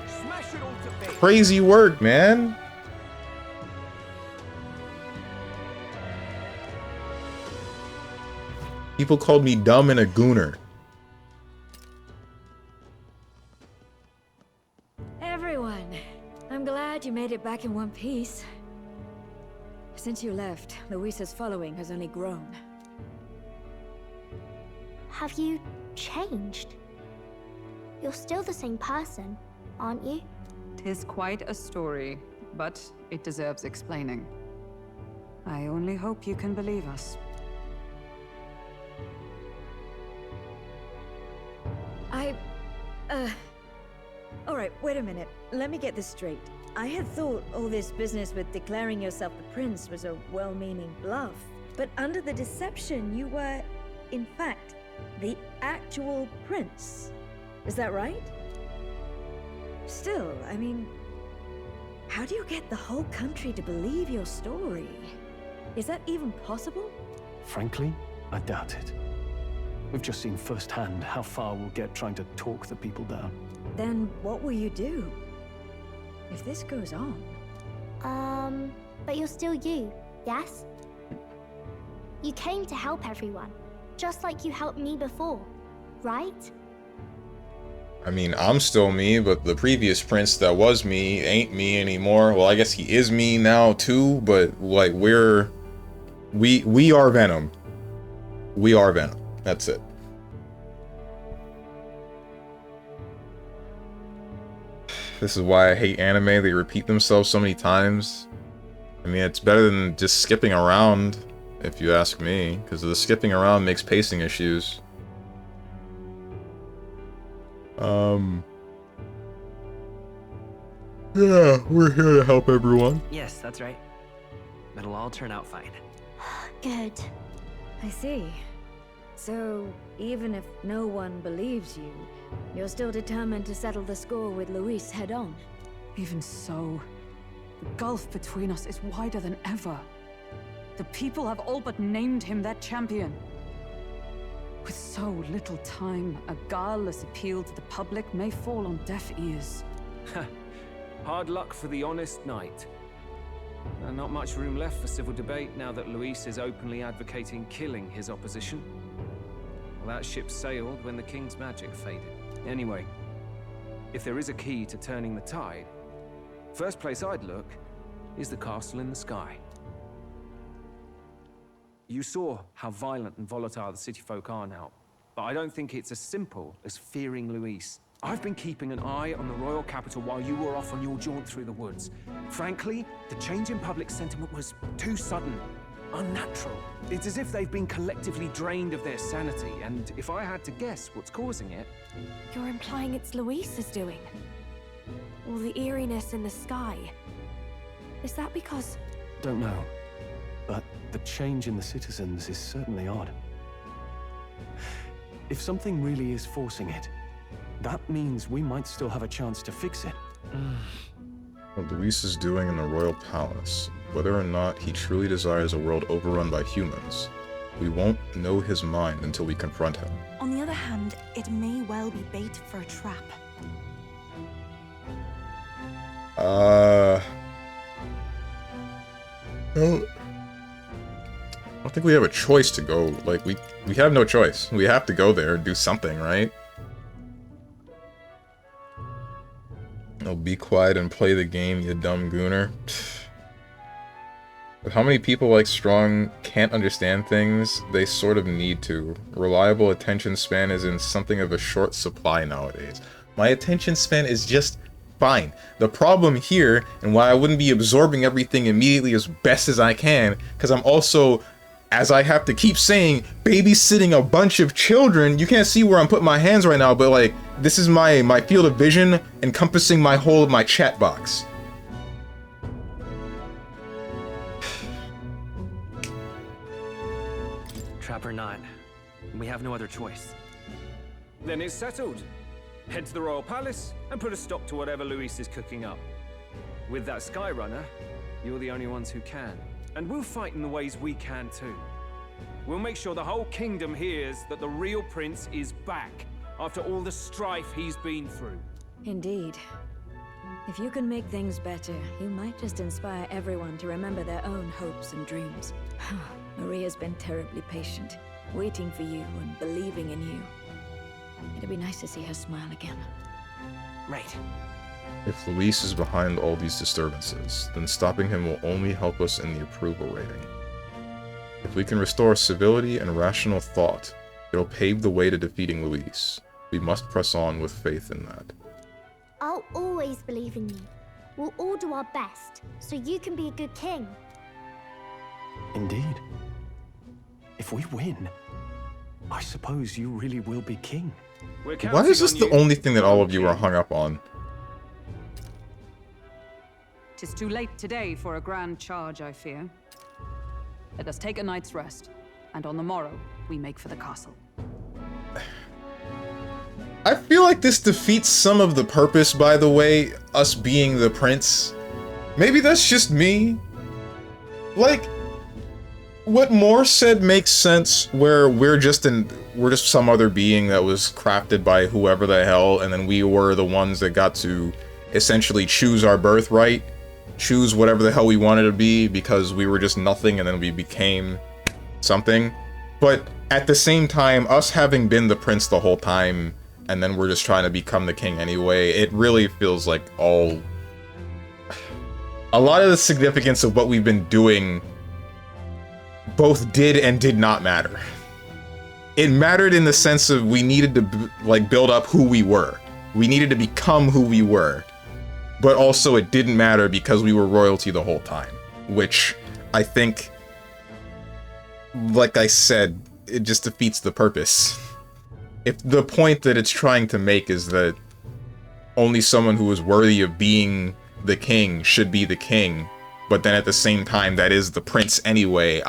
Smash it all to bits. Crazy work, man! People called me dumb and a gooner. Everyone, I'm glad you made it back in one piece. Since you left, Luisa's following has only grown. Have you changed? You're still the same person, aren't you? 'Tis quite a story, but it deserves explaining. I only hope you can believe us. Alright, wait a minute. Let me get this straight. I had thought all this business with declaring yourself the prince was a well-meaning bluff. But under the deception, you were, in fact, the actual prince. Is that right? Still, I mean, how do you get the whole country to believe your story? Is that even possible? Frankly, I doubt it. We've just seen firsthand how far we'll get trying to talk the people down. Then what will you do? If this goes on... But you're still you, yes? You came to help everyone, just like you helped me before, right? I mean, I'm still me, but the previous prince that was me ain't me anymore. Well, I guess he is me now too, but like we are Venom. We are Venom. That's it. This is why I hate anime. They repeat themselves so many times. I mean, it's better than just skipping around, if you ask me, because the skipping around makes pacing issues. Yeah, we're here to help everyone. Yes, that's right. It'll all turn out fine. Good. I see. So, even if no one believes you, you're still determined to settle the score with Luis head on? Even so, the gulf between us is wider than ever. The people have all but named him their champion. With so little time, a guileless appeal to the public may fall on deaf ears. Hard luck for the honest knight. Not much room left for civil debate now that Luis is openly advocating killing his opposition. Well, that ship sailed when the king's magic faded. Anyway, if there is a key to turning the tide, first place I'd look is the castle in the sky. You saw how violent and volatile the city folk are now, but I don't think it's as simple as fearing Luis. I've been keeping an eye on the royal capital while you were off on your jaunt through the woods. Frankly, the change in public sentiment was too sudden, unnatural. It's as if they've been collectively drained of their sanity, and if I had to guess what's causing it... You're implying it's Luis's doing? All the eeriness in the sky. Is that because... Don't know, but the change in the citizens is certainly odd. If something really is forcing it, that means we might still have a chance to fix it. What Luis is doing in the royal palace, whether or not he truly desires a world overrun by humans, we won't know his mind until we confront him. On the other hand, it may well be bait for a trap. I don't think we have a choice to go. Like, we have no choice. We have to go there and do something, right? Oh, be quiet and play the game, you dumb gooner. But how many people like Strong can't understand things? They sort of need to. Reliable attention span is in something of a short supply nowadays. My attention span is just fine. The problem here, and why I wouldn't be absorbing everything immediately as best as I can, because I'm also, as I have to keep saying, babysitting a bunch of children. You can't see where I'm putting my hands right now, but like, this is my field of vision encompassing my whole of my chat box. Trap or not, we have no other choice. Then it's settled. Head to the royal palace and put a stop to whatever Luis is cooking up. With that Skyrunner, you're the only ones who can. And we'll fight in the ways we can too. We'll make sure the whole kingdom hears that the real prince is back after all the strife he's been through. Indeed. If you can make things better, you might just inspire everyone to remember their own hopes and dreams. Maria's been terribly patient, waiting for you and believing in you. It'd be nice to see her smile again. Right. If Luis is behind all these disturbances, then stopping him will only help us in the approval rating. If we can restore civility and rational thought, it'll pave the way to defeating Luis. We must press on with faith in that. I'll always believe in you. We'll all do our best, so you can be a good king. Indeed. If we win, I suppose you really will be king. Why is this the only thing that all of you are hung up on? 'Tis too late today for a grand charge, I fear. Let us take a night's rest, and on the morrow, we make for the castle. I feel like this defeats some of the purpose, by the way, us being the prince. Maybe that's just me. Like, what Moore said makes sense, where we're just some other being that was crafted by whoever the hell, and then we were the ones that got to essentially choose our birthright, choose whatever the hell we wanted to be, because we were just nothing and then we became something. But at the same time, us having been the prince the whole time, and then we're just trying to become the king anyway, it really feels like a lot of the significance of what we've been doing both did and did not matter. It mattered in the sense of we needed to like build up who we were. We needed to become who we were. But also it didn't matter because we were royalty the whole time. Which I think, like I said, it just defeats the purpose. If the point that it's trying to make is that only someone who is worthy of being the king should be the king, but then at the same time that is the prince anyway,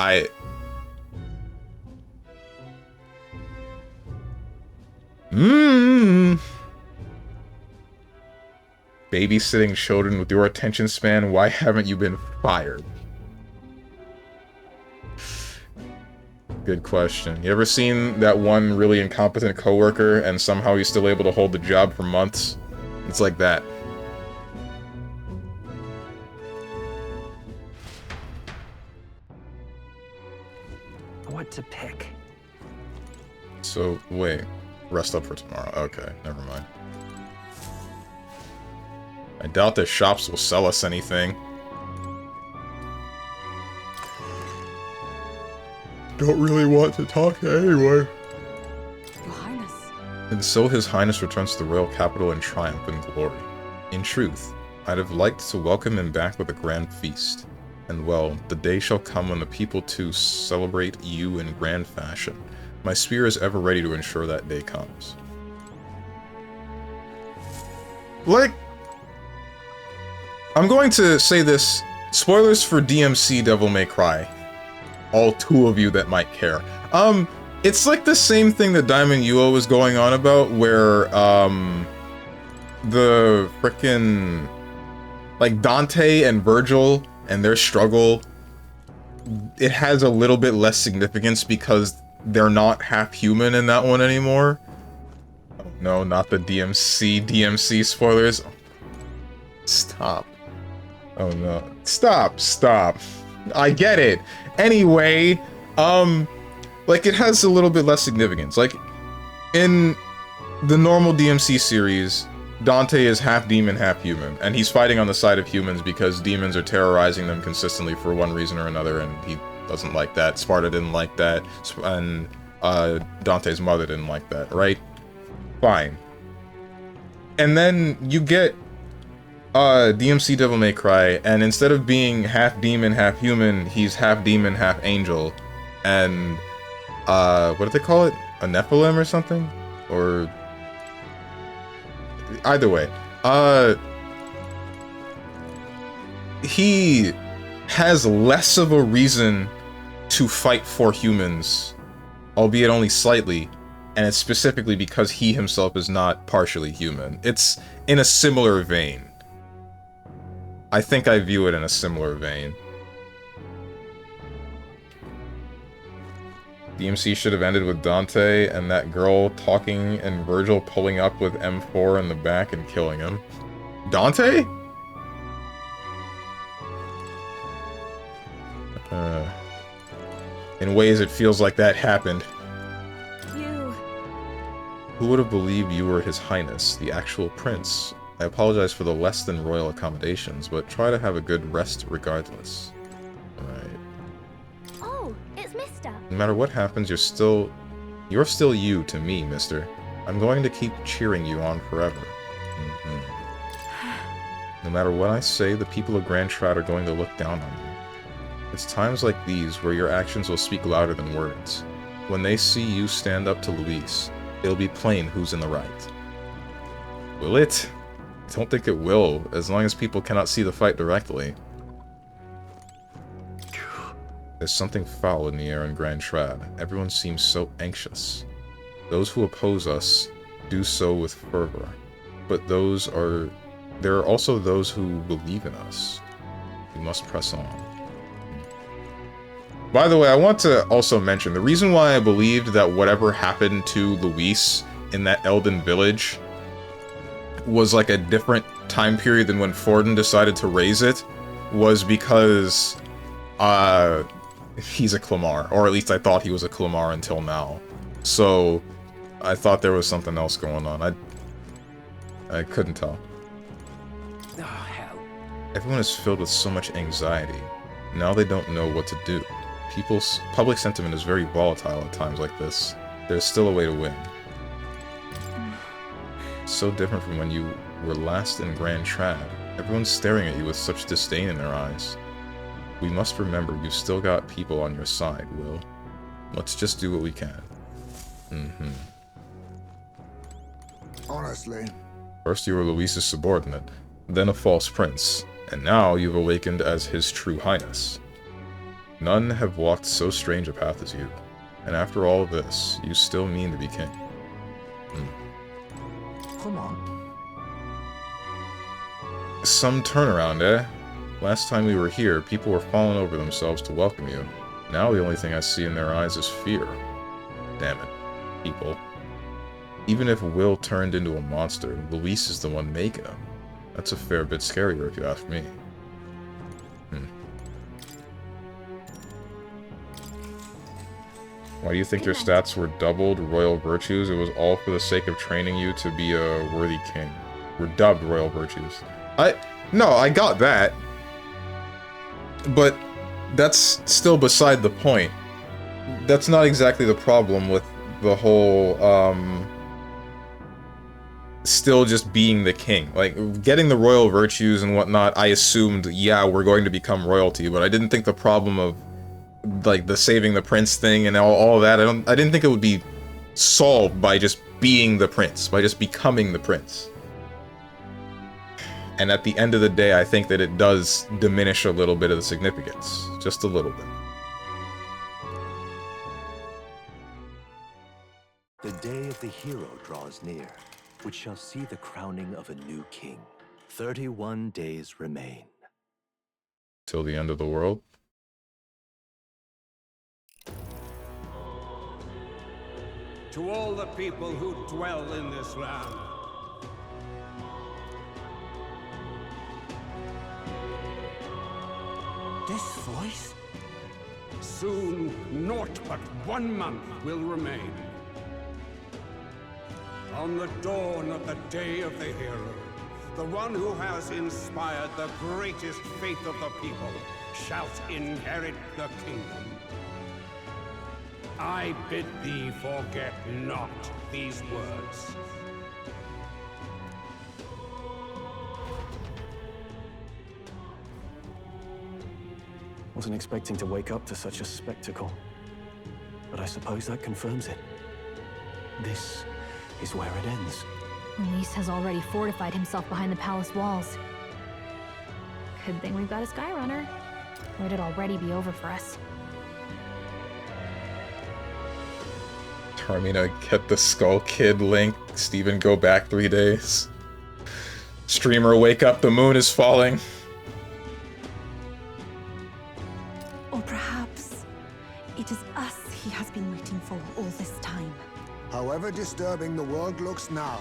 Babysitting children with your attention span, why haven't you been fired? Good question. You ever seen that one really incompetent coworker and somehow he's still able to hold the job for months? It's like that. What to pick? So, wait. Rest up for tomorrow. Okay, never mind. I doubt their shops will sell us anything. Don't really want to talk to anyone. Your Highness. And so His Highness returns to the royal capital in triumph and glory. In truth, I'd have liked to welcome him back with a grand feast. And well, the day shall come when the people too celebrate you in grand fashion. My spear is ever ready to ensure that day comes. Like, I'm going to say this. Spoilers for DMC Devil May Cry. All two of you that might care. It's like the same thing that Diamond Yuo was going on about, where, the frickin', like, Dante and Virgil and their struggle, it has a little bit less significance because they're not half human in that one anymore. Oh, no, not the DMC spoilers. Stop. Oh no. Stop. I get it. Anyway, like, it has a little bit less significance. Like, in the normal DMC series, Dante is half demon, half human, and he's fighting on the side of humans because demons are terrorizing them consistently for one reason or another, and he doesn't like that. Sparta didn't like that, and Dante's mother didn't like that, right? Fine. And then you get DMC Devil May Cry, and instead of being half demon, half human, he's half demon, half angel, and what do they call it? A Nephilim or something? Or either way, he has less of a reason to fight for humans, albeit only slightly, and it's specifically because he himself is not partially human. It's in a similar vein. I think I view it in a similar vein. DMC should have ended with Dante and that girl talking and Virgil pulling up with M4 in the back and killing him. Dante? In ways it feels like that happened. Who would have believed you were His Highness, the actual prince? I apologize for the less than royal accommodations, but try to have a good rest regardless. Alright. Oh, it's Mister. No matter what happens, you're still you to me, mister. I'm going to keep cheering you on forever. No matter what I say, the people of Grand Trad are going to look down on you. It's times like these where your actions will speak louder than words. When they see you stand up to Luis, it'll be plain who's in the right. Will it? I don't think it will, as long as people cannot see the fight directly. There's something foul in the air in Grand Trad. Everyone seems so anxious. Those who oppose us do so with fervor, but there are also those who believe in us. We must press on. By the way, I want to also mention, the reason why I believed that whatever happened to Luis in that Elden village was like a different time period than when Forden decided to raise it was because he's a Clamar, or at least I thought he was a Clamar until now. So I thought there was something else going on. I couldn't tell. Oh, hell. Everyone is filled with so much anxiety. Now they don't know what to do. People's public sentiment is very volatile at times like this. There's still a way to win. So different from when you were last in Grand Trad. Everyone's staring at you with such disdain in their eyes. We must remember you've still got people on your side, Will. Let's just do what we can. Honestly. First you were Luis's subordinate, then a false prince, and now you've awakened as His True Highness. None have walked so strange a path as you, and after all this, you still mean to be king. Come on. Some turnaround, eh? Last time we were here, people were falling over themselves to welcome you. Now the only thing I see in their eyes is fear. Damn it. People. Even if Will turned into a monster, Luis is the one making him. That's a fair bit scarier if you ask me. Why do you think your stats were doubled? Royal virtues? It was all for the sake of training you to be a worthy king. We're dubbed royal virtues. No, I got that. But that's still beside the point. That's not exactly the problem with the whole, still just being the king. Like, getting the royal virtues and whatnot, I assumed, yeah, we're going to become royalty, but I didn't think the problem of, like, the saving the prince thing and all that, I didn't think it would be solved by just being the prince, by just becoming the prince. And at the end of the day, I think that it does diminish a little bit of the significance. Just a little bit. The day of the hero draws near, which shall see the crowning of a new king. 31 days remain. Till the end of the world? To all the people who dwell in this land, This voice? soon naught but 1 month will remain. On the dawn of the day of the hero, the one who has inspired the greatest faith of the people shalt inherit the kingdom. I bid thee forget not these words. Wasn't expecting to wake up to such a spectacle, but I suppose that confirms it. This is where it ends. Luis has already fortified himself behind the palace walls. Good thing we've got a Skyrunner, or it'd already be over for us. Tarmina, get the Skull Kid link. Steven, go back 3 days. Streamer, wake up, the moon is falling. Or perhaps it is us he has been waiting for all this time. However disturbing the world looks now,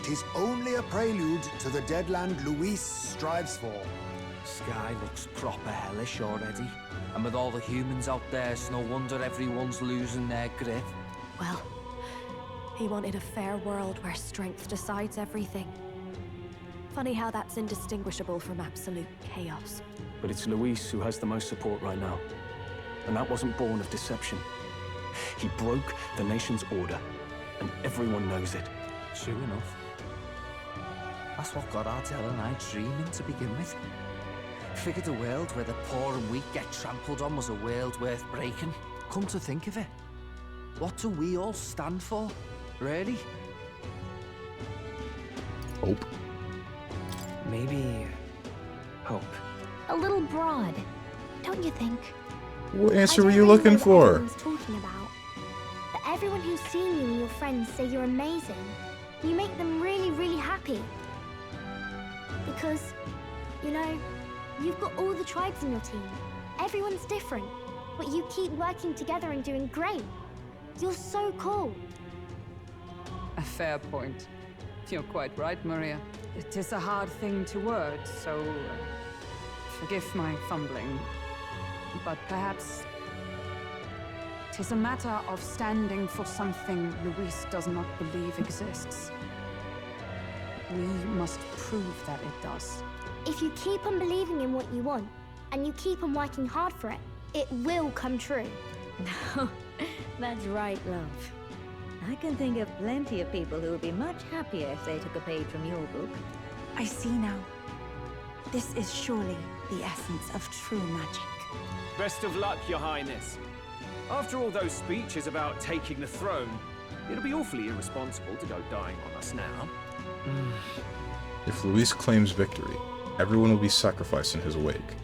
'tis only a prelude to the deadland Luis strives for. Sky looks proper hellish already. And with all the humans out there, it's no wonder everyone's losing their grip. Well, he wanted a fair world where strength decides everything. Funny how that's indistinguishable from absolute chaos. But it's Luis who has the most support right now. And that wasn't born of deception. He broke the nation's order, and everyone knows it. True enough. That's what got Ardell and I dreaming to begin with. Figured a world where the poor and weak get trampled on was a world worth breaking. Come to think of it, what do we all stand for, really? Hope. Maybe... hope. A little broad, don't you think? What answer were you looking for? Everyone's talking about. But everyone who's seen you and your friends say you're amazing. You make them really, really happy. Because, you know, you've got all the tribes in your team. Everyone's different, but you keep working together and doing great. You're so cool. A fair point. You're quite right, Maria. It is a hard thing to word, so forgive my fumbling. But perhaps it is a matter of standing for something Luis does not believe exists. We must prove that it does. If you keep on believing in what you want, and you keep on working hard for it, it will come true. That's right, love. I can think of plenty of people who would be much happier if they took a page from your book. I see now. This is surely the essence of true magic. Best of luck, Your Highness. After all those speeches about taking the throne, it'll be awfully irresponsible to go dying on us now. If Luis claims victory, everyone will be sacrificed in his wake.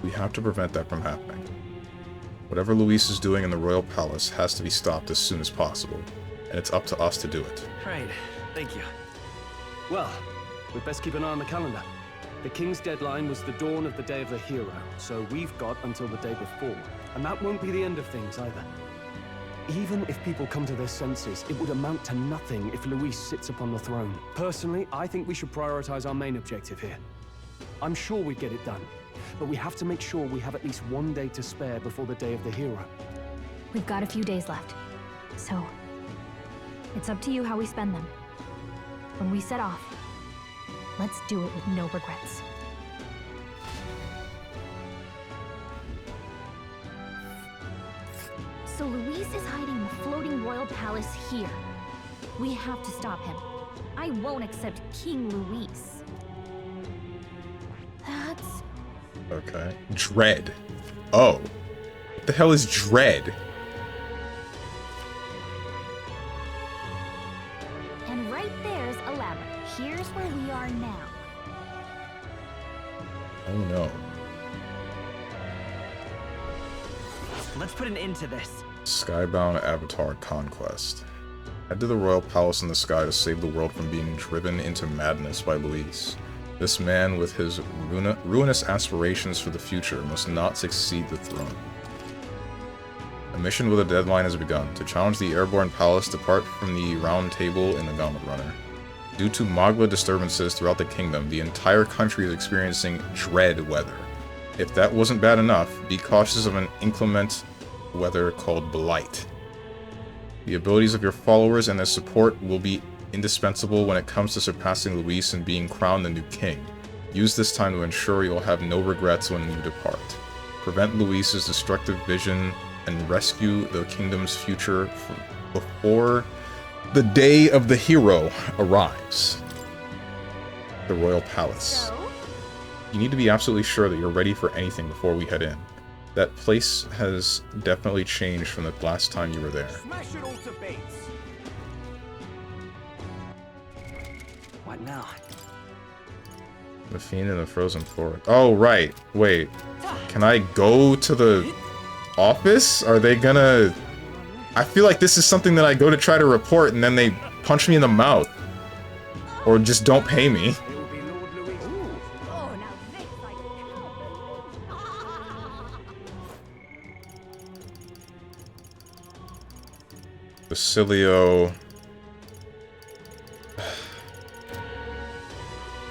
We have to prevent that from happening. Whatever Luis is doing in the royal palace has to be stopped as soon as possible, and it's up to us to do it. Right, thank you. Well, we'd best keep an eye on the calendar. The king's deadline was the dawn of the day of the hero, so we've got until the day before. And that won't be the end of things either. Even if people come to their senses, it would amount to nothing if Luis sits upon the throne. Personally, I think we should prioritize our main objective here. I'm sure we'd get it done, but we have to make sure we have at least 1 day to spare before the day of the hero. We've got a few days left. So, it's up to you how we spend them. When we set off, let's do it with no regrets. So Luis is hiding in the floating royal palace here. We have to stop him. I won't accept King Luis. That's... Okay. Dread. Oh. What the hell is Dread? And right there's a ladder. Here's where we are now. Oh no. Let's put an end to this. Skybound Avatar Conquest. Head to the royal palace in the sky to save the world from being driven into madness by Luis. This man, with his ruinous aspirations for the future, must not succeed the throne. A mission with a deadline has begun. To challenge the airborne palace, depart from the round table in the Gauntlet Runner. Due to Magla disturbances throughout the kingdom, the entire country is experiencing dread weather. If that wasn't bad enough, be cautious of an inclement weather called Blight. The abilities of your followers and their support will be indispensable when it comes to surpassing Luis and being crowned the new king. Use this time to ensure you'll have no regrets when you depart. Prevent Luis's destructive vision and rescue the kingdom's future before the day of the hero arrives. The royal palace. You need to be absolutely sure that you're ready for anything before we head in. That place has definitely changed from the last time you were there. Smash it all to bits. What now? The Fiend in the Frozen Forest. Oh, right. Wait. Can I go to the office? Are they gonna... I feel like this is something that I go to try to report and then they punch me in the mouth. Or just don't pay me. Basilio.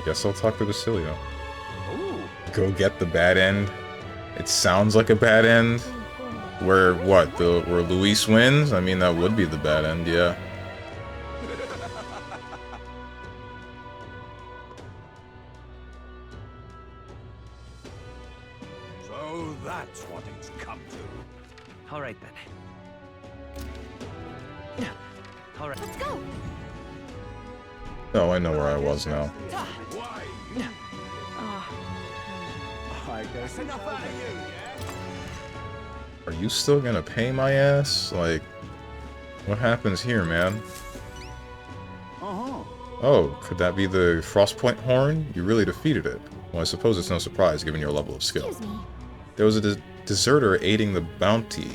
Guess I'll talk to Basilio. Go get the bad end. It sounds like a bad end. Where what? Where Luis wins? I mean, that would be the bad end, yeah. So that's what it's come to. All right then. All right. Let's go. Oh, I know where I was now. I guess enough out of you, yeah? Are you still gonna pay my ass? Like, what happens here, man? Oh, could that be the Frostpoint Horn? You really defeated it. Well, I suppose it's no surprise given your level of skill. There was a deserter aiding the bounty.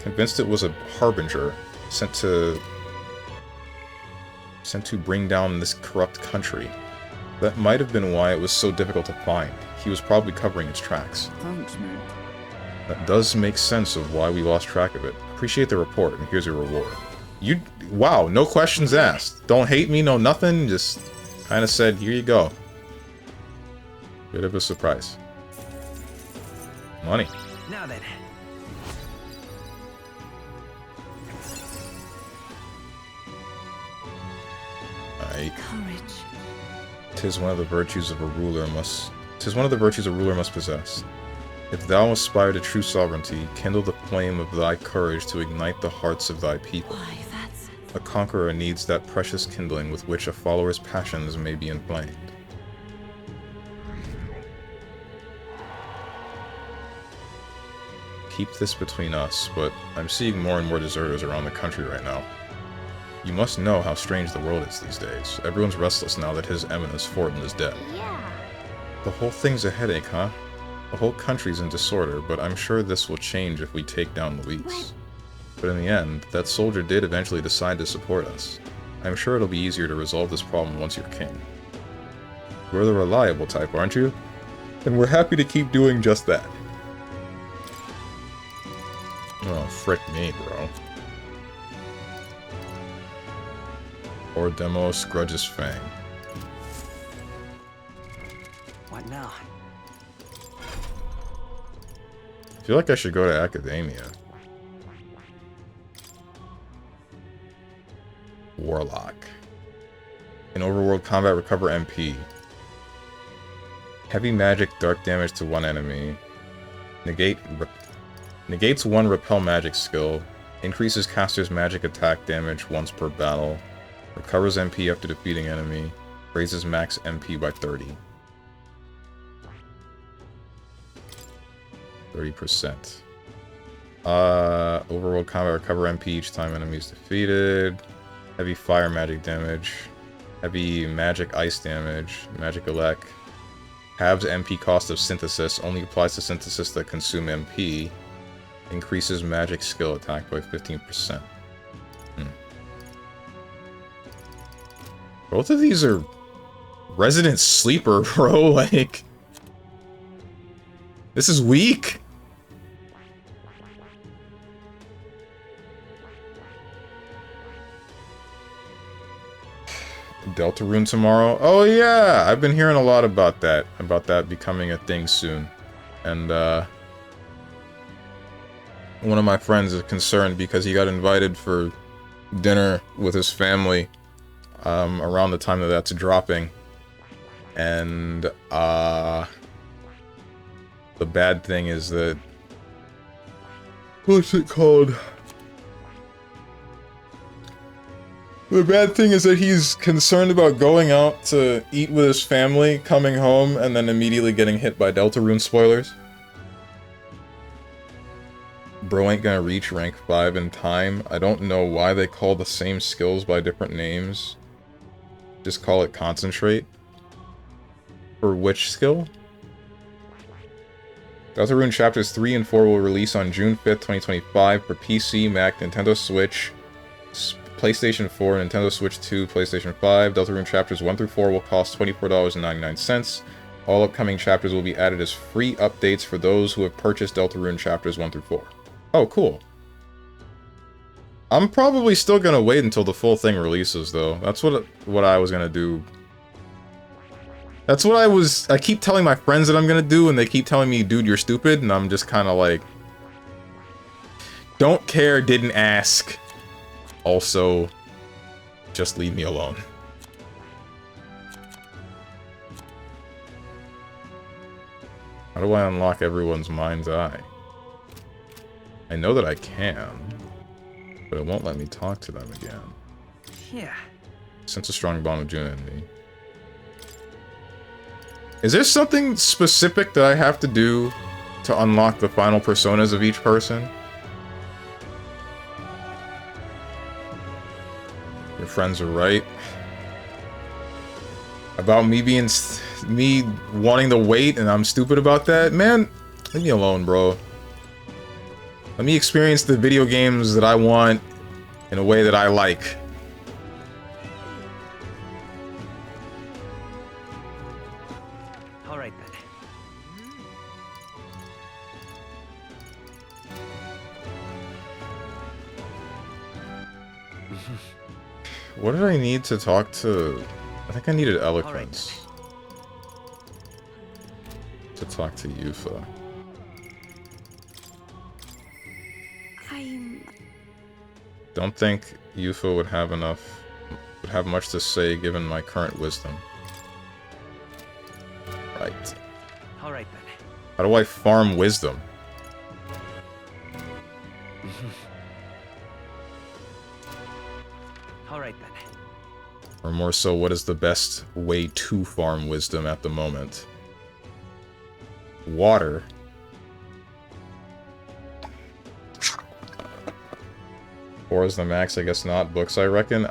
Convinced it was a harbinger sent to bring down this corrupt country. That might have been why it was so difficult to find. He was probably covering its tracks. Thanks, man. That does make sense of why we lost track of it. Appreciate the report, and here's your reward. Wow, no questions asked. Don't hate me, no nothing, just kind of said, here you go. Bit of a surprise. Money. Now then. Courage. 'Tis one of the virtues a ruler must possess. If thou aspire to true sovereignty, kindle the flame of thy courage to ignite the hearts of thy people. A conqueror needs that precious kindling with which a follower's passions may be inflamed. Keep this between us, but I'm seeing more and more deserters around the country right now. You must know how strange the world is these days. Everyone's restless now that His Eminence Fortin is dead. Yeah. The whole thing's a headache, huh? The whole country's in disorder, but I'm sure this will change if we take down Luis. But in the end, that soldier did eventually decide to support us. I'm sure it'll be easier to resolve this problem once you're king. You're the reliable type, aren't you? And we're happy to keep doing just that. Oh, frick me, bro. Or Demos grudges Fang. What now? I feel like I should go to Academia. Warlock. In overworld combat, recover MP. Heavy magic, dark damage to one enemy. Negates one repel magic skill. Increases caster's magic attack damage once per battle. Recovers MP after defeating enemy. Raises max MP by 30. 30%. Overworld combat, recover MP each time enemy is defeated. Heavy fire magic damage. Heavy magic ice damage. Magic elect. Halves MP cost of synthesis. Only applies to synthesis that consume MP. Increases magic skill attack by 15%. Both of these are Resident Sleeper, bro. Like, this is weak. Deltarune tomorrow. Oh yeah, I've been hearing a lot about that becoming a thing soon. And one of my friends is concerned because he got invited for dinner with his family around the time that that's dropping. And the bad thing is that, what's it called? The bad thing is that he's concerned about going out to eat with his family, coming home, and then immediately getting hit by Deltarune spoilers. Bro ain't gonna reach rank 5 in time. I don't know why they call the same skills by different names. Just call it Concentrate. For which skill? Deltarune Chapters 3 and 4 will release on June 5th, 2025 for PC, Mac, Nintendo Switch, PlayStation 4, Nintendo Switch 2, PlayStation 5. Deltarune Chapters 1 through 4 will cost $24.99. All upcoming chapters will be added as free updates for those who have purchased Deltarune Chapters 1 through 4. Oh, cool. I'm probably still gonna wait until the full thing releases, though. That's what I was gonna do. That's what I keep telling my friends that I'm gonna do, and they keep telling me, dude, you're stupid, and I'm just kinda like... Don't care, didn't ask. Also, just leave me alone. How do I unlock everyone's mind's eye? I know that I can, but it won't let me talk to them again. Yeah. Sense a strong bond with June and me. Is there something specific that I have to do to unlock the final personas of each person? Your friends are right. About me being... me wanting to wait and I'm stupid about that? Man, leave me alone, bro. Let me experience the video games that I want in a way that I like. Alright then. What did I need to talk to? I think I needed eloquence to talk to Yufa. Don't think Yufa would have much to say given my current wisdom. Right. Alright then. How do I farm wisdom? Alright then. Or more so, what is the best way to farm wisdom at the moment? Water. 4 is the max, I guess not. Books, I reckon.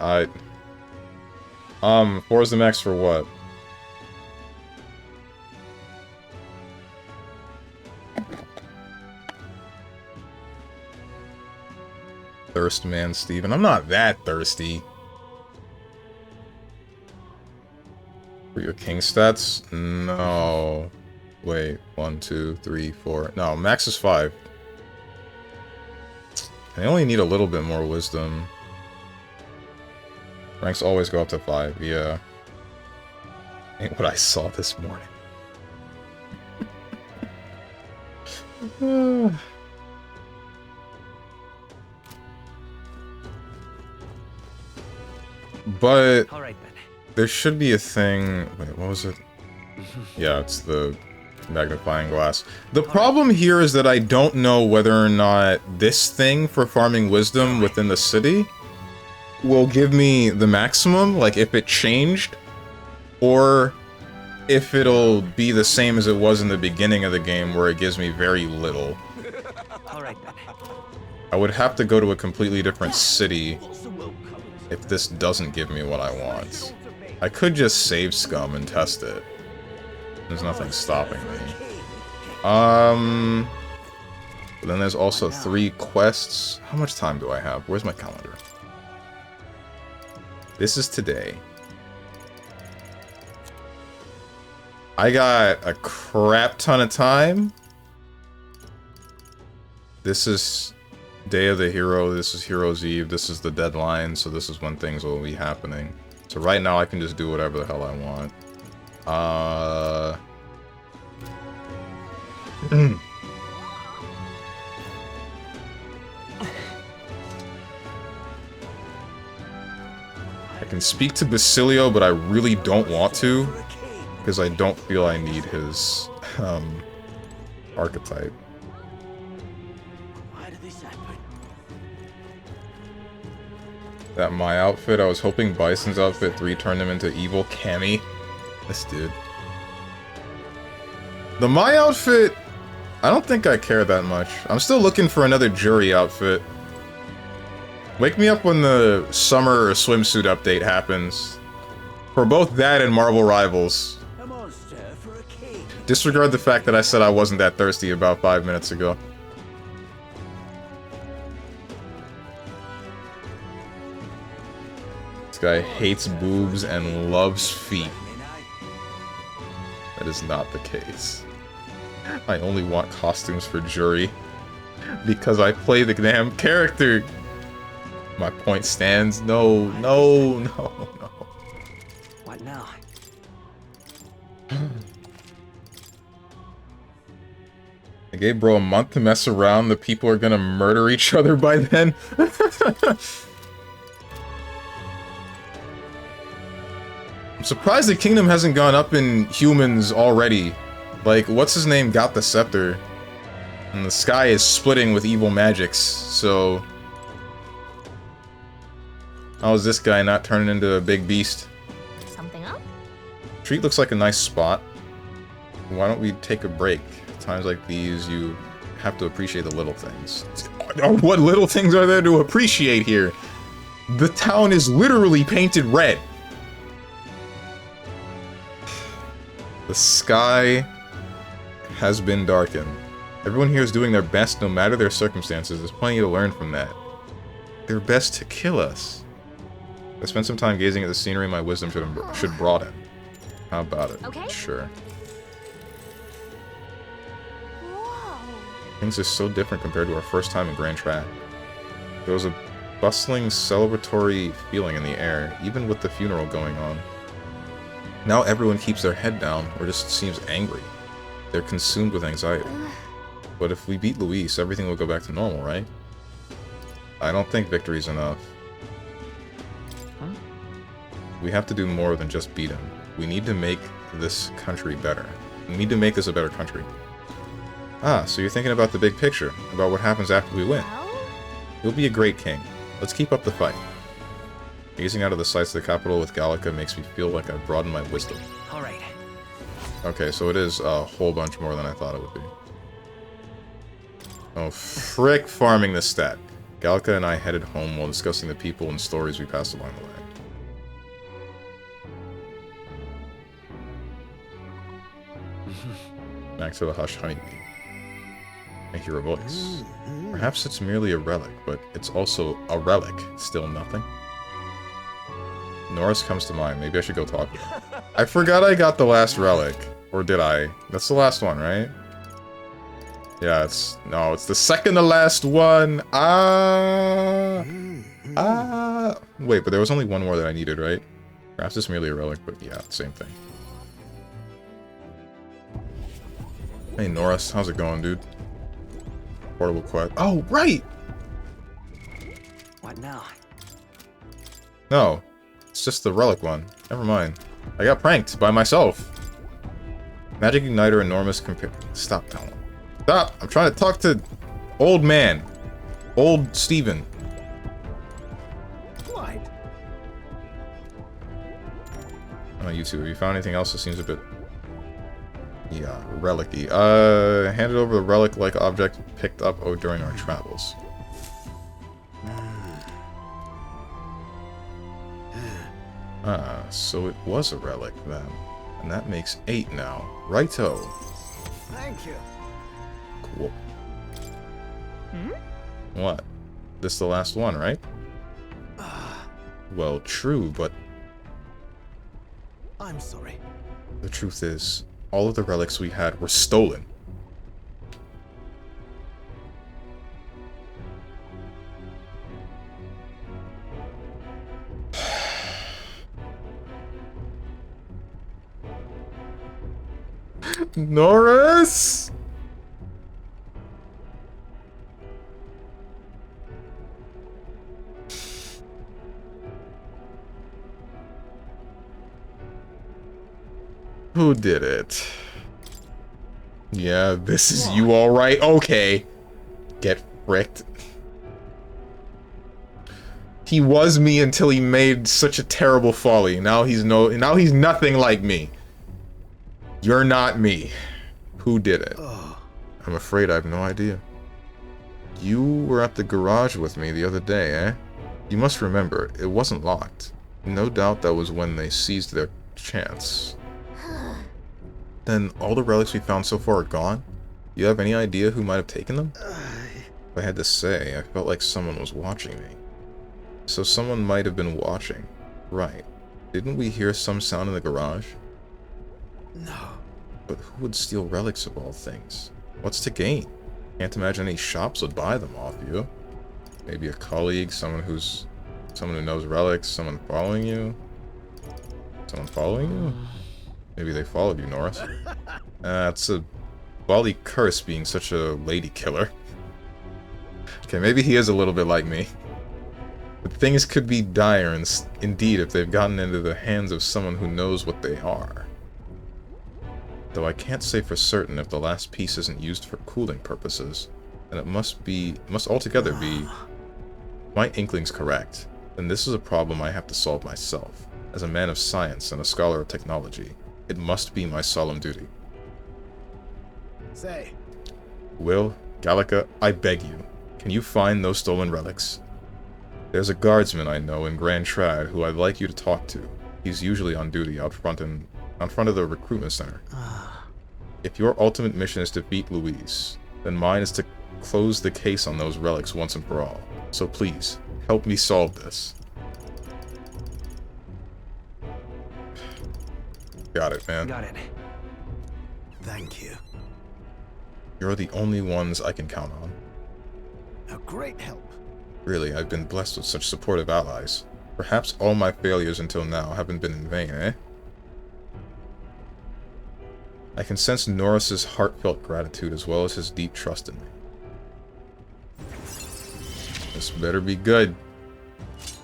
4 is the max for what? StrongmanSteven. I'm not that thirsty. For your king stats? No. Wait, 1, 2, 3, 4. No, max is 5. I only need a little bit more wisdom. Ranks always go up to 5, yeah. Ain't what I saw this morning. But All right, then. there should be a thing. Wait, what was it? Yeah, it's the magnifying glass. The problem here is that I don't know whether or not this thing for farming wisdom within the city will give me the maximum, like if it changed, or if it'll be the same as it was in the beginning of the game where it gives me very little. All right, then. I would have to go to a completely different city if this doesn't give me what I want. I could just save scum and test it. There's nothing stopping me. But then there's also 3 quests. How much time do I have? Where's my calendar? This is today. I got a crap ton of time. This is Day of the Hero, this is Hero's Eve, this is the deadline, so this is when things will be happening. So right now I can just do whatever the hell I want. I can speak to Basilio, but I really don't want to, because I don't feel I need his, archetype. That my outfit, I was hoping Bison's outfit 3 turned him into evil Cammy. This dude. The my outfit, I don't think I care that much. I'm still looking for another jury outfit. Wake me up when the summer swimsuit update happens. For both that and Marvel Rivals. Disregard the fact that I said I wasn't that thirsty about 5 minutes ago. This guy hates boobs and loves feet. That is not the case. I only want costumes for jury. Because I play the damn character. My point stands. No, no, no, no. What now? I gave bro a month to mess around. The people are gonna murder each other by then. I'm surprised the kingdom hasn't gone up in humans already. Like, what's his name got the scepter. And the sky is splitting with evil magics, so... How is this guy not turning into a big beast? Something up? Treat looks like a nice spot. Why don't we take a break? Times like these, you have to appreciate the little things. What little things are there to appreciate here? The town is literally painted red. The sky has been darkened. Everyone here is doing their best no matter their circumstances. There's plenty to learn from that. Their best to kill us. I spent some time gazing at the scenery. My wisdom should broaden. How about it? Okay. Sure. Things are so different compared to our first time in Grand Track. There was a bustling, celebratory feeling in the air, even with the funeral going on. Now everyone keeps their head down, or just seems angry. They're consumed with anxiety. But if we beat Luis, everything will go back to normal, right? I don't think victory's enough. We have to do more than just beat him. We need to make this country better. We need to make this a better country. Ah, so you're thinking about the big picture, about what happens after we win. You'll be a great king. Let's keep up the fight. Gazing out of the sights of the capital with Gallica makes me feel like I've broadened my wisdom. All right. Okay, so it is a whole bunch more than I thought it would be. Oh, frick farming this stat. Gallica and I headed home while discussing the people and stories we passed along the way. Back to the hushed honeybee. I hear a voice. Perhaps it's merely a relic, but it's also a relic. Still nothing. Norris comes to mind. Maybe I should go talk with him. I forgot I got the last relic. Or did I? That's the last one, right? Yeah, it's... No, it's the second to last one! Wait, but there was only one more that I needed, right? Perhaps it's merely a relic, but yeah, same thing. Hey, Norris. How's it going, dude? Portable quest. Oh, right! What now? No. It's just the relic one. Never mind. I got pranked by myself. Magic Igniter enormous compare. Stop, Talon. Stop! I'm trying to talk to old man. Old Steven. Right. On YouTube, have you found anything else that seems a bit... Yeah, relic-y. Handed over the relic-like object picked up during our travels. Ah, so it was a relic then. And that makes 8 now. Righto. Thank you. Cool. What? This the last one, right? Well, true, but... I'm sorry. The truth is, all of the relics we had were stolen. Norris! Who did it? Yeah, this is you alright? Okay. Get fricked. He was me until he made such a terrible folly. Now he's nothing like me. You're not me. Who did it? I'm afraid I have no idea. You were at the garage with me the other day, eh? You must remember, it wasn't locked. No doubt that was when they seized their chance. Then all the relics we found so far are gone? You have any idea who might have taken them? If I had to say, I felt like someone was watching me. So someone might have been watching. Right. Didn't we hear some sound in the garage? No. But who would steal relics of all things? What's to gain? Can't imagine any shops would buy them off you. Maybe a colleague, someone who knows relics, someone following you? Someone following you? Maybe they followed you, Norris. It's a bloody curse being such a lady killer. Okay, maybe he is a little bit like me. But things could be dire indeed if they've gotten into the hands of someone who knows what they are. Though I can't say for certain if the last piece isn't used for cooling purposes, and it must altogether be... My inkling's correct, then this is a problem I have to solve myself. As a man of science and a scholar of technology, it must be my solemn duty. Say. Will, Gallica, I beg you, can you find those stolen relics? There's a guardsman I know in Grand Trad who I'd like you to talk to. He's usually on duty out front of the recruitment center. If your ultimate mission is to beat Louise, then mine is to close the case on those relics once and for all. So please, help me solve this. Got it, man. Got it. Thank you. You're the only ones I can count on. A great help. Really, I've been blessed with such supportive allies. Perhaps all my failures until now haven't been in vain, eh? I can sense Norris's heartfelt gratitude as well as his deep trust in me. This better be good.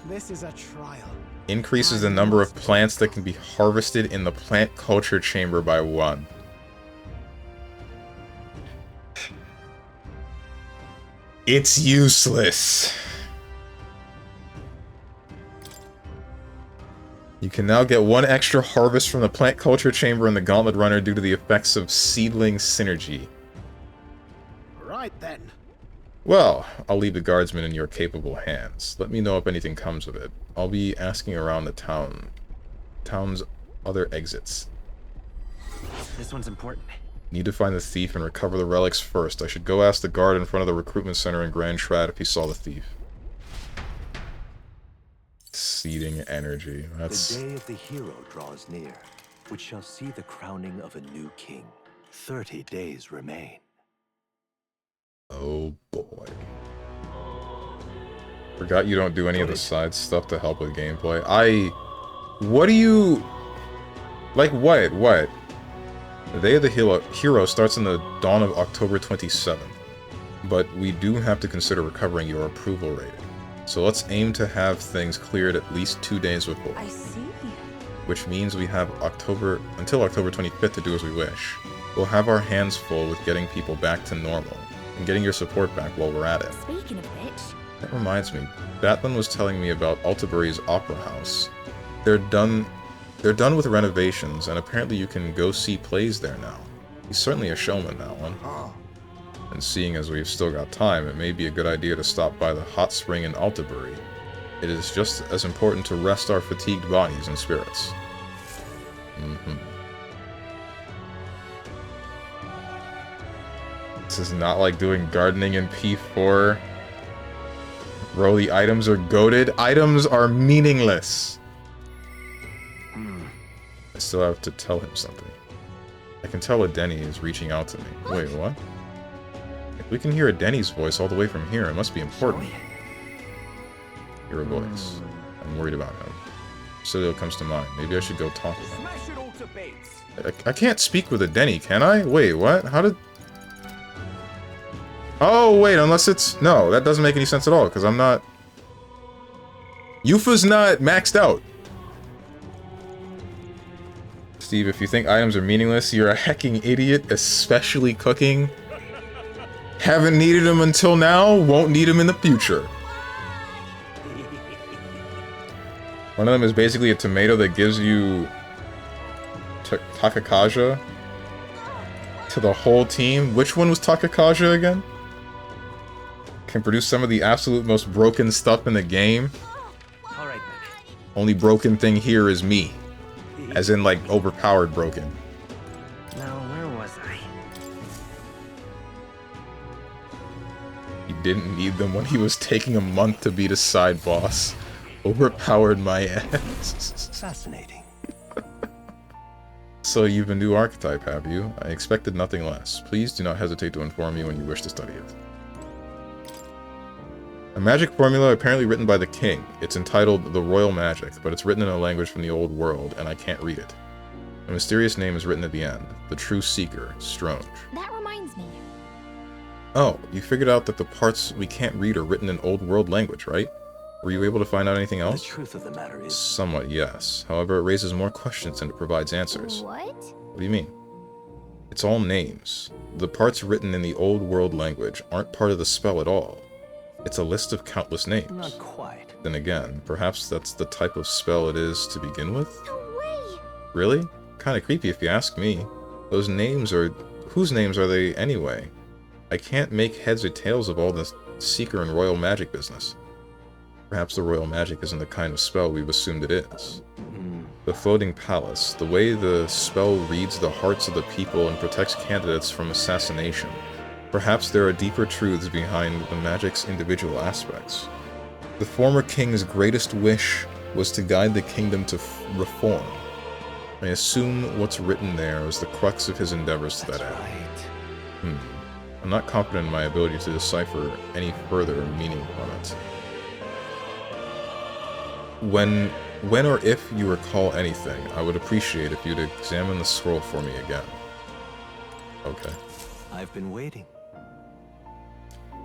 This is a trial. Increases the number of plants that can be harvested in the plant culture chamber by 1. It's useless. You can now get 1 extra harvest from the plant culture chamber in the Gauntlet Runner due to the effects of seedling synergy. Right then. Well, I'll leave the guardsman in your capable hands. Let me know if anything comes of it. I'll be asking around the town's other exits. This one's important. Need to find the thief and recover the relics first. I should go ask the guard in front of the recruitment center in Grand Trad if he saw the thief. Seeding energy. That's... The day of the hero draws near, which shall see the crowning of a new king. 30 days remain. Oh boy. Forgot you don't do any of the side stuff to help with gameplay. What do you... Like what? What? The day of the hero starts in the dawn of October 27th. But we do have to consider recovering your approval rating. So let's aim to have things cleared at least 2 days before. I see. Which means we have until October 25th to do as we wish. We'll have our hands full with getting people back to normal, and getting your support back while we're at it. Speaking of which... That reminds me, Batlin was telling me about Altabury's Opera House. They're done with renovations, and apparently you can go see plays there now. He's certainly a showman, that one. And seeing as we've still got time, it may be a good idea to stop by the hot spring in Altabury. It is just as important to rest our fatigued bodies and spirits. This is not like doing gardening in P4. Bro, the items are goated. Items are meaningless. I still have to tell him something. I can tell a Denny is reaching out to me. Wait, what? If we can hear a Denny's voice all the way from here, it must be important. Hear a voice. I'm worried about him. Cilio comes to mind. Maybe I should go talk with him. I can't speak with a Denny, can I? Wait, what? How did... Oh, wait, unless it's... No, that doesn't make any sense at all, because I'm not... Yufa's not maxed out. Steve, if you think items are meaningless, you're a hecking idiot, especially cooking. Haven't needed them until now, won't need them in the future. One of them is basically a tomato that gives you Takakaja to the whole team. Which one was Takakaja again? Can produce some of the absolute most broken stuff in the game. Alright, Only broken thing here is me. As in, like, overpowered broken. now where was I? He didn't need them when he was taking a month to beat a side boss. Overpowered my ass. Fascinating. So you've a new archetype, have you? I expected nothing less. Please do not hesitate to inform me when you wish to study it. A magic formula apparently written by the king. It's entitled The Royal Magic, but it's written in a language from the old world, and I can't read it. A mysterious name is written at the end. The True Seeker, Stronge. That reminds me. Oh, you figured out that the parts we can't read are written in old world language, right? Were you able to find out anything else? The truth of the matter is... Somewhat, yes. However, it raises more questions than it provides answers. What? What do you mean? It's all names. The parts written in the old world language aren't part of the spell at all. It's a list of countless names. Not quite. Then again, perhaps that's the type of spell it is to begin with? No way! Really? Kinda creepy if you ask me. Those names are... Whose names are they anyway? I can't make heads or tails of all this Seeker and Royal Magic business. Perhaps the Royal Magic isn't the kind of spell we've assumed it is. The Floating Palace, the way the spell reads the hearts of the people and protects candidates from assassination. Perhaps there are deeper truths behind the magic's individual aspects. The former king's greatest wish was to guide the kingdom to reform. I assume what's written there is the crux of his endeavors to that end. I'm not confident in my ability to decipher any further meaning from it. When or if you recall anything, I would appreciate if you'd examine the scroll for me again. Okay. I've been waiting.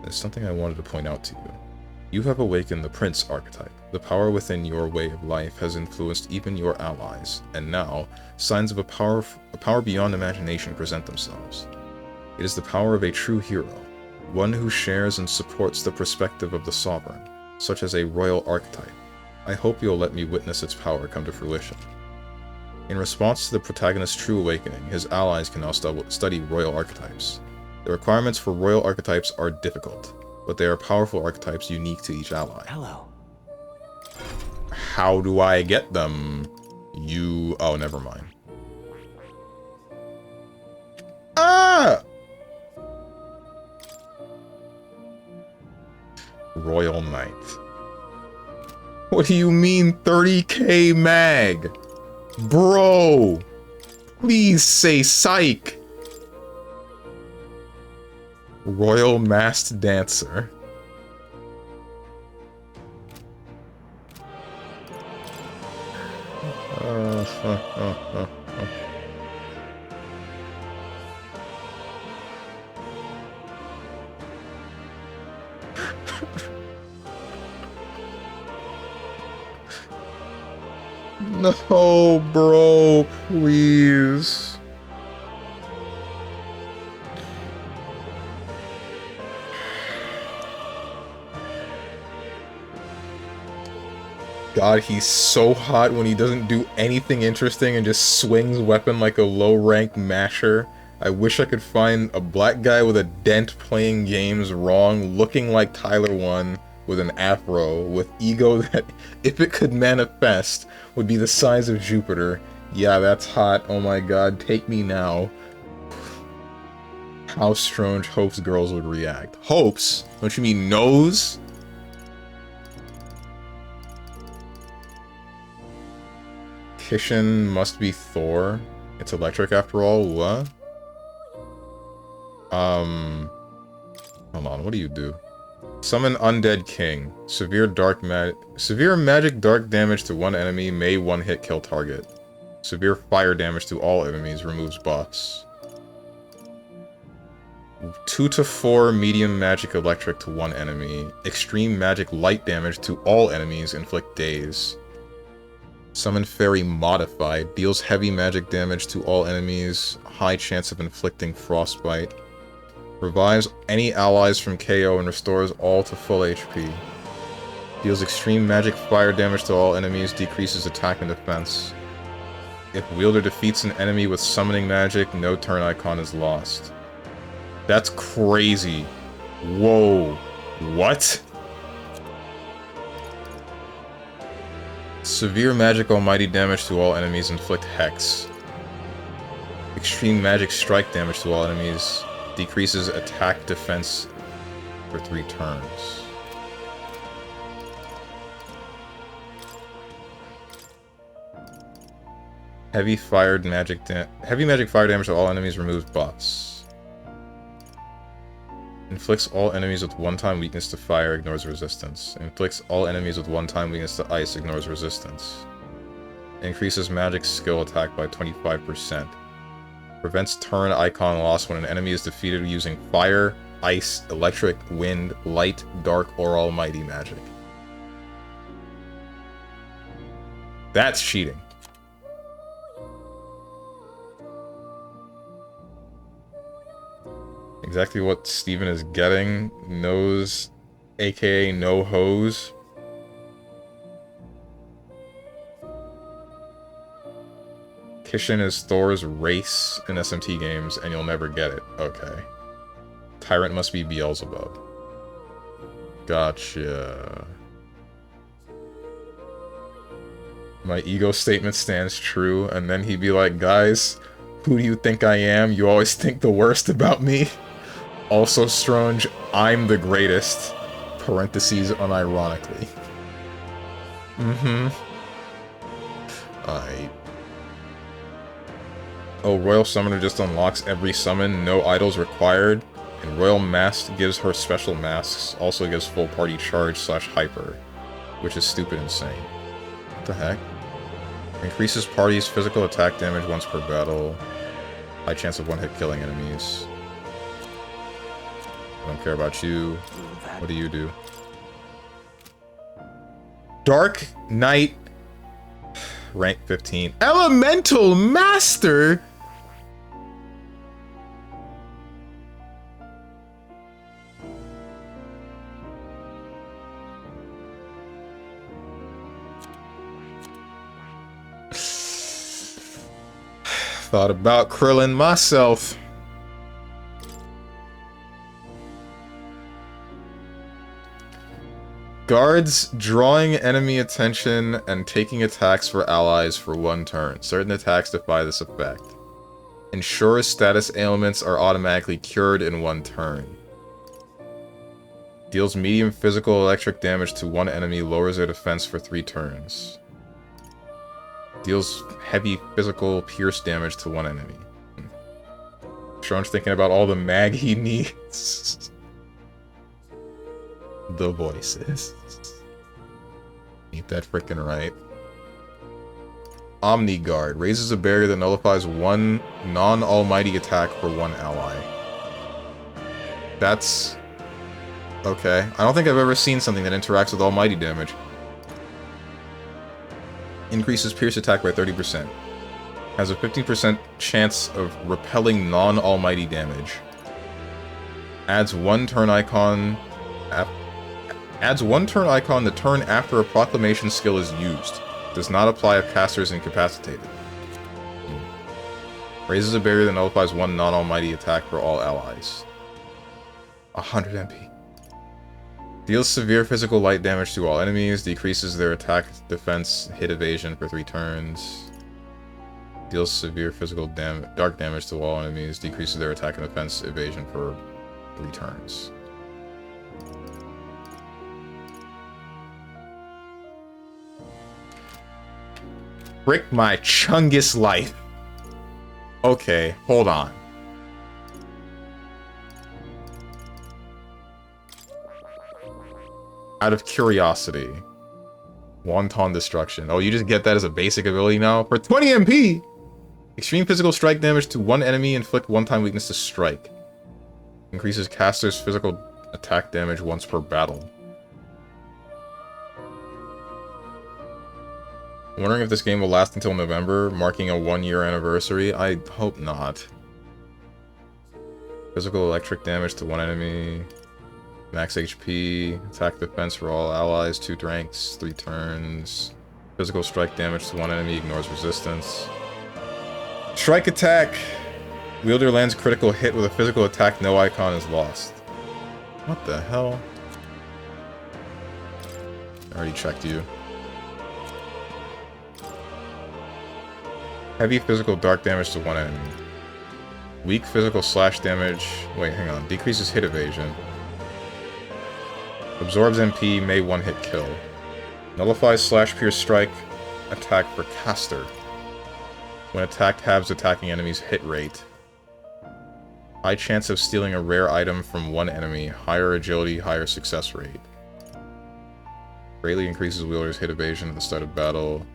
There's something I wanted to point out to you. You have awakened the Prince archetype. The power within your way of life has influenced even your allies, and now, signs of a power beyond imagination present themselves. It is the power of a true hero, one who shares and supports the perspective of the sovereign, such as a royal archetype. I hope you'll let me witness its power come to fruition. In response to the protagonist's true awakening, his allies can now study royal archetypes. The requirements for royal archetypes are difficult, but they are powerful archetypes unique to each ally. Hello. How do I get them? Oh, never mind. Ah! Royal Knight. What do you mean 30k mag? Bro! Please say psych! Royal Masked Dancer. No, bro, please. God, he's so hot when he doesn't do anything interesting and just swings weapon like a low-rank masher. I wish I could find a black guy with a dent playing games wrong, looking like Tyler 1 with an afro, with ego that, if it could manifest, would be the size of Jupiter. Yeah, that's hot. Oh my god, take me now. How strange Hope's girls would react. Hope's? Don't you mean nose? Kishin must be Thor. It's electric after all. What? Hold on. What do you do? Summon Undead King. Severe magic dark damage to one enemy. May one-hit kill target. Severe fire damage to all enemies. Removes buffs. 2 to 4 medium magic electric to one enemy. Extreme magic light damage to all enemies. Inflict daze. Summon Fairy Modified. Deals heavy magic damage to all enemies. High chance of inflicting frostbite. Revives any allies from KO and restores all to full HP. Deals extreme magic fire damage to all enemies. Decreases attack and defense. If wielder defeats an enemy with summoning magic, no turn icon is lost. That's crazy. Whoa. What? Severe magic almighty damage to all enemies, inflict hex. Extreme magic strike damage to all enemies, decreases attack defense for 3 turns. Heavy magic fire damage to all enemies, removes buffs. Inflicts all enemies with one-time weakness to fire, ignores resistance. Inflicts all enemies with one-time weakness to ice, ignores resistance. Increases magic skill attack by 25%. Prevents turn icon loss when an enemy is defeated using fire, ice, electric, wind, light, dark, or almighty magic. That's cheating. Exactly what Steven is getting. Nose, aka no hose. Kishin is Thor's race in SMT games, and you'll never get it. Okay. Tyrant must be Beelzebub. Gotcha. My ego statement stands true, and then he'd be like, guys, who do you think I am? You always think the worst about me. Also strange, I'm the greatest. Parentheses unironically. Alright. Oh, Royal Summoner just unlocks every summon, no idols required. And Royal Mask gives her special masks, also gives full party charge / hyper. Which is stupid insane. What the heck? Increases party's physical attack damage once per battle. High chance of one-hit killing enemies. I don't care about you. What do you do? Dark Knight. Rank 15. Elemental Master? Thought about Krillin myself. Guards drawing enemy attention and taking attacks for allies for 1 turn. Certain attacks defy this effect. Ensures status ailments are automatically cured in 1 turn. Deals medium physical electric damage to 1 enemy, lowers their defense for 3 turns. Deals heavy physical pierce damage to 1 enemy. Sean's thinking about all the mag he needs. The voices. Ain't that freaking right. Omni Guard. Raises a barrier that nullifies 1 non-almighty attack for 1 ally. That's... okay. I don't think I've ever seen something that interacts with almighty damage. Increases pierce attack by 30%. Has a 15% chance of repelling non-almighty damage. Adds one turn icon the turn after a proclamation skill is used. Does not apply if caster is incapacitated. Raises a barrier that nullifies one non-almighty attack for all allies. 100 MP. Deals severe physical light damage to all enemies. Decreases their attack, defense, hit evasion for 3 turns. Deals severe physical dark damage to all enemies. Decreases their attack and defense evasion for 3 turns. Frick my Chungus life. Okay, hold on. Out of curiosity. Wanton Destruction. Oh, you just get that as a basic ability now? For 20 MP! Extreme physical strike damage to one enemy, inflict one-time weakness to strike. Increases caster's physical attack damage once per battle. I'm wondering if this game will last until November, marking a 1-year anniversary. I hope not. Physical electric damage to one enemy. Max HP. Attack defense for all allies. 2 ranks. 3 turns. Physical strike damage to one enemy. Ignores resistance. Strike attack. Wielder lands critical hit with a physical attack. No icon is lost. What the hell? I already checked you. Heavy physical dark damage to one enemy. Weak physical slash damage. Wait, hang on. Decreases hit evasion. Absorbs MP, may one-hit kill. Nullifies slash pierce strike attack for caster. When attacked, halves attacking enemy's hit rate. High chance of stealing a rare item from one enemy. Higher agility, higher success rate. Greatly increases wielder's hit evasion at the start of battle.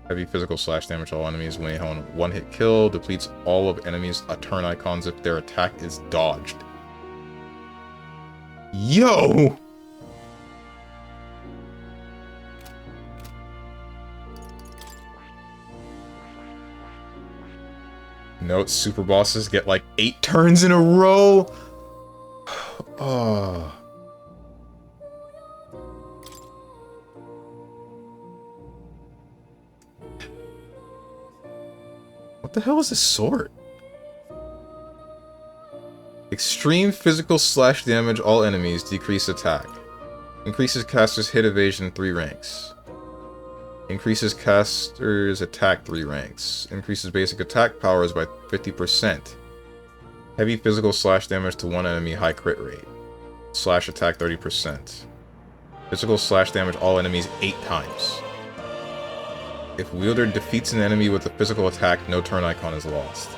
Heavy physical slash damage to all enemies when a one-hit kill. Depletes all of enemies' turn icons if their attack is dodged. Yo! Note, super bosses get like 8 turns in a row. Oh. What the hell is this sword? Extreme physical slash damage all enemies, decrease attack. Increases caster's hit evasion 3 ranks. Increases caster's attack 3 ranks. Increases basic attack powers by 50%. Heavy physical slash damage to one enemy, high crit rate. Slash attack 30%. Physical slash damage all enemies 8 times. If wielder defeats an enemy with a physical attack, no turn icon is lost.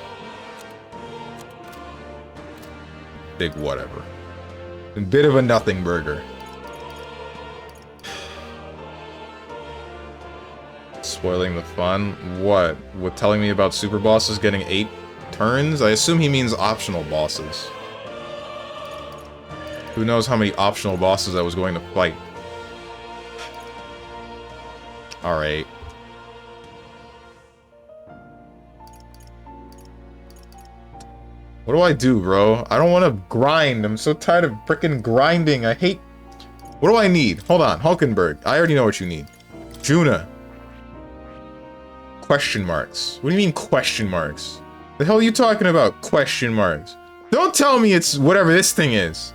Big whatever. A bit of a nothing burger. Spoiling the fun? What? With telling me about super bosses getting 8 turns? I assume he means optional bosses. Who knows how many optional bosses I was going to fight. Alright. What do I do, bro? I don't want to grind. I'm so tired of frickin' grinding. I hate... What do I need? Hold on. Hulkenberg. I already know what you need. Juna. Question marks. What do you mean question marks? The hell are you talking about? Question marks. Don't tell me it's whatever this thing is.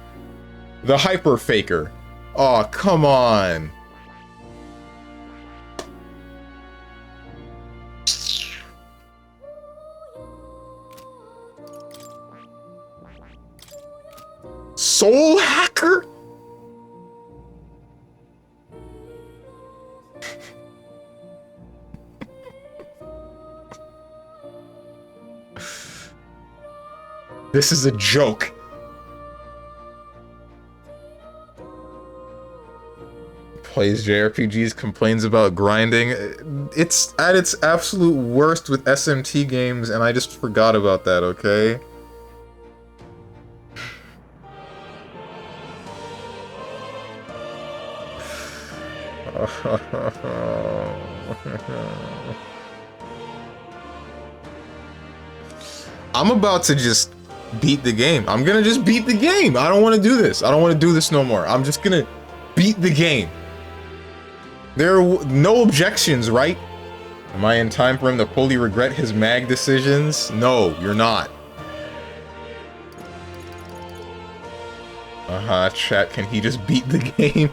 The Hyper Faker. Oh, come on. Soul Hacker? This is a joke. Plays JRPGs, complains about grinding. It's at its absolute worst with SMT games, and I just forgot about that, okay? I'm about to just beat the game. I'm gonna just beat the game. I don't want to do this. I don't want to do this no more. I'm just gonna beat the game. There are no objections, right? Am I in time for him to fully regret his mag decisions? No, you're not. Chat, can he just beat the game?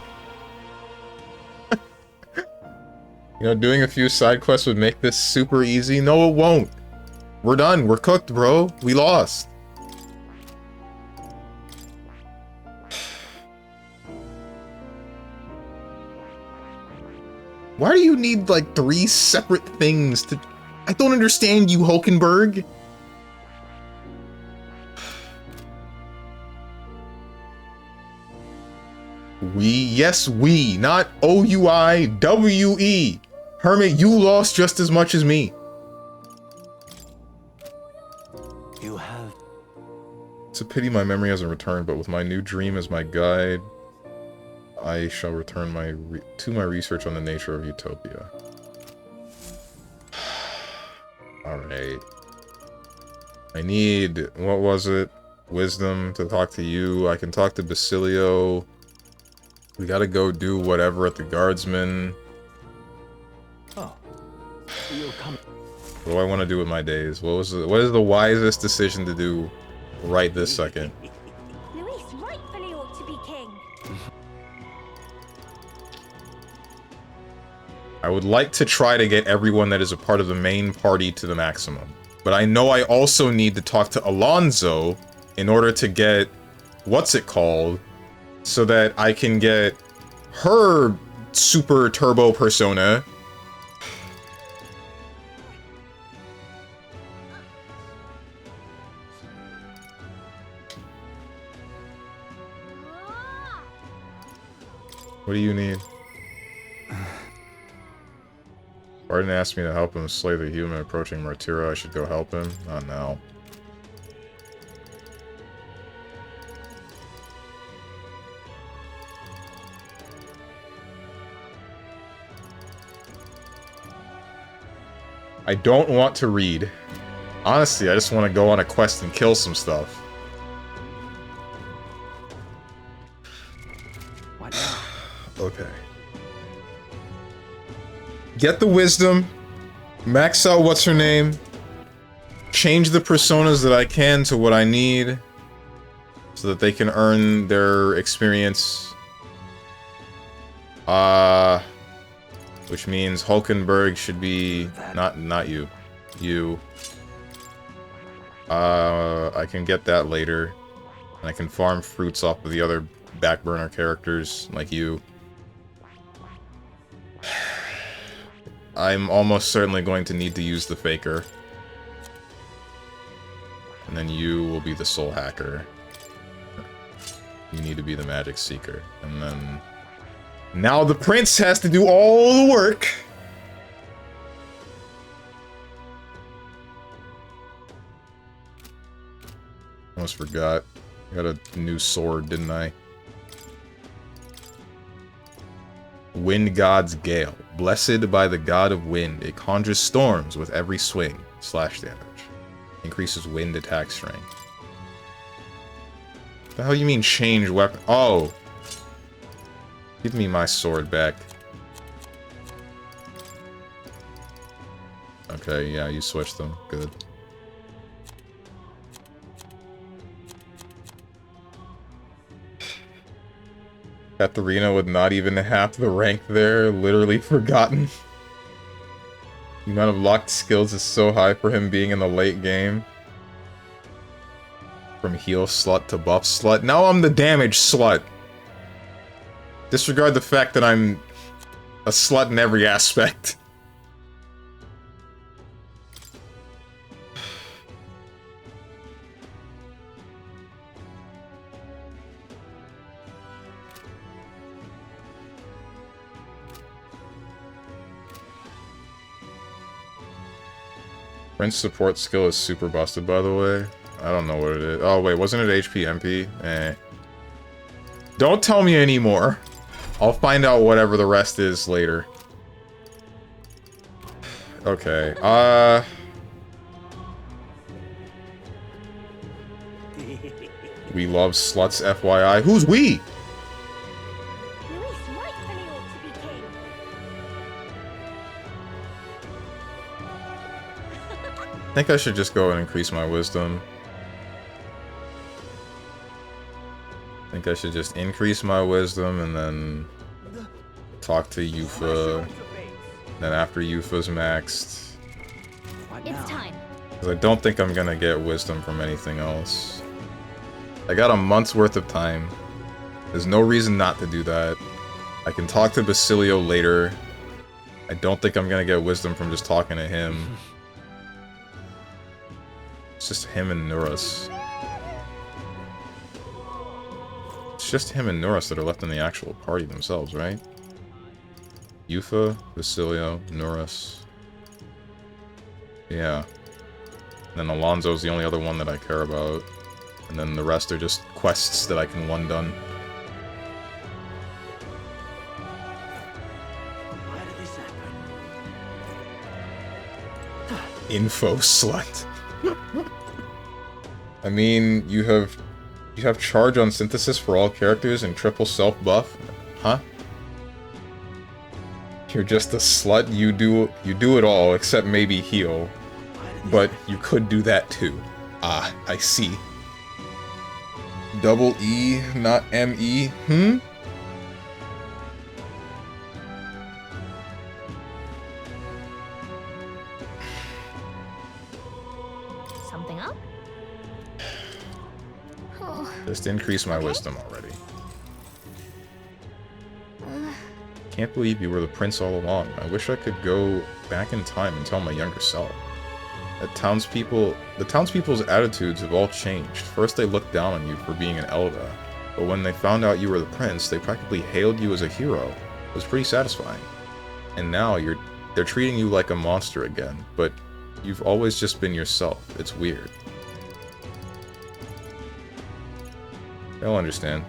You know, doing a few side quests would make this super easy. No, it won't. We're done. We're cooked, bro. We lost. Why do you need, like, 3 separate things to... I don't understand you, Hulkenberg. We, yes, we, not O-U-I-W-E. Hermit, you lost just as much as me. You have... It's a pity my memory hasn't returned, but with my new dream as my guide, I shall return to my research on the nature of Utopia. Alright. I need, what was it? Wisdom to talk to you. I can talk to Basilio. We gotta go do whatever at the guardsman. Oh. You're coming. What do I want to do with my days? What is the wisest decision to do right this second? Luis rightfully ought to be king. I would like to try to get everyone that is a part of the main party to the maximum. But I know I also need to talk to Alonso in order to get... what's it called? So that I can get her super turbo persona. What do you need? Arden asked me to help him slay the human approaching Martyra. I should go help him? Not now. I don't want to read. Honestly, I just want to go on a quest and kill some stuff. What now? Okay. Get the wisdom. Max out what's her name. Change the personas that I can to what I need. So that they can earn their experience. Which means Hulkenberg should be... Not you. You. I can get that later. And I can farm fruits off of the other back burner characters, like you. I'm almost certainly going to need to use the Faker. And then you will be the Soul Hacker. You need to be the Magic Seeker. And then... now the Prince has to do all the work! Almost forgot. I got a new sword, didn't I? Wind God's Gale. Blessed by the God of Wind. It conjures storms with every swing. Slash damage. Increases wind attack strength. What the hell you mean change weapon? Oh! Give me my sword back. Okay, yeah, you switched them. Good. Katharina with not even half the rank there, literally forgotten. The amount of locked skills is so high for him being in the late game. From heal slut to buff slut. Now I'm the damage slut. Disregard the fact that I'm a slut in every aspect. Prince support skill is super busted, by the way. I don't know what it is. Oh, wait, wasn't it HP MP? Eh. Don't tell me anymore. I'll find out whatever the rest is later. Okay, we love sluts, FYI. Who's we? I think I should just go and increase my wisdom. I think I should just increase my wisdom and then talk to Yufa. Then after Yufa's maxed. It's time. Because I don't think I'm gonna get wisdom from anything else. I got a month's worth of time. There's no reason not to do that. I can talk to Basilio later. I don't think I'm gonna get wisdom from just talking to him. It's just him and Nuras. It's just him and Nuras that are left in the actual party themselves, right? Yufa, Basilio, Nuras. Yeah. And then Alonso's the only other one that I care about. And then the rest are just quests that I can one done. Info slut. I mean, you have charge on synthesis for all characters and triple self buff, huh? You're just a slut. You do it all except maybe heal, but you could do that too. Ah, I see. Double E, not M-E. Something up? Just increase my wisdom already. Can't believe you were the prince all along. I wish I could go back in time and tell my younger self. The townspeople's attitudes have all changed. First they looked down on you for being an Elda, but when they found out you were the prince, they practically hailed you as a hero. It was pretty satisfying. And now they're treating you like a monster again, but you've always just been yourself. It's weird. They'll understand.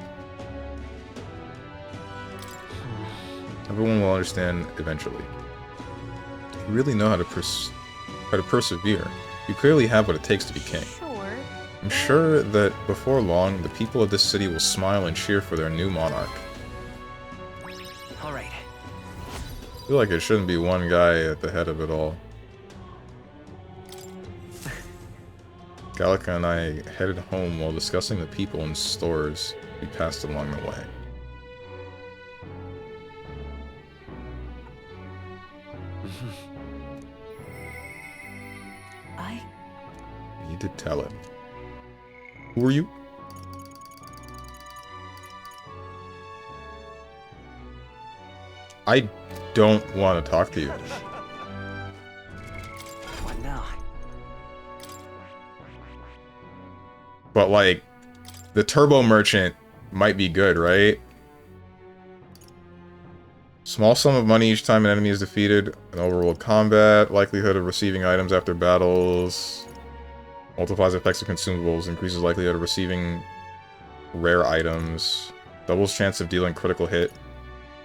Everyone will understand eventually. You really know how to persevere. You clearly have what it takes to be king. I'm sure that before long, the people of this city will smile and cheer for their new monarch. Alright. I feel like it shouldn't be one guy at the head of it all. Gallica and I headed home while discussing the people and stores we passed along the way. I need to tell him. Who are you? I don't want to talk to you. What now? But like, the turbo merchant might be good, right? Small sum of money each time an enemy is defeated. An overworld combat. Likelihood of receiving items after battles. Multiplies effects of consumables. Increases likelihood of receiving rare items. Doubles chance of dealing critical hit.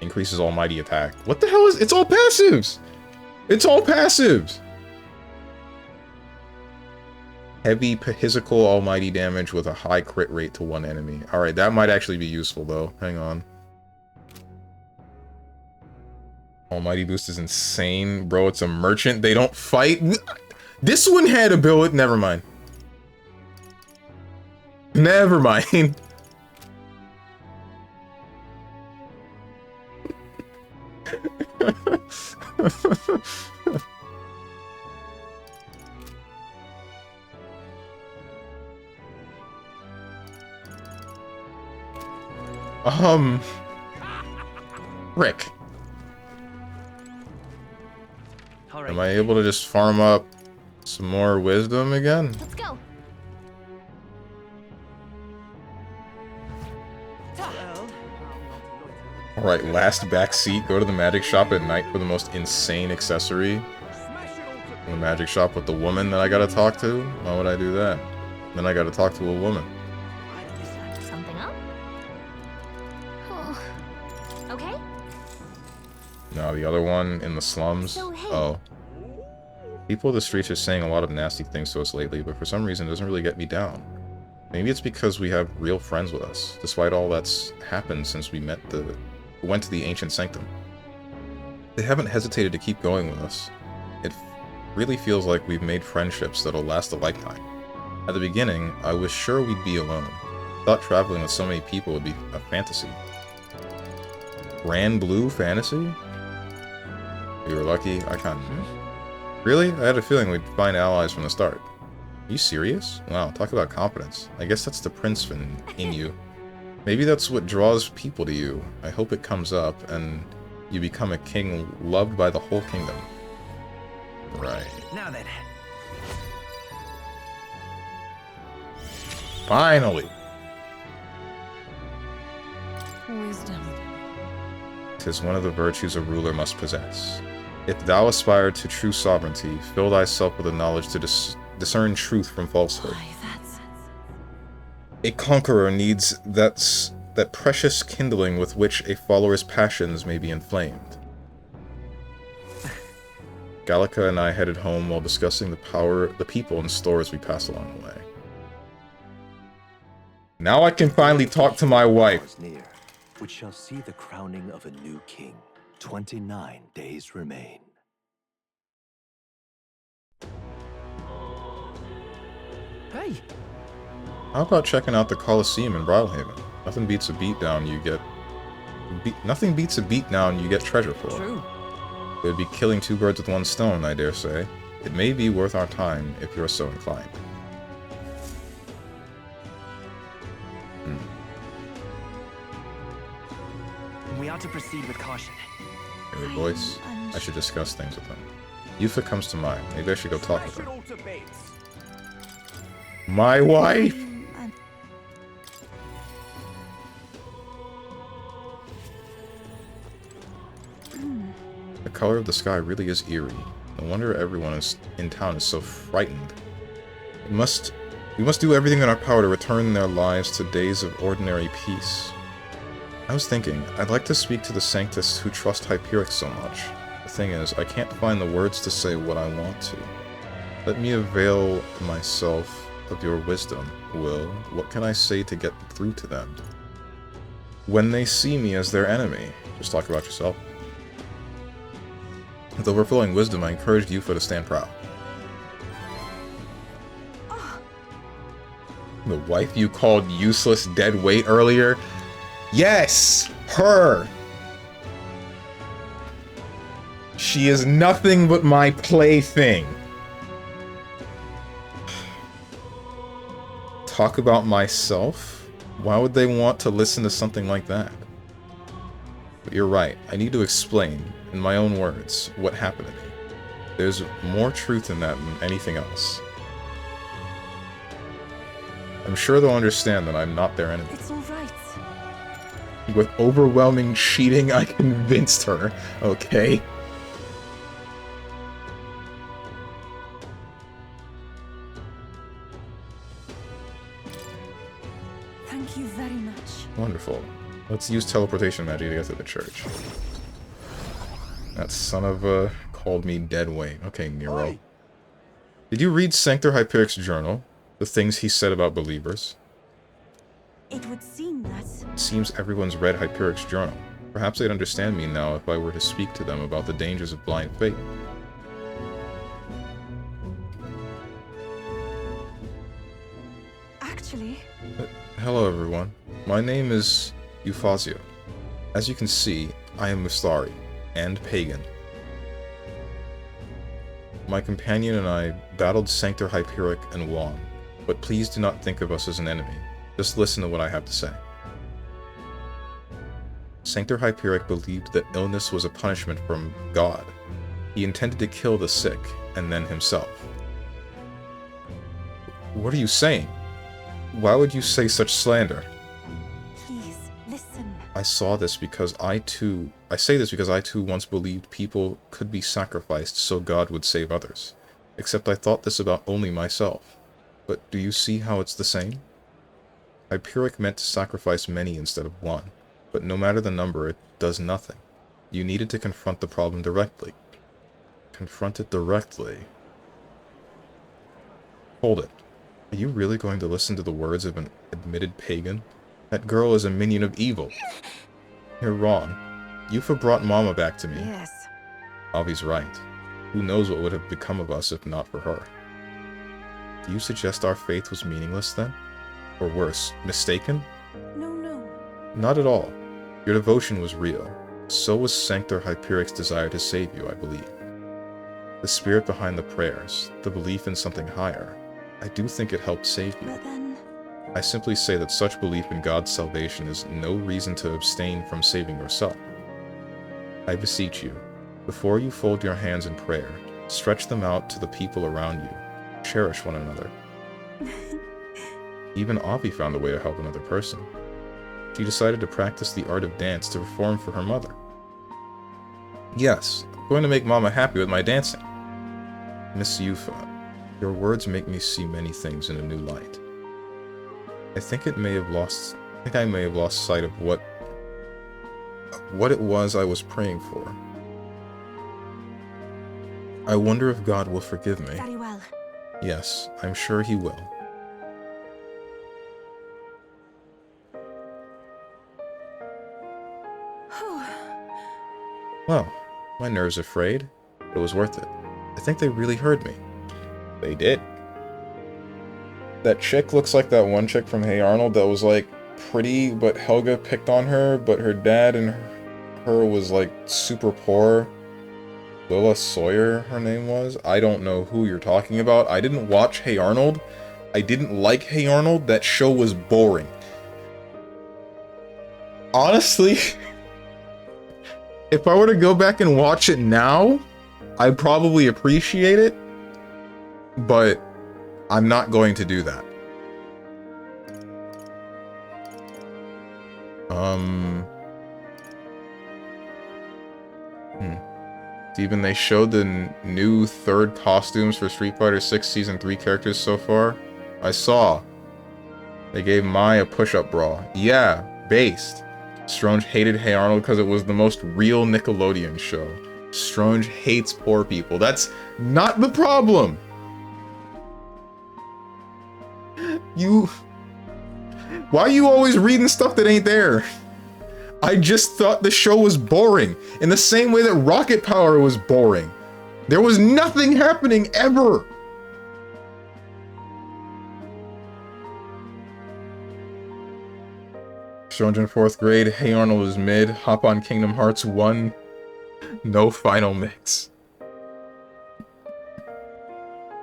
Increases almighty attack. What the hell is... It's all passives! It's all passives! Heavy physical almighty damage with a high crit rate to one enemy. Alright, that might actually be useful though. Hang on. Almighty boost is insane. Bro, it's a merchant. They don't fight. This one had ability. Never mind. Never mind. Rick. Am I able to just farm up some more wisdom again? Let's go. Alright, last backseat. Go to the magic shop at night for the most insane accessory. The magic shop with the woman that I gotta talk to? Why would I do that? Then I gotta talk to a woman. Something up? Oh. Okay. No, the other one in the slums. Oh. People in the streets are saying a lot of nasty things to us lately, but for some reason it doesn't really get me down. Maybe it's because we have real friends with us, despite all that's happened since we went to the ancient sanctum. They haven't hesitated to keep going with us. It really feels like we've made friendships that'll last a lifetime. At the beginning, I was sure we'd be alone. Thought traveling with so many people would be a fantasy. Grand Blue fantasy? We were lucky. I can't. Really? I had a feeling we'd find allies from the start. Are you serious? Wow, talk about confidence. I guess that's the prince in you. Maybe that's what draws people to you. I hope it comes up, and you become a king loved by the whole kingdom. Right. Now then. Finally! Wisdom. 'Tis one of the virtues a ruler must possess. If thou aspire to true sovereignty, fill thyself with the knowledge to discern truth from falsehood. A conqueror needs that precious kindling with which a follower's passions may be inflamed. Gallica and I headed home while discussing the people and stores we passed along the way. Now I can finally talk to my wife. Near, which shall see the crowning of a new king. 29 days remain. Hey! How about checking out the Colosseum in Bridlehaven? Nothing beats a beatdown you get. Nothing beats a beatdown you get treasure for. True. It would be killing two birds with one stone, I dare say. It may be worth our time if you're so inclined. We ought to proceed with caution. Your voice. I should discuss things with him. Yufa comes to mind. Maybe I should go talk with her. My wife! The color of the sky really is eerie. No wonder everyone in town is so frightened. We must do everything in our power to return their lives to days of ordinary peace. I was thinking, I'd like to speak to the Sanctus who trust Hyperic so much. The thing is, I can't find the words to say what I want to. Let me avail myself of your wisdom, Will. What can I say to get through to them? When they see me as their enemy, just talk about yourself. With overflowing wisdom, I encouraged Yufa to stand proud. The wife you called useless dead weight earlier? Yes! Her! She is nothing but my plaything. Talk about myself? Why would they want to listen to something like that? But you're right, I need to explain, in my own words, what happened to me. There's more truth in that than anything else. I'm sure they'll understand that I'm not their enemy. It's all right. With overwhelming cheating, I convinced her, okay? Thank you very much. Wonderful. Let's use teleportation magic to get to the church. That son of a called me dead weight. Okay, Nero. Oi. Did you read Sanctor Hyperic's journal? The things he said about believers? It would seem that... It seems everyone's read Hyperic's journal. Perhaps they'd understand me now if I were to speak to them about the dangers of blind faith. Actually... Hello everyone. My name is ReFantazio. As you can see, I am Mustari, and pagan. My companion and I battled Sanctor Hyperic and won, but please do not think of us as an enemy. Just listen to what I have to say. Sanctor Hyperic believed that illness was a punishment from God. He intended to kill the sick, and then himself. What are you saying? Why would you say such slander? Please, listen. I say this because I too once believed people could be sacrificed so God would save others. Except I thought this about only myself. But do you see how it's the same? Hyperic meant to sacrifice many instead of one, but no matter the number, it does nothing. You needed to confront the problem directly. Confront it directly. Hold it. Are you really going to listen to the words of an admitted pagan? That girl is a minion of evil. You're wrong. Yufa brought Mama back to me. Yes. Avi's right. Who knows what would have become of us if not for her? Do you suggest our faith was meaningless then? Or worse, mistaken? No, no. Not at all. Your devotion was real. So was Sanctor Hyperic's desire to save you, I believe. The spirit behind the prayers, the belief in something higher, I do think it helped save you. But then... I simply say that such belief in God's salvation is no reason to abstain from saving yourself. I beseech you, before you fold your hands in prayer, stretch them out to the people around you. Cherish one another. Even Avi found a way to help another person. She decided to practice the art of dance to perform for her mother. Yes, I'm going to make Mama happy with my dancing. Miss Yufa, your words make me see many things in a new light. I think I may have lost sight of what it was I was praying for. I wonder if God will forgive me. Very well. Yes, I'm sure he will. Well, my nerves are frayed, but it was worth it. I think they really heard me. They did. That chick looks like that one chick from Hey Arnold that was like pretty, but Helga picked on her, but her dad and her was like super poor. Willa Sawyer, her name was. I don't know who you're talking about. I didn't watch Hey Arnold. I didn't like Hey Arnold. That show was boring. Honestly, if I were to go back and watch it now, I'd probably appreciate it, but I'm not going to do that. Steven, they showed the new third costumes for Street Fighter 6 Season 3 characters so far. I saw. They gave Mai a push-up bra. Yeah, based. Stronge hated Hey Arnold because it was the most real Nickelodeon show. Stronge hates poor people. That's not the problem! Why are you always reading stuff that ain't there? I just thought the show was boring, in the same way that Rocket Power was boring. There was nothing happening ever! Stronge in 4th grade, Hey Arnold is mid, hop on Kingdom Hearts 1, no final mix.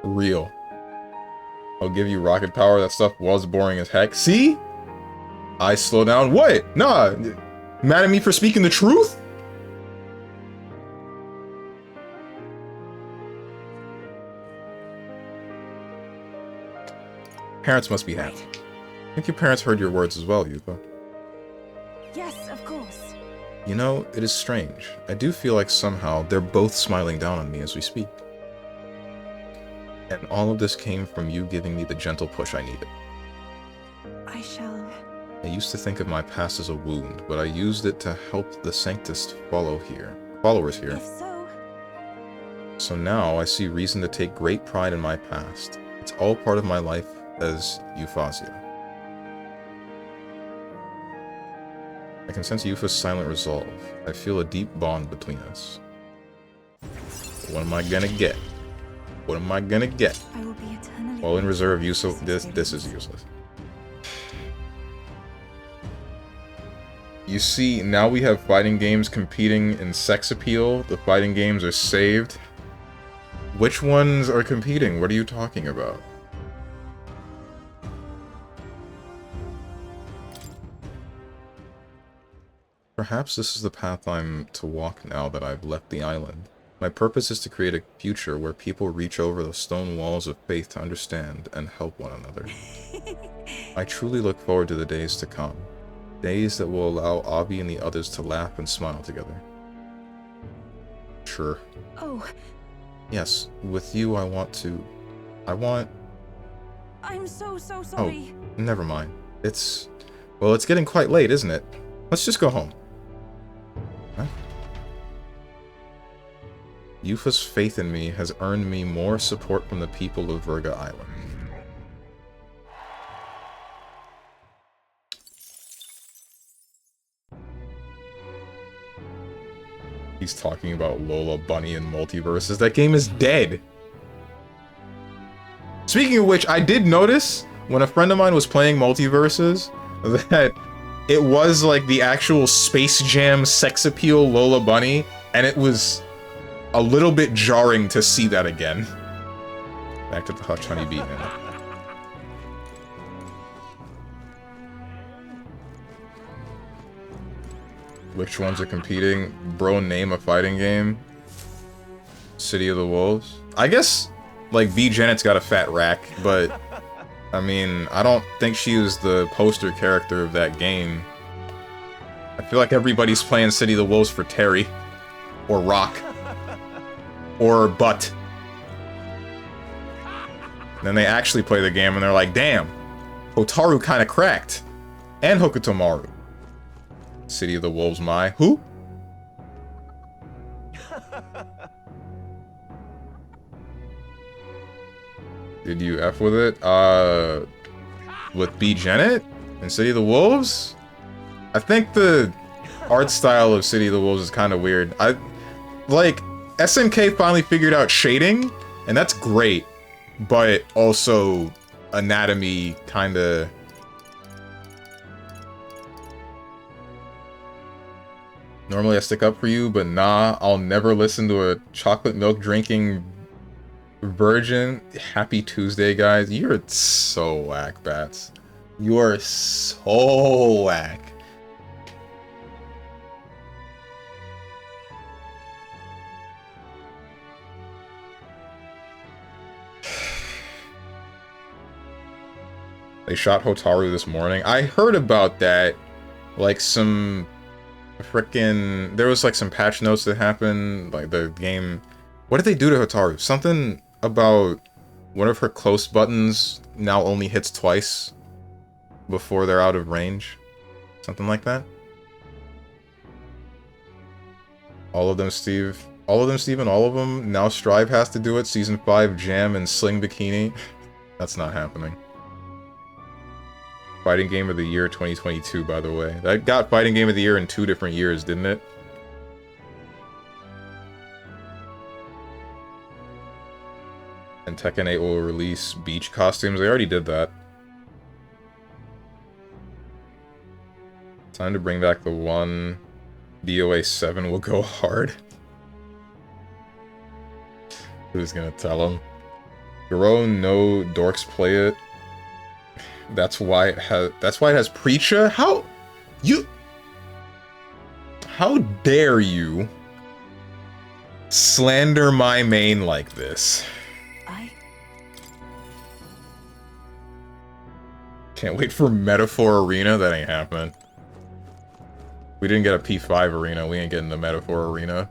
Real. I'll give you Rocket Power, that stuff was boring as heck. See? I slow down. What? Nah. Mad at me for speaking the truth? Parents must be happy. I think your parents heard your words as well, Yuka. Yes, of course. You know, it is strange. I do feel like somehow they're both smiling down on me as we speak. And all of this came from you giving me the gentle push I needed. I shall... I used to think of my past as a wound, but I used it to help the Sanctist followers here. If so... So now I see reason to take great pride in my past. It's all part of my life as Euphazia. I can sense Yufa's silent resolve. I feel a deep bond between us. What am I gonna get? What am I gonna get? I will be eternally... Well, in reserve, this is useless. You see, now we have fighting games competing in sex appeal. The fighting games are saved. Which ones are competing? What are you talking about? Perhaps this is the path I'm to walk now that I've left the island. My purpose is to create a future where people reach over the stone walls of faith to understand and help one another. I truly look forward to the days to come. Days that will allow Avi and the others to laugh and smile together. Sure. Oh. Yes, with you I want... I'm so sorry. Oh, never mind. Well, it's getting quite late, isn't it? Let's just go home. Huh? Yufa's faith in me has earned me more support from the people of Verga Island. He's talking about Lola Bunny and multiverses. That game is dead. Speaking of which, I did notice when a friend of mine was playing multiverses that it was like the actual Space Jam sex appeal Lola Bunny, and it was a little bit jarring to see that again. Back to the Hush Honey Bee now. Which ones are competing? Bro, name a fighting game. City of the Wolves. I guess, like, V. Janet's got a fat rack, but, I mean, I don't think she was the poster character of that game. I feel like everybody's playing City of the Wolves for Terry. Or Rock. Or Butt. Then they actually play the game and they're like, damn, Hotaru kinda cracked. And Hokutomaru. City of the Wolves, my. Who? Did you F with it? With B. Janet? And City of the Wolves? I think the art style of City of the Wolves is kind of weird. Like, SNK finally figured out shading, and that's great. But also, anatomy kinda... Normally I stick up for you, but nah, I'll never listen to a chocolate milk drinking virgin. Happy Tuesday, guys. You're so whack, Bats. You are so whack. They shot Hotaru this morning. I heard about that. Like some... Frickin', there was like some patch notes that happened, like the game. What did they do to Hotaru? Something about one of her close buttons now only hits twice before they're out of range. Something like that. All of them, Steve. All of them, Steven. All of them. Now Strive has to do it. Season 5 Jam and Sling Bikini. That's not happening. Fighting Game of the Year 2022, by the way. That got Fighting Game of the Year in 2 different years, didn't it? And Tekken 8 will release beach costumes. They already did that. Time to bring back the one. DOA 7 will go hard. Who's gonna tell him? Garo, no dorks play it. That's why it has Preacha? How dare you slander my main like this? Can't wait for Metaphor Arena. That ain't happening. We didn't get a P5 arena. We ain't getting the Metaphor Arena.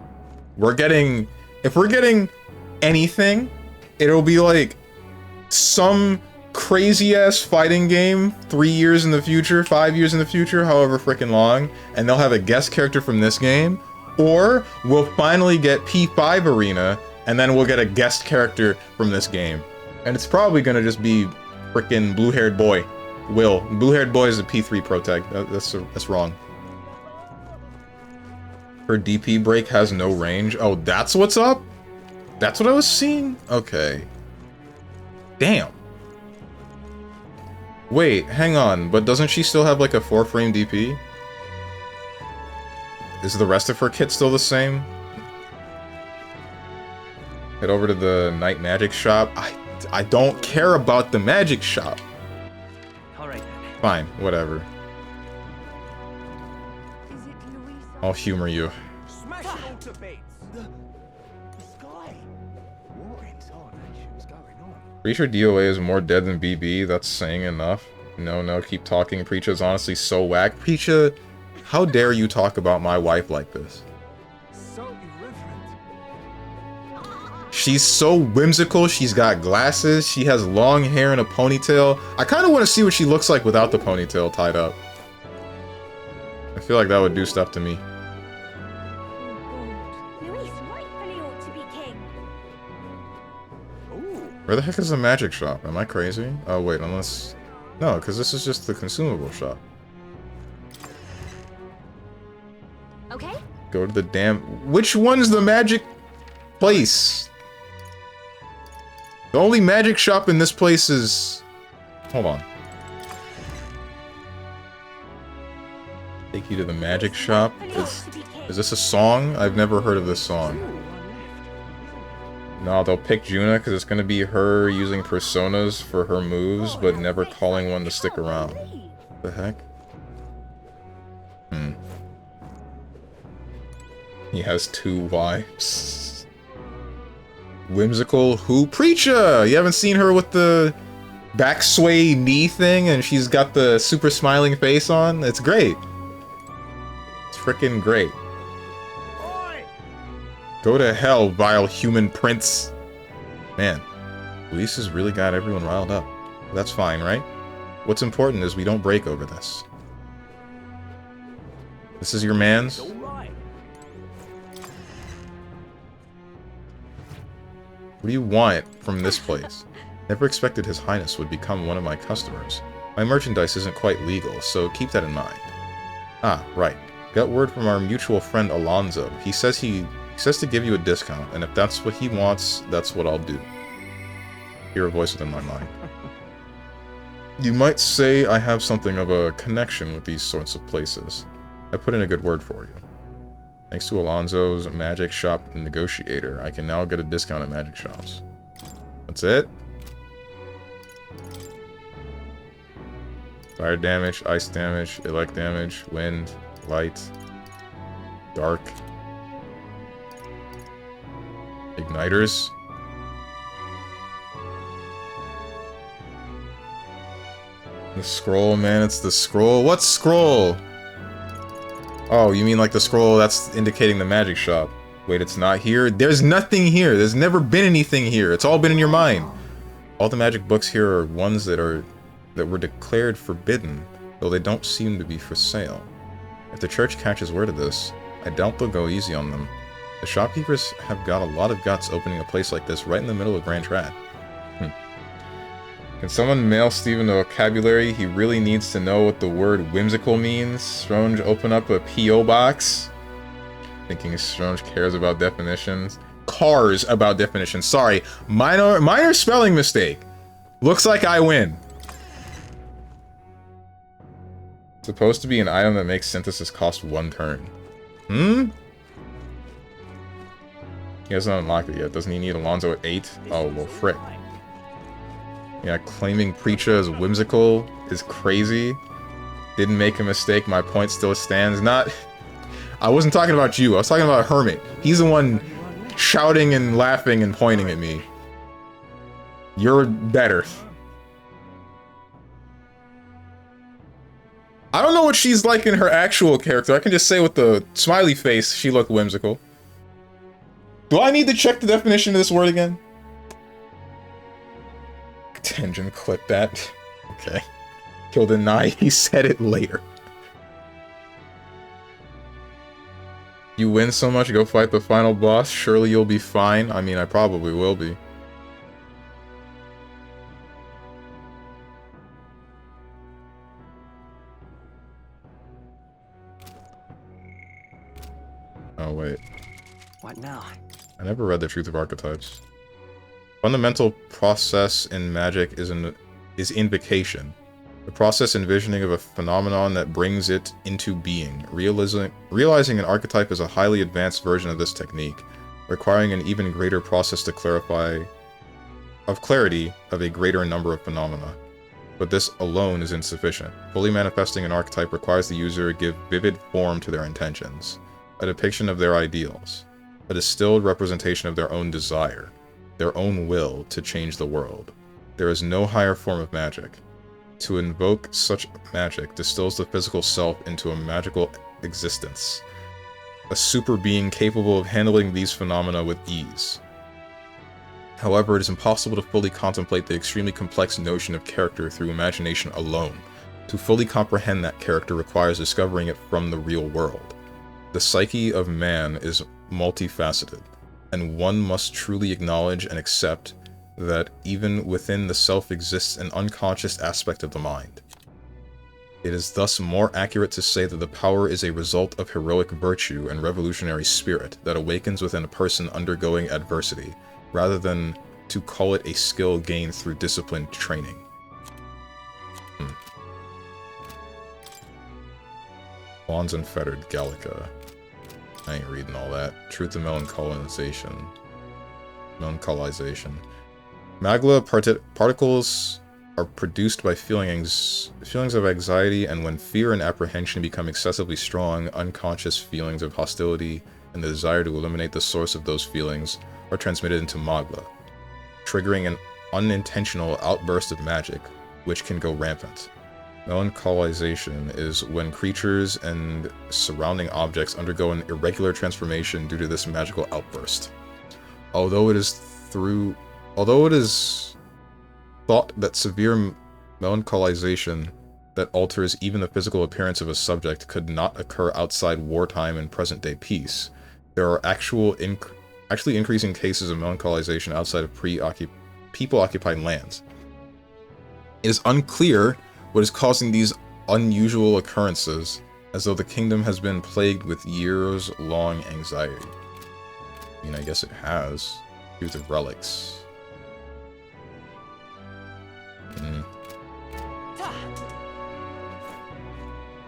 If we're getting anything, it'll be like some crazy-ass fighting game 3 years in the future, 5 years in the future, however freaking long, and they'll have a guest character from this game, or we'll finally get P5 Arena, and then we'll get a guest character from this game. And it's probably gonna just be freaking blue-haired boy. Blue-haired boy is a P3 pro tag. That's wrong. Her DP break has no range. Oh, that's what's up? That's what I was seeing? Okay. Damn. Wait, hang on, but doesn't she still have like a 4-frame DP? Is the rest of her kit still the same? Head over to the Night Magic Shop. I don't care about the Magic Shop. Alright. Fine, whatever. I'll humor you. Smash it all to bits. The sky. What in tarnation is going on? Pretty sure DOA is more dead than BB. That's saying enough. No, keep talking. Preacha's honestly so whack. Preacha, how dare you talk about my wife like this? So irreverent. She's so whimsical. She's got glasses. She has long hair and a ponytail. I kind of want to see what she looks like without the ponytail tied up. I feel like that would do stuff to me. Luis rightfully ought to be king. Where the heck is the magic shop? Am I crazy? Oh wait, unless... No, because this is just the consumable shop. Okay. Go to the damn... Which one's the magic place? The only magic shop in this place is... Hold on. Take you to the magic shop? Is this a song? I've never heard of this song. No, they'll pick Juna because it's going to be her using personas for her moves, but never calling one to stick around. What the heck? He has 2 wives. Whimsical who? Preacher! You haven't seen her with the back sway knee thing and she's got the super smiling face on? It's great. It's freaking great. Go to hell, vile human prince. Man, Luis has really got everyone riled up. That's fine, right? What's important is we don't break over this. This is your man's? What do you want from this place? Never expected His Highness would become one of my customers. My merchandise isn't quite legal, so keep that in mind. Ah, right. Got word from our mutual friend Alonzo. He says to give you a discount, and if that's what he wants, that's what I'll do. Hear a voice within my mind. You might say I have something of a connection with these sorts of places. I put in a good word for you. Thanks to Alonzo's magic shop negotiator, I can now get a discount at magic shops. That's it? Fire damage, ice damage, elect damage, wind, light, dark. Igniters. The scroll, man, it's the scroll. What scroll? Oh, you mean like the scroll that's indicating the magic shop. Wait, it's not here? There's nothing here. There's never been anything here. It's all been in your mind. All the magic books here are ones that were declared forbidden, though they don't seem to be for sale. If the church catches word of this, I doubt they'll go easy on them. The shopkeepers have got a lot of guts opening a place like this right in the middle of Grand Trad. Can someone mail Steven a vocabulary? He really needs to know what the word whimsical means. Stronge, open up a P.O. box. Thinking Stronge cares about definitions. Cars about definitions. Sorry, minor spelling mistake. Looks like I win. Supposed to be an item that makes synthesis cost 1 turn. He hasn't unlocked it yet. Doesn't he need Alonzo at 8? Oh, well, frick. Yeah, claiming Preacher as whimsical is crazy. Didn't make a mistake. My point still stands. I wasn't talking about you. I was talking about Hermit. He's the one shouting and laughing and pointing at me. You're better. I don't know what she's like in her actual character. I can just say with the smiley face, she looked whimsical. Do I need to check the definition of this word again? Tension, clip that. Okay. Kill the Nye, he said it later. You win so much, go fight the final boss. Surely you'll be fine. I mean, I probably will be. Oh, wait. What now? I never read The Truth of Archetypes. Fundamental process in magic is invocation. The process envisioning of a phenomenon that brings it into being. Realizing an archetype is a highly advanced version of this technique, requiring an even greater process to clarity of a greater number of phenomena. But this alone is insufficient. Fully manifesting an archetype requires the user to give vivid form to their intentions, a depiction of their ideals, a distilled representation of their own desire, their own will to change the world. There is no higher form of magic. To invoke such magic distills the physical self into a magical existence, a super being capable of handling these phenomena with ease. However, it is impossible to fully contemplate the extremely complex notion of character through imagination alone. To fully comprehend that character requires discovering it from the real world. The psyche of man is multifaceted, and one must truly acknowledge and accept that even within the self exists an unconscious aspect of the mind. It is thus more accurate to say that the power is a result of heroic virtue and revolutionary spirit that awakens within a person undergoing adversity, rather than to call it a skill gained through disciplined training. Bonds Unfettered, Gallica. I ain't reading all that. Truth of Melancholization. Magla particles are produced by feelings of anxiety, and when fear and apprehension become excessively strong, unconscious feelings of hostility and the desire to eliminate the source of those feelings are transmitted into Magla, triggering an unintentional outburst of magic, which can go rampant. Melancholization is when creatures and surrounding objects undergo an irregular transformation due to this magical outburst. Although it is thought that severe melancholization that alters even the physical appearance of a subject could not occur outside wartime and present-day peace, there are actually increasing cases of melancholization outside of people-occupied lands. It is unclear what is causing these unusual occurrences, as though the kingdom has been plagued with years-long anxiety. I mean, I guess it has, due to relics.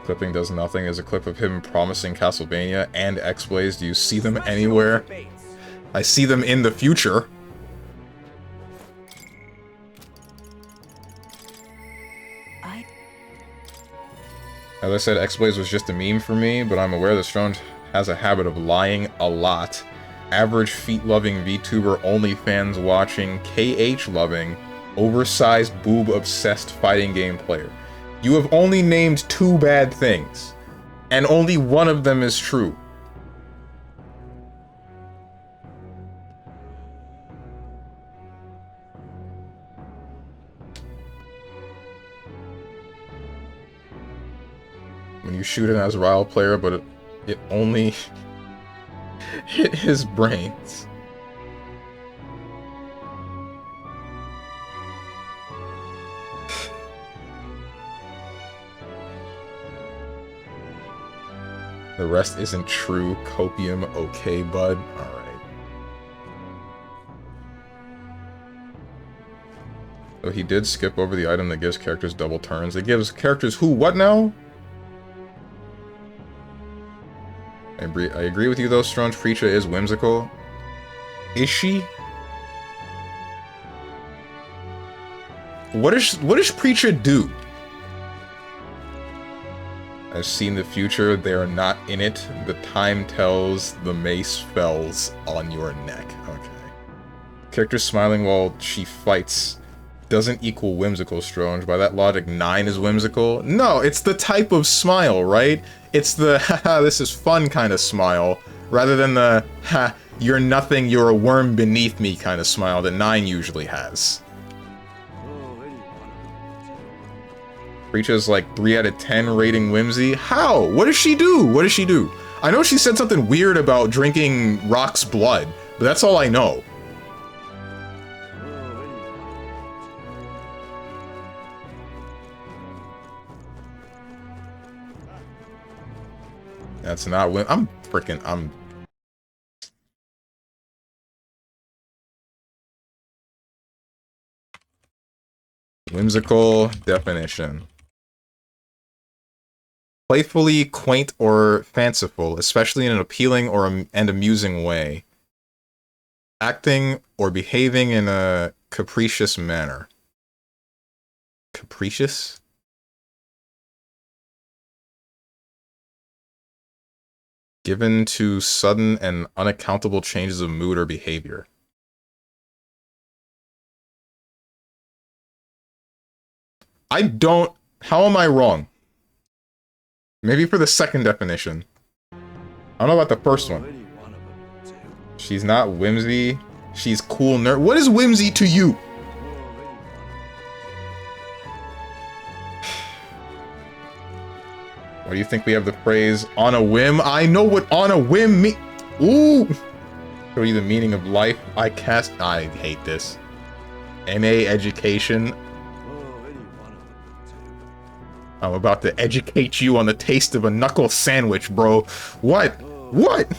Clipping does nothing is a clip of him promising Castlevania and X-Blaze. Do you see them anywhere? I see them in the future. As I said, X-Blaze was just a meme for me, but I'm aware that Strong has a habit of lying a lot. Average feet-loving VTuber, OnlyFans watching, KH-loving, oversized boob-obsessed fighting game player. You have only named 2 bad things, and only one of them is true. When you shoot an Azrael player, but it only hit his brains. The rest isn't true. Copium, okay, bud. Alright. So he did skip over the item that gives characters double turns. It gives characters who? What now? I agree with you though, Strange. Preacher is whimsical. Is she? What does Preacher do? I've seen the future, they are not in it. The time tells, the mace fells on your neck. Okay. Character smiling while she fights doesn't equal whimsical, Strange. By that logic, 9 is whimsical? No, it's the type of smile, right? It's the, haha, this is fun kind of smile, rather than the, ha, you're nothing, you're a worm beneath me kind of smile that 9 usually has. Preacher's like 3 out of 10 rating whimsy. How? What does she do? What does she do? I know she said something weird about drinking Rock's blood, but that's all I know. That's not I'm whimsical definition. Playfully quaint or fanciful, especially in an appealing and amusing way. Acting or behaving in a capricious manner. Capricious? Given to sudden and unaccountable changes of mood or behavior. How am I wrong? Maybe for the second definition. I don't know about the first one. She's not whimsy. She's cool nerd. What is whimsy to you? Why do you think we have the phrase, on a whim? I know what on a whim means. Ooh! Show you the meaning of life. I hate this. NA education. I'm about to educate you on the taste of a knuckle sandwich, bro. What? What?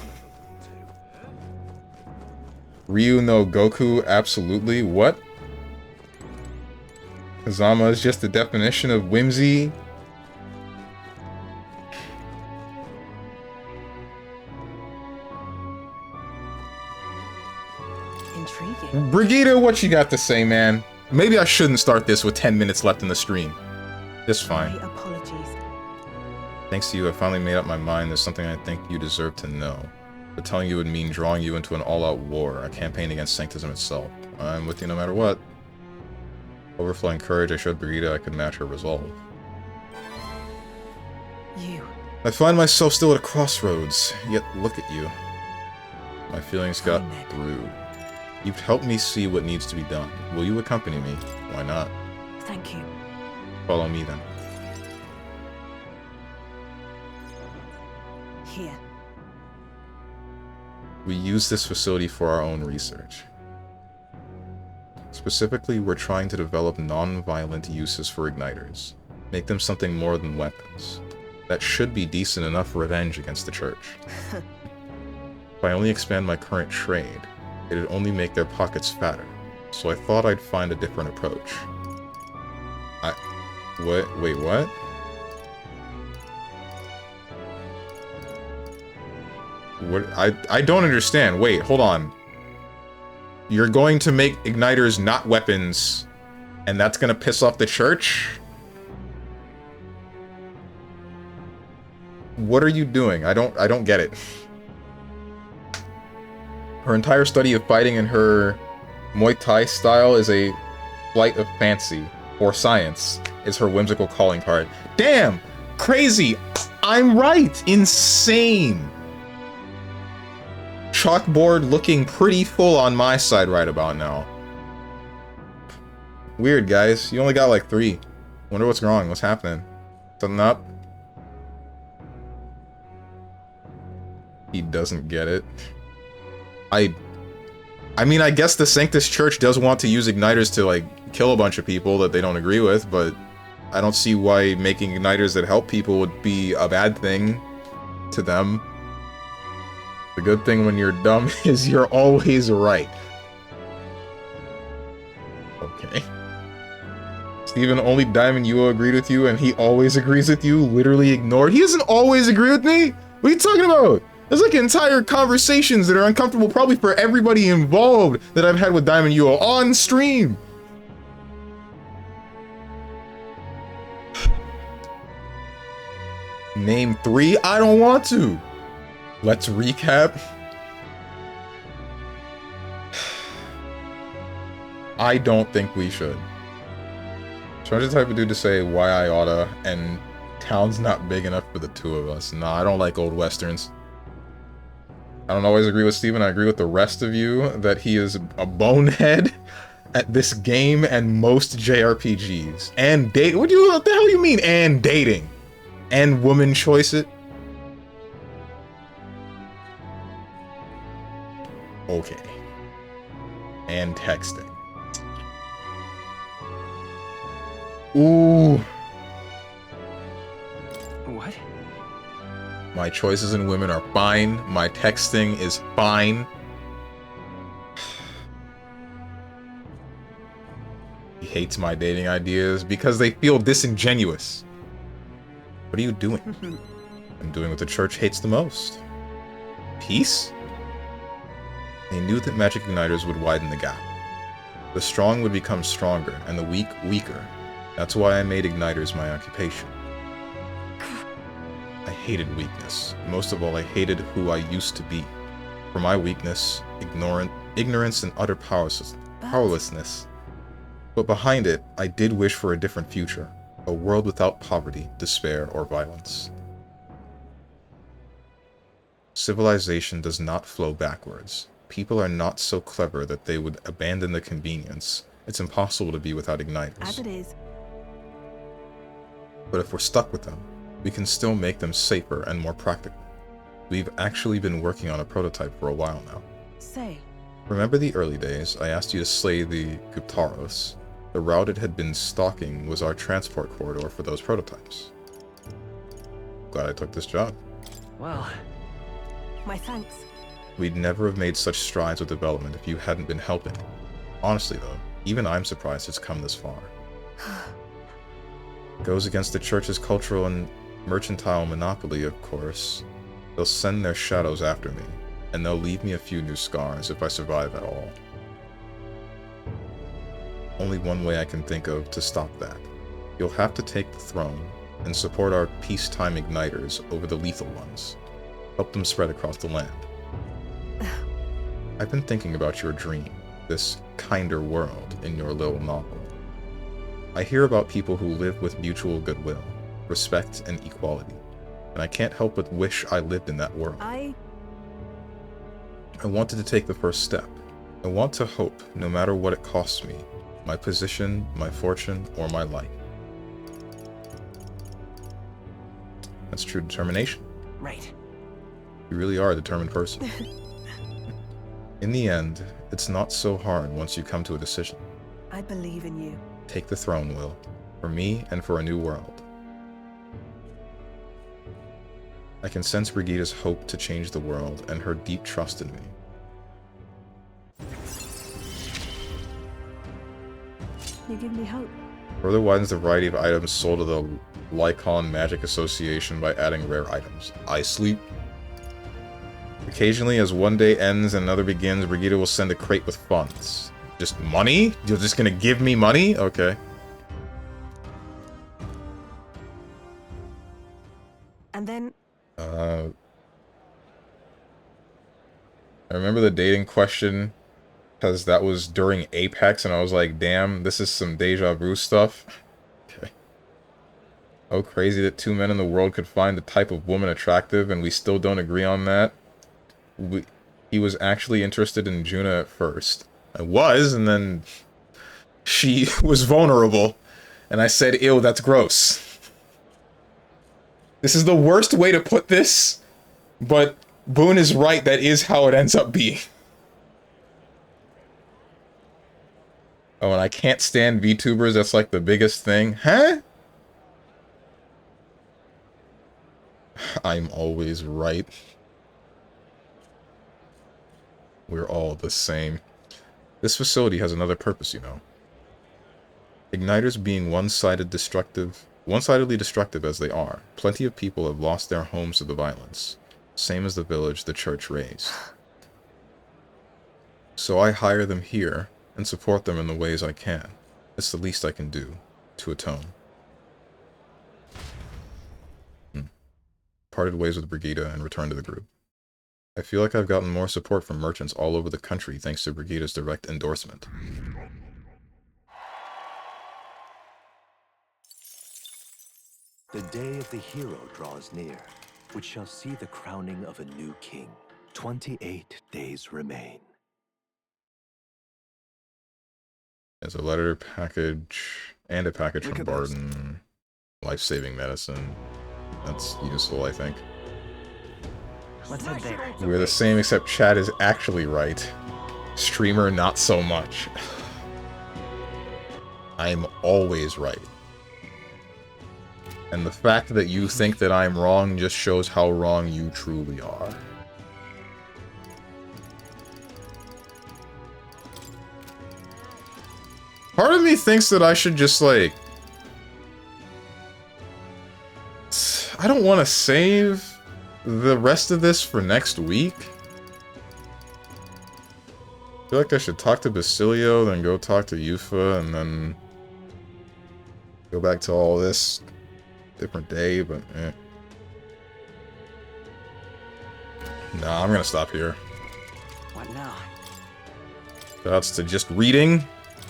Ryu no Goku, absolutely. What? Kazama is just the definition of whimsy. Intriguing. Brigitte, what you got to say, man? Maybe I shouldn't start this with 10 minutes left in the stream. Just fine. My apologies. Thanks to you, I finally made up my mind. There's something I think you deserve to know. But telling you would mean drawing you into an all-out war, a campaign against Sanctism itself. I'm with you no matter what. Overflowing courage, I showed Brigitte I could match her resolve. You. I find myself still at a crossroads, yet look at you. My feelings got through. You've helped me see what needs to be done. Will you accompany me? Why not? Thank you. Follow me then. Here. We use this facility for our own research. Specifically, we're trying to develop non-violent uses for igniters. Make them something more than weapons. That should be decent enough revenge against the church. If I only expand my current trade, it'd only make their pockets fatter. So I thought I'd find a different approach. What? Wait, what? What? I don't understand. Wait, hold on. You're going to make igniters not weapons, and that's gonna piss off the church? What are you doing? I don't get it. Her entire study of fighting in her Muay Thai style is a flight of fancy, or science, is her whimsical calling card. Damn! Crazy! I'm right! Insane! Chalkboard looking pretty full on my side right about now. Weird, guys. You only got like 3. Wonder what's wrong. What's happening? Something up? He doesn't get it. I mean, I guess the Sanctus Church does want to use igniters to, like, kill a bunch of people that they don't agree with, but I don't see why making igniters that help people would be a bad thing to them. The good thing when you're dumb is you're always right. Okay. Steven, only Diamond Yuo agreed with you, and he always agrees with you. Literally ignored. He doesn't always agree with me? What are you talking about? There's like entire conversations that are uncomfortable probably for everybody involved that I've had with Diamond Yuo on stream. Name 3? I don't want to. Let's recap. I don't think we should. Trying the type of dude to say why I oughta, and town's not big enough for the 2 of us. Nah, I don't like old westerns. I don't always agree with Steven. I agree with the rest of you that he is a bonehead at this game and most JRPGs. And date. What the hell you mean, and dating? And woman choice it? Okay. And texting. Ooh. What? My choices in women are fine. My texting is fine. He hates my dating ideas because they feel disingenuous. What are you doing? I'm doing what the church hates the most. Peace? They knew that magic igniters would widen the gap. The strong would become stronger, and the weak, weaker. That's why I made igniters my occupation. I hated weakness. Most of all, I hated who I used to be. For my weakness, ignorance and utter powerlessness. But behind it, I did wish for a different future. A world without poverty, despair, or violence. Civilization does not flow backwards. People are not so clever that they would abandon the convenience. It's impossible to be without igniters. As it is. But if we're stuck with them, we can still make them safer and more practical. We've actually been working on a prototype for a while now. Say, Remember the early days? I asked you to slay the Guptaros. The route it had been stalking was our transport corridor for those prototypes. Glad I took this job. Well, my thanks. We'd never have made such strides with development if you hadn't been helping. Honestly though, even I'm surprised it's come this far. Goes against the church's cultural and mercantile monopoly, of course. They'll send their shadows after me, and they'll leave me a few new scars if I survive at all. Only one way I can think of to stop that. You'll have to take the throne and support our peacetime igniters over the lethal ones. Help them spread across the land. I've been thinking about your dream, this kinder world in your little novel. I hear about people who live with mutual goodwill, respect, and equality, and I can't help but wish I lived in that world. I wanted to take the first step. I want to hope, no matter what it costs me, my position, my fortune, or my life. That's true determination. Right. You really are a determined person. In the end, it's not so hard once you come to a decision. I believe in you. Take the throne, Will. For me and for a new world. I can sense Brigida's hope to change the world and her deep trust in me. You give me hope. Further widens the variety of items sold to the Lycon Magic Association by adding rare items. I sleep. Occasionally, as one day ends and another begins, Brigida will send a crate with funds. Just money? You're just gonna give me money? Okay. And then... I remember the dating question, because that was during Apex, and I was like, damn, this is some deja vu stuff. Okay. Oh, crazy that two men in the world could find the type of woman attractive, and we still don't agree on that. He was actually interested in Juna at first. I was, and then she was vulnerable, and I said, ew, that's gross. This is the worst way to put this, but Boone is right, that is how it ends up being. Oh, and I can't stand VTubers, that's like the biggest thing. Huh? I'm always right. We're all the same. This facility has another purpose, you know. Igniters being one-sidedly destructive as they are, plenty of people have lost their homes to the violence, same as the village the church raised. So I hire them here and support them in the ways I can. It's the least I can do to atone. Parted ways with Brigida and returned to the group. I feel like I've gotten more support from merchants all over the country thanks to Brigida's direct endorsement. The day of the hero draws near, which shall see the crowning of a new king. 28 days remain. There's a letter package and a package from Barton. Life-saving medicine. That's useful, I think. What's in there? We're the same, except Chad is actually right. Streamer, not so much. I'm always right. And the fact that you think that I'm wrong just shows how wrong you truly are. Part of me thinks that I should just, like... I don't want to save the rest of this for next week. I feel like I should talk to Basilio, then go talk to Yufa, and then go back to all this different day, but eh. Nah, I'm gonna stop here. What now? That's to just reading.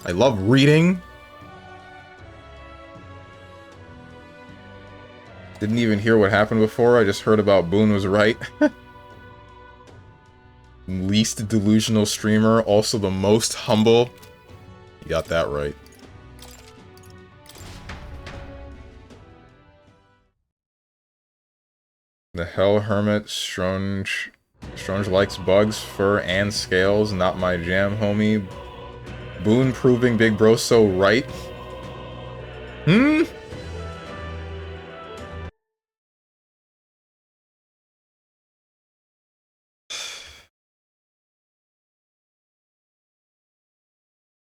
I love reading. Didn't even hear what happened before, I just heard about Boone was right. Least delusional streamer, also the most humble. You got that right. The Hell Hermit, Strange likes bugs, fur, and scales. Not my jam, homie. Boone proving Big Bro so right. Hmm?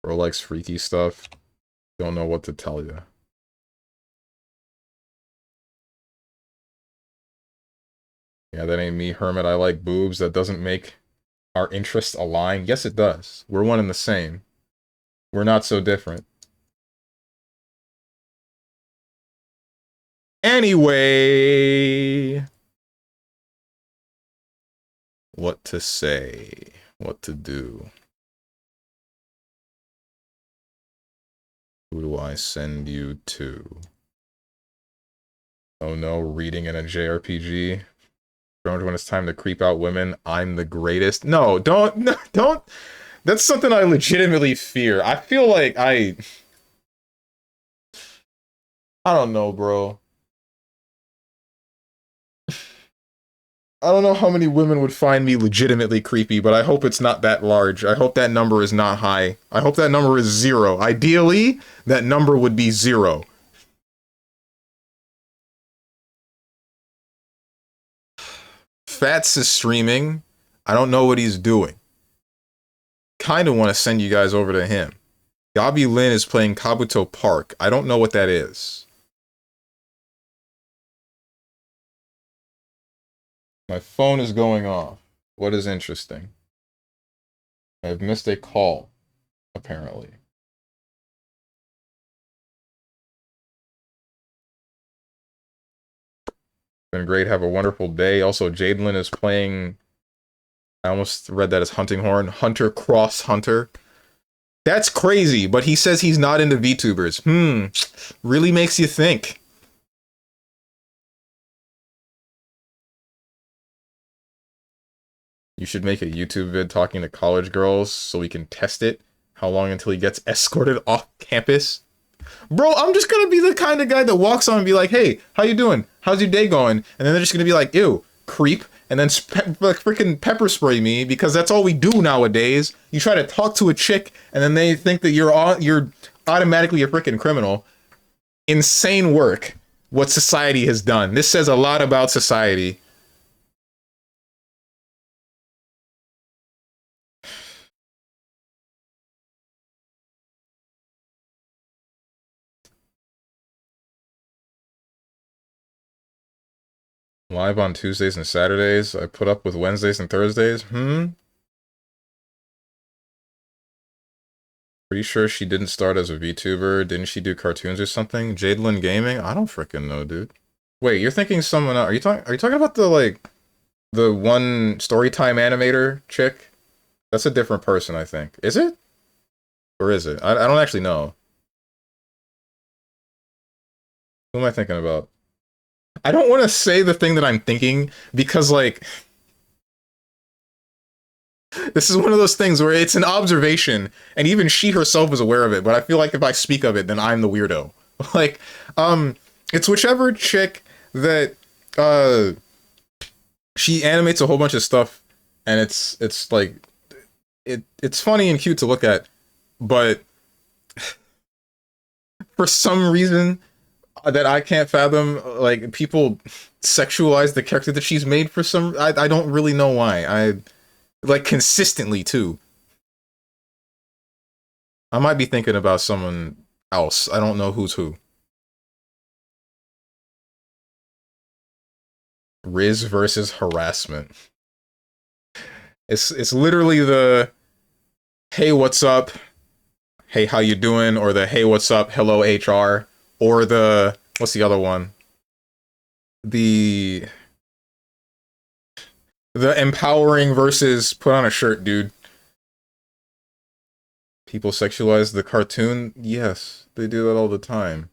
Bro likes freaky stuff. Don't know what to tell you. Yeah, that ain't me, Hermit. I like boobs. That doesn't make our interests align. Yes, it does. We're one and the same. We're not so different. Anyway. What to say. What to do. Who do I send you to? Oh no, reading in a JRPG. When it's time to creep out women, I'm the greatest. No, don't. That's something I legitimately fear. I feel like I don't know, bro. I don't know how many women would find me legitimately creepy, but I hope it's not that large. I hope that number is not high. I hope that number is 0. Ideally, that number would be 0. Fats is streaming. I don't know what he's doing. Kinda want to send you guys over to him. Gabi Lin is playing Kabuto Park. I don't know what that is. My phone is going off. What is interesting? I've missed a call, apparently. Been great. Have a wonderful day. Also, Jadelin is playing... I almost read that as Hunting Horn. Hunter Cross Hunter. That's crazy, but he says he's not into VTubers. Really makes you think. You should make a YouTube vid talking to college girls so we can test it. How long until he gets escorted off campus? Bro, I'm just gonna be the kind of guy that walks on and be like, hey, how you doing? How's your day going? And then they're just gonna be like, ew, creep. And then like freaking pepper spray me because that's all we do nowadays. You try to talk to a chick and then they think that you're automatically a freaking criminal. Insane work. What society has done. This says a lot about society. Live on Tuesdays and Saturdays. I put up with Wednesdays and Thursdays. Pretty sure she didn't start as a VTuber. Didn't she do cartoons or something? Jadelin Gaming? I don't frickin' know, dude. Wait, you're thinking someone else. Are you talking about the the one Storytime animator chick? That's a different person, I think. Is it? Or is it? I don't actually know. Who am I thinking about? I don't want to say the thing that I'm thinking because, like, this is one of those things where it's an observation, and even she herself is aware of it, but I feel like if I speak of it, then I'm the weirdo. Like, it's whichever chick that, she animates a whole bunch of stuff, and it's like, it's funny and cute to look at, but for some reason that I can't fathom, like, people sexualize the character that she's made for some... I don't really know why. Like, consistently, too. I might be thinking about someone else. I don't know who's who. Riz versus harassment. It's literally the, hey, what's up? Hey, how you doing? Or the, hey, what's up? Hello, HR. Or the, what's the other one? The empowering versus put on a shirt, dude. People sexualize the cartoon? Yes, they do that all the time.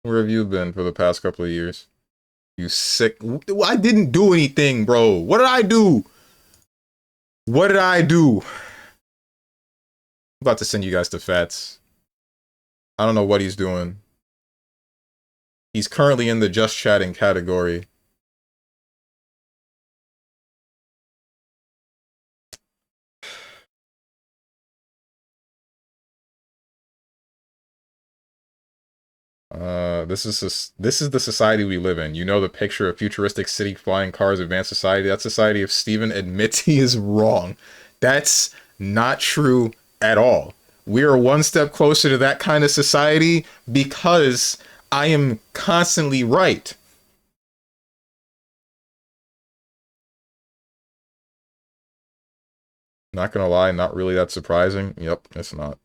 Where have you been for the past couple of years? You sick... I didn't do anything, bro. What did I do? What did I do? I'm about to send you guys to Fats. I don't know what he's doing. He's currently in the just chatting category. This is the society we live in. You know, the picture of futuristic city, flying cars, advanced society. That society, if Steven admits he is wrong, that's not true at all. We are one step closer to that kind of society because I am constantly right. Not gonna lie, not really that surprising. Yep, it's not.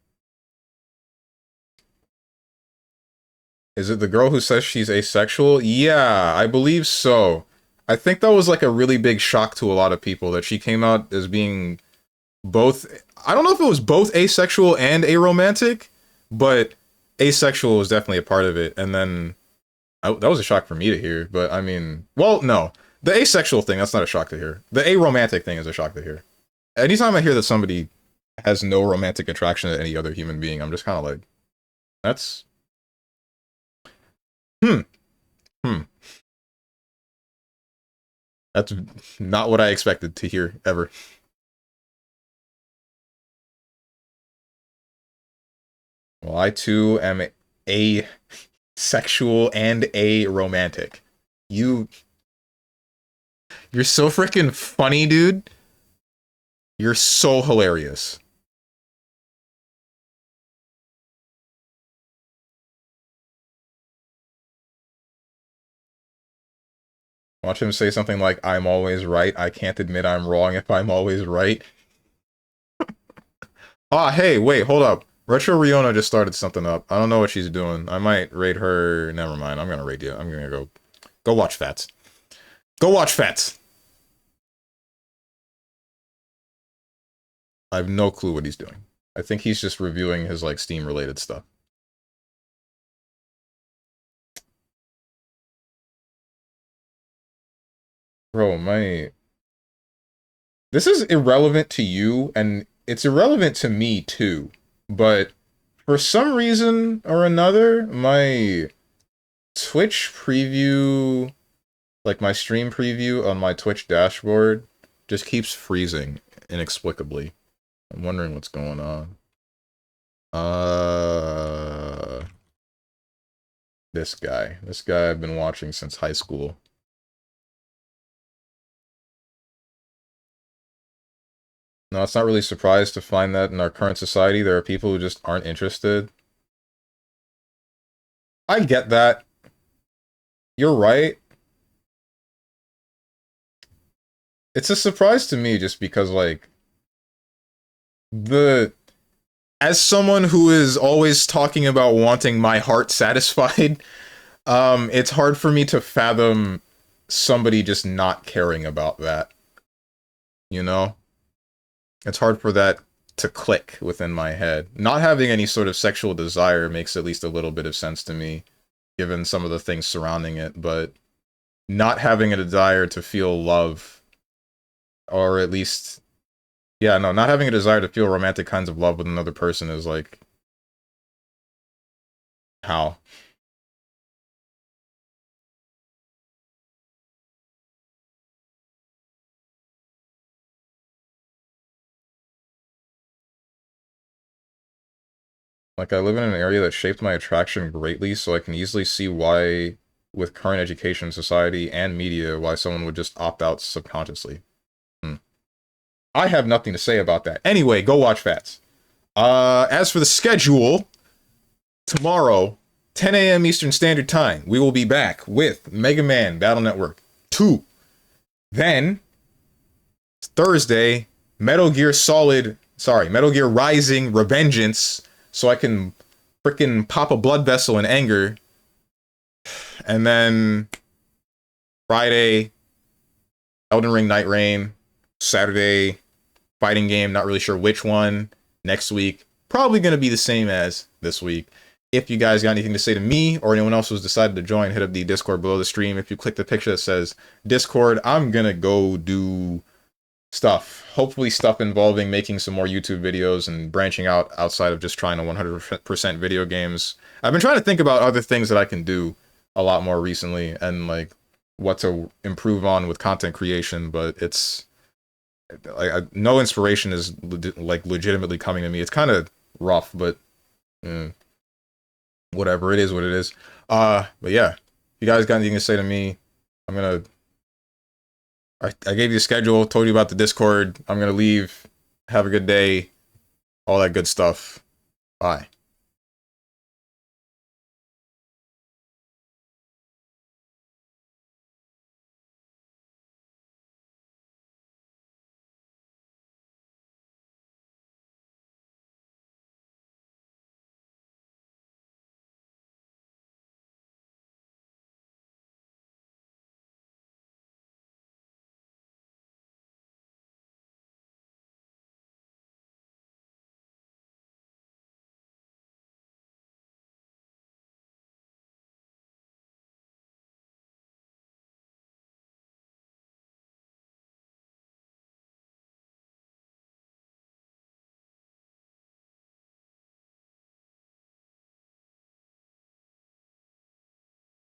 Is it the girl who says she's asexual? Yeah, I believe so. I think that was like a really big shock to a lot of people that she came out as being both. I don't know if it was both asexual and aromantic, but asexual was definitely a part of it. And then that was a shock for me to hear. But I mean, well, no, the asexual thing, that's not a shock to hear. The aromantic thing is a shock to hear. Anytime I hear that somebody has no romantic attraction to any other human being, I'm just kind of like, that's That's not what I expected to hear, ever. Well, I too am a sexual and a romantic. You're so freaking funny, dude. You're so hilarious. Watch him say something like, I'm always right. I can't admit I'm wrong if I'm always right. Ah, hey, wait, hold up. Retro Riona just started something up. I don't know what she's doing. I might raid her. Never mind. I'm gonna raid you. I'm gonna go watch Fats. Go watch Fats. I have no clue what he's doing. I think he's just reviewing his like Steam related stuff. Bro, this is irrelevant to you, and it's irrelevant to me too. But for some reason or another, my Twitch preview, like my stream preview on my Twitch dashboard, just keeps freezing inexplicably. I'm wondering what's going on. This guy I've been watching since high school. No, it's not really surprised to find that in our current society, there are people who just aren't interested. I get that. You're right. It's a surprise to me just because, like, as someone who is always talking about wanting my heart satisfied, it's hard for me to fathom somebody just not caring about that. You know? It's hard for that to click within my head. Not having any sort of sexual desire makes at least a little bit of sense to me, given some of the things surrounding it, but not having a desire to feel love, or at least, yeah, no, not having a desire to feel romantic kinds of love with another person is like, how? Like, I live in an area that shaped my attraction greatly, so I can easily see why, with current education, society, and media, why someone would just opt out subconsciously. I have nothing to say about that. Anyway, go watch Fats. As for the schedule, tomorrow, 10 a.m. Eastern Standard Time, we will be back with Mega Man Battle Network 2. Then, Thursday, Metal Gear Rising Revengeance, so I can frickin' pop a blood vessel in anger. And then, Friday, Elden Ring Night Rain. Saturday, fighting game, not really sure which one. Next week, probably going to be the same as this week. If you guys got anything to say to me or anyone else who's decided to join, hit up the Discord below the stream. If you click the picture that says Discord, I'm going to go do stuff. Hopefully stuff involving making some more YouTube videos and branching out outside of just trying to 100% video games. I've been trying to think about other things that I can do a lot more recently and like what to improve on with content creation, but it's no inspiration is like legitimately coming to me. It's kind of rough, but whatever, it is what it is. But yeah, you guys got anything to say to me? I gave you the schedule, told you about the Discord. I'm gonna leave. Have a good day. All that good stuff. Bye.